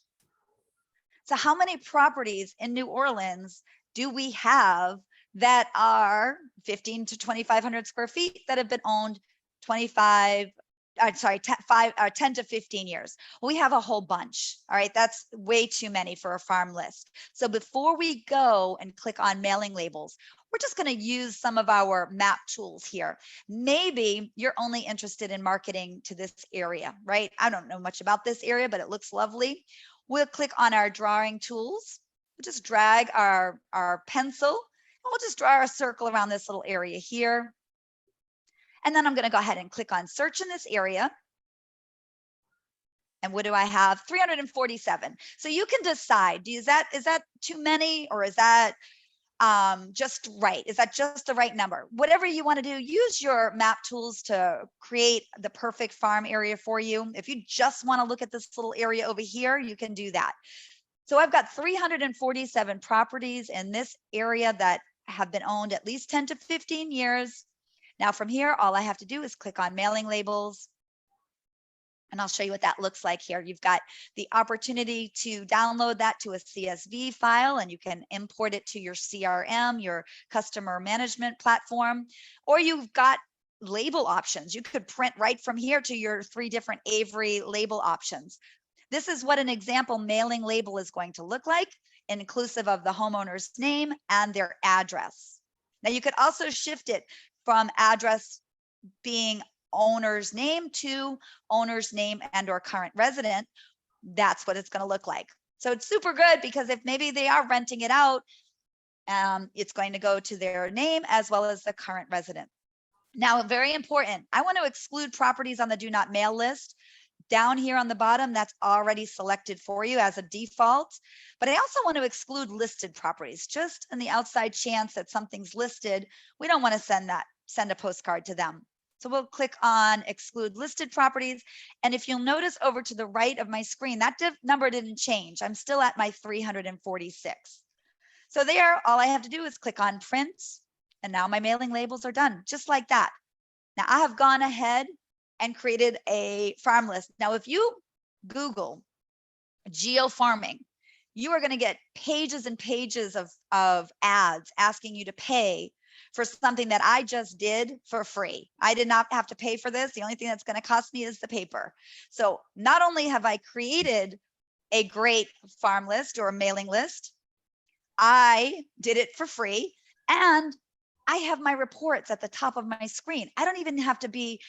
So how many properties in New Orleans do we have that are 15 to 2,500 square feet that have been owned 10 to 15 years? Well, we have a whole bunch. All right, that's way too many for a farm list. So before we go and click on mailing labels, we're just going to use some of our map tools here. Maybe you're only interested in marketing to this area, right? I don't know much about this area, but it looks lovely. We'll click on our drawing tools. We'll just drag our pencil, and we'll just draw a circle around this little area here. And then I'm going to go ahead and click on search in this area. And what do I have? 347. So you can decide, is that too many, or is that just right? Is that just the right number? Whatever you want to do, use your map tools to create the perfect farm area for you. If you just want to look at this little area over here, you can do that. So I've got 347 properties in this area that have been owned at least 10 to 15 years. Now from here, all I have to do is click on mailing labels. And I'll show you what that looks like here. You've got the opportunity to download that to a CSV file, and you can import it to your CRM, your customer management platform, or you've got label options. You could print right from here to your 3 different Avery label options. This is what an example mailing label is going to look like, inclusive of the homeowner's name and their address. Now you could also shift it from address being owner's name to owner's name and or current resident. That's what it's going to look like. So it's super good because if maybe they are renting it out, it's going to go to their name as well as the current resident. Now, very important, I want to exclude properties on the do not mail list. Down here on the bottom, that's already selected for you as a default. But I also want to exclude listed properties, just in the outside chance that something's listed. We don't want to send a postcard to them. So we'll click on exclude listed properties. And if you'll notice over to the right of my screen, that number didn't change. I'm still at my 346. So there, all I have to do is click on print. And now my mailing labels are done, just like that. Now I have gone ahead and created a farm list. Now, if you Google geofarming, you are going to get pages and pages of ads asking you to pay for something that I just did for free. I did not have to pay for this. The only thing that's going to cost me is the paper. So not only have I created a great farm list or a mailing list, I did it for free, and I have my reports at the top of my screen. I don't even have to be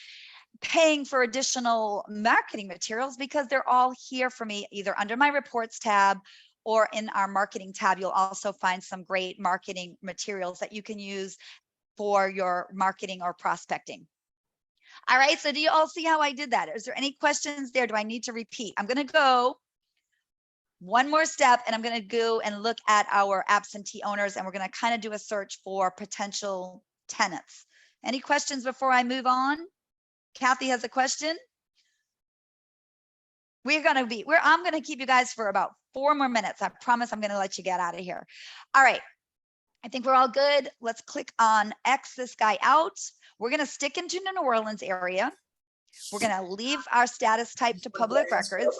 paying for additional marketing materials because they're all here for me, either under my reports tab or in our marketing tab. You'll also find some great marketing materials that you can use for your marketing or prospecting. All right, so do you all see how I did that? Is there any questions there? Do I need to repeat? I'm going to go one more step, and I'm going to go and look at our absentee owners, and we're going to kind of do a search for potential tenants. Any questions before I move on? Kathy has a question. I'm going to keep you guys for about 4 more minutes. I promise I'm going to let you get out of here. All right. I think we're all good. Let's click on X this guy out. We're going to stick into the New Orleans area. We're going to leave our status type to public records.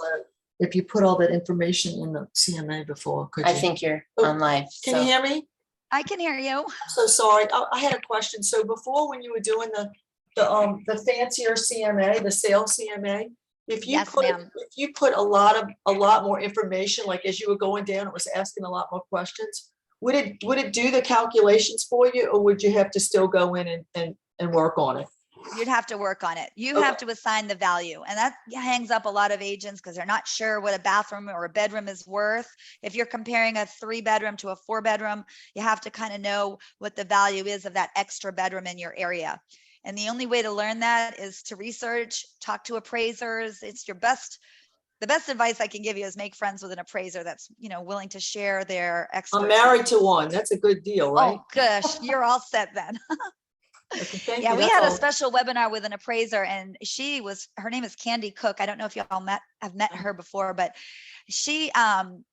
If you put all that information in the CMA before, could you? I think you're on live. Can you hear me? I can hear you. I'm so sorry. I had a question. So before, when you were doing the fancier CMA, the sales CMA, if you put a lot more information, like as you were going down, it was asking a lot more questions. Would it do the calculations for you, or would you have to still go in and work on it? You'd have to work on it. You have to assign the value, and that hangs up a lot of agents because they're not sure what a bathroom or a bedroom is worth. If you're comparing a 3-bedroom to a 4-bedroom, you have to kind of know what the value is of that extra bedroom in your area. And the only way to learn that is to research, talk to appraisers. It's the best advice I can give you is make friends with an appraiser that's, willing to share their expertise. I'm married to one. That's a good deal, right? Oh, gosh, you're all set then. Okay, yeah, we had a special webinar with an appraiser, and her name is Candy Cook. I don't know if you all have met her before, but she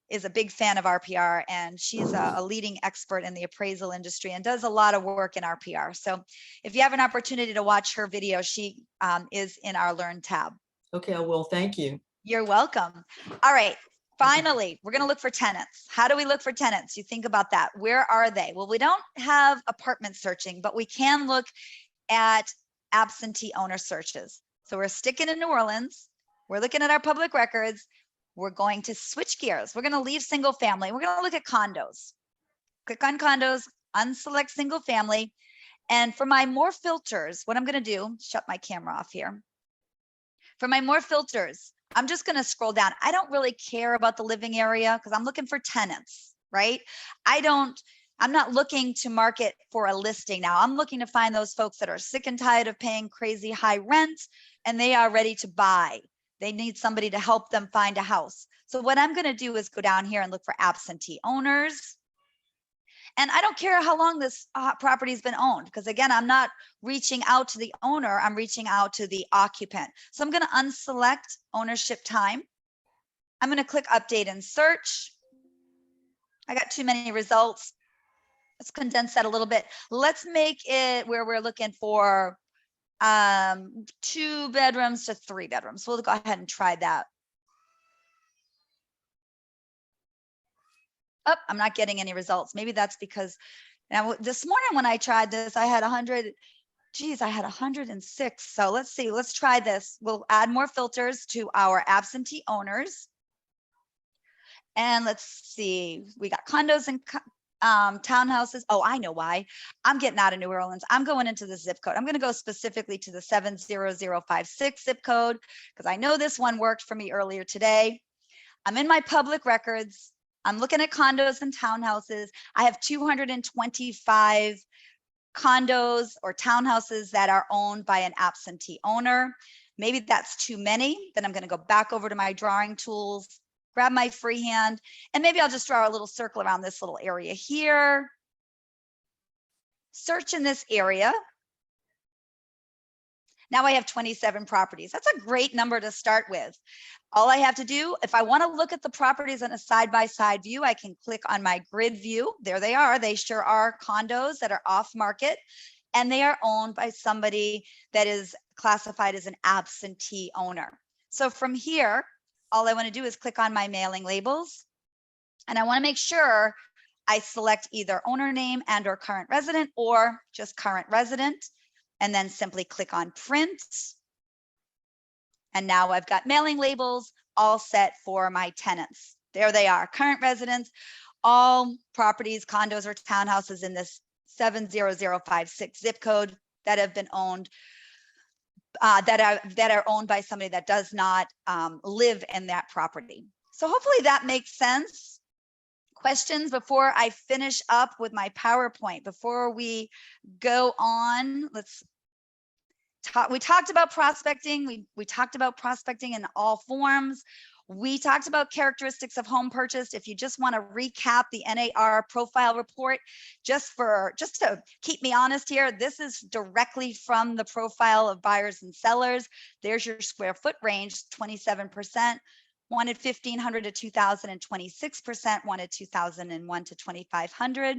is a big fan of RPR, and she's a leading expert in the appraisal industry and does a lot of work in RPR. So if you have an opportunity to watch her video, she is in our Learn tab. Okay, I will. Thank you. You're welcome. All right. Finally, we're going to look for tenants. How do we look for tenants? You think about that. Where are they? Well, we don't have apartment searching, but we can look at absentee owner searches. So we're sticking in New Orleans. We're looking at our public records. We're going to switch gears. We're going to leave single family. We're going to look at condos. Click on condos, unselect single family. And for my more filters, what I'm going to do, shut my camera off here. For my more filters, I'm just going to scroll down. I don't really care about the living area because I'm looking for tenants, right? I'm not looking to market for a listing now. I'm looking to find those folks that are sick and tired of paying crazy high rent, and they are ready to buy. They need somebody to help them find a house. So what I'm going to do is go down here and look for absentee owners. And I don't care how long this property has been owned, because again, I'm not reaching out to the owner, I'm reaching out to the occupant. So I'm going to unselect ownership time. I'm going to click update and search. I got too many results. Let's condense that a little bit. Let's make it where we're looking for 2 bedrooms to 3 bedrooms. We'll go ahead and try that. Oh, I'm not getting any results. Maybe that's because now this morning when I tried this, I had 100. Geez, I had 106. So let's see. Let's try this. We'll add more filters to our absentee owners. And let's see, we got condos and townhouses. Oh, I know why. I'm getting out of New Orleans. I'm going into the zip code. I'm going to go specifically to the 70056 zip code because I know this one worked for me earlier today. I'm in my public records. I'm looking at condos and townhouses. I have 225 condos or townhouses that are owned by an absentee owner. Maybe that's too many. Then I'm going to go back over to my drawing tools, grab my freehand, and maybe I'll just draw a little circle around this little area here. Search in this area. Now I have 27 properties. That's a great number to start with. All I have to do, if I want to look at the properties on a side-by-side view, I can click on my grid view. There they are. They sure are condos that are off market, and they are owned by somebody that is classified as an absentee owner. So from here, all I want to do is click on my mailing labels, and I want to make sure I select either owner name and or current resident or just current resident, and then simply click on print. And now I've got mailing labels all set for my tenants. There they are, current residents, all properties, condos or townhouses in this 70056 zip code that have been owned, that are owned by somebody that does not live in that property. So hopefully that makes sense. Questions before I finish up with my PowerPoint? Before we go on, let's talk. We talked about prospecting. We talked about prospecting in all forms. We talked about characteristics of home purchased. If you just want to recap the NAR profile report, just to keep me honest here, this is directly from the profile of buyers and sellers. There's your square foot range, 27%, wanted 1,500 to 2,000, and 26% wanted 2,001 to 2,500.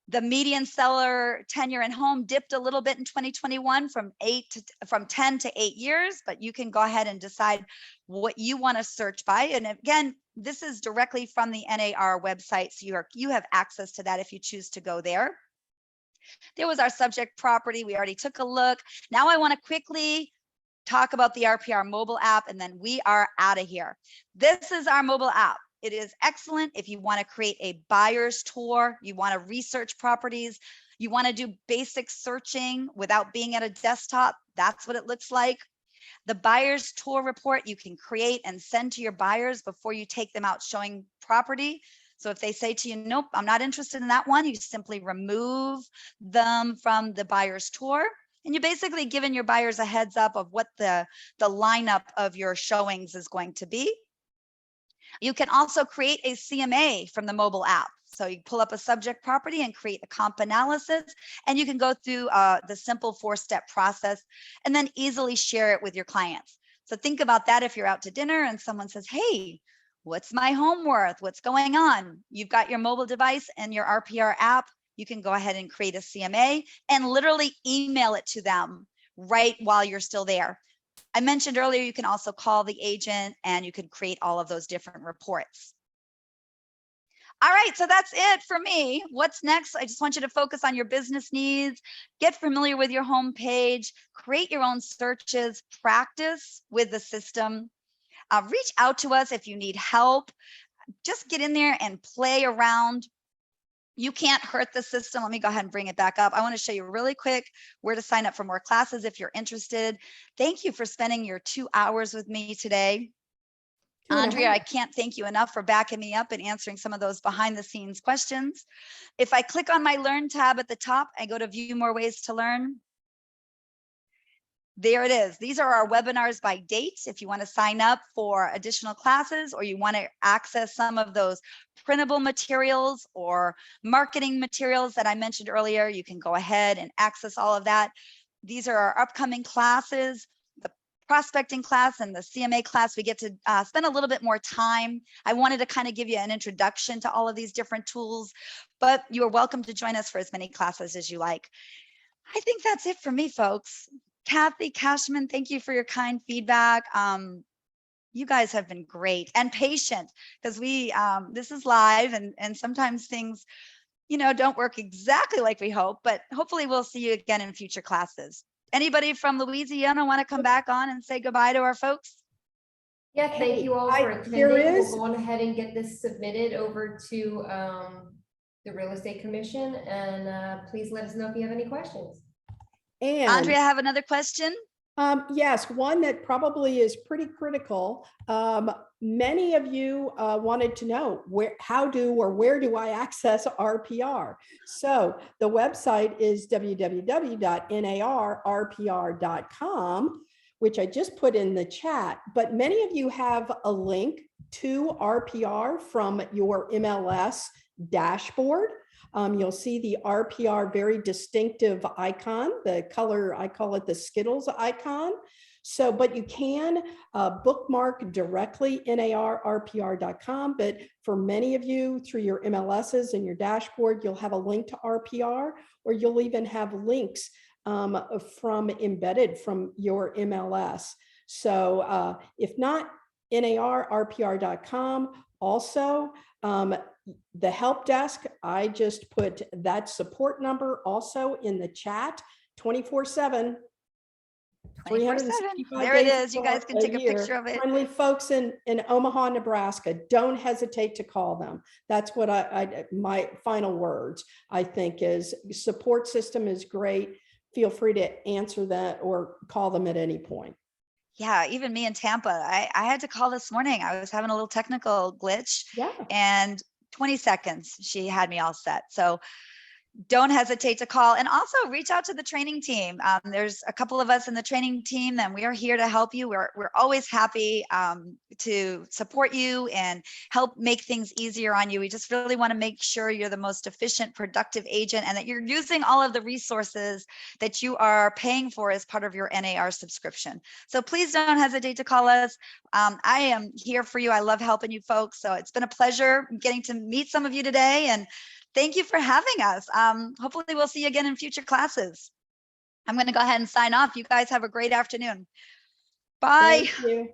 The median seller tenure in home dipped a little bit in 2021 from 10 to 8 years, but you can go ahead and decide what you want to search by. And again, this is directly from the NAR website, so you have access to that if you choose to go there. There was our subject property. We already took a look. Now I want to quickly talk about the RPR mobile app, and then we are out of here. This is our mobile app. It is excellent if you want to create a buyer's tour, you want to research properties, you want to do basic searching without being at a desktop. That's what it looks like. The buyer's tour report you can create and send to your buyers before you take them out showing property. So if they say to you, nope, I'm not interested in that one, you simply remove them from the buyer's tour. And you're basically giving your buyers a heads up of what the lineup of your showings is going to be. You can also create a CMA from the mobile app. So you pull up a subject property and create a comp analysis, and you can go through the simple 4-step process and then easily share it with your clients. So think about that if you're out to dinner and someone says, hey, what's my home worth? What's going on? You've got your mobile device and your RPR app. You can go ahead and create a CMA and literally email it to them right while you're still there. I mentioned earlier, you can also call the agent and you can create all of those different reports. All right, so that's it for me. What's next? I just want you to focus on your business needs, get familiar with your homepage, create your own searches, practice with the system. Reach out to us if you need help. Just get in there and play around. You can't hurt the system. Let me go ahead and bring it back up. I want to show you really quick where to sign up for more classes if you're interested. Thank you for spending your 2 hours with me today. Andrea, I can't thank you enough for backing me up and answering some of those behind the scenes questions. If I click on my Learn tab at the top, I go to View More Ways to Learn. There it is. These are our webinars by date. If you want to sign up for additional classes or you want to access some of those printable materials or marketing materials that I mentioned earlier, you can go ahead and access all of that. These are our upcoming classes, the prospecting class and the CMA class. We get to spend a little bit more time. I wanted to kind of give you an introduction to all of these different tools, but you are welcome to join us for as many classes as you like. I think that's it for me, folks. Kathy, Cashman, thank you for your kind feedback. You guys have been great and patient because this is live and sometimes things, don't work exactly like we hope, but hopefully we'll see you again in future classes. Anybody from Louisiana want to come back on and say goodbye to our folks? Yeah, thank you all for attending. There We'll is, go on ahead and get this submitted over to the Real Estate Commission, and please let us know if you have any questions. and Andrea, I have another question. yes, one that probably is pretty critical. Many of you wanted to know where do I access RPR? So the website is www.narrpr.com, which I just put in the chat, but many of you have a link to RPR from your MLS dashboard. You'll see the RPR very distinctive icon, the color, I call it the Skittles icon. So, but you can bookmark directly narrpr.com, but for many of you through your MLSs and your dashboard, you'll have a link to RPR, or you'll even have links from embedded from your MLS. So if not, narrpr.com. Also, the help desk, I just put that support number also in the chat 24/7. 365 There it days is. You guys can take a year. picture of it. Friendly folks in Omaha, Nebraska, don't hesitate to call them. That's what my final words, I think, is support system is great. Feel free to answer that or call them at any point. Yeah, even me in Tampa, I had to call this morning. I was having a little technical glitch. Yeah. And 20 seconds, she had me all set. So don't hesitate to call, and also reach out to the training team. There's a couple of us in the training team, and we are here to help you. We're always happy to support you and help make things easier on you. We just really want to make sure you're the most efficient, productive agent, and that you're using all of the resources that you are paying for as part of your NAR subscription. So please don't hesitate to call us. I am here for you. I love helping you folks. So it's been a pleasure getting to meet some of you today, and thank you for having us. Hopefully we'll see you again in future classes. I'm going to go ahead and sign off. You guys have a great afternoon. Bye. Thank you.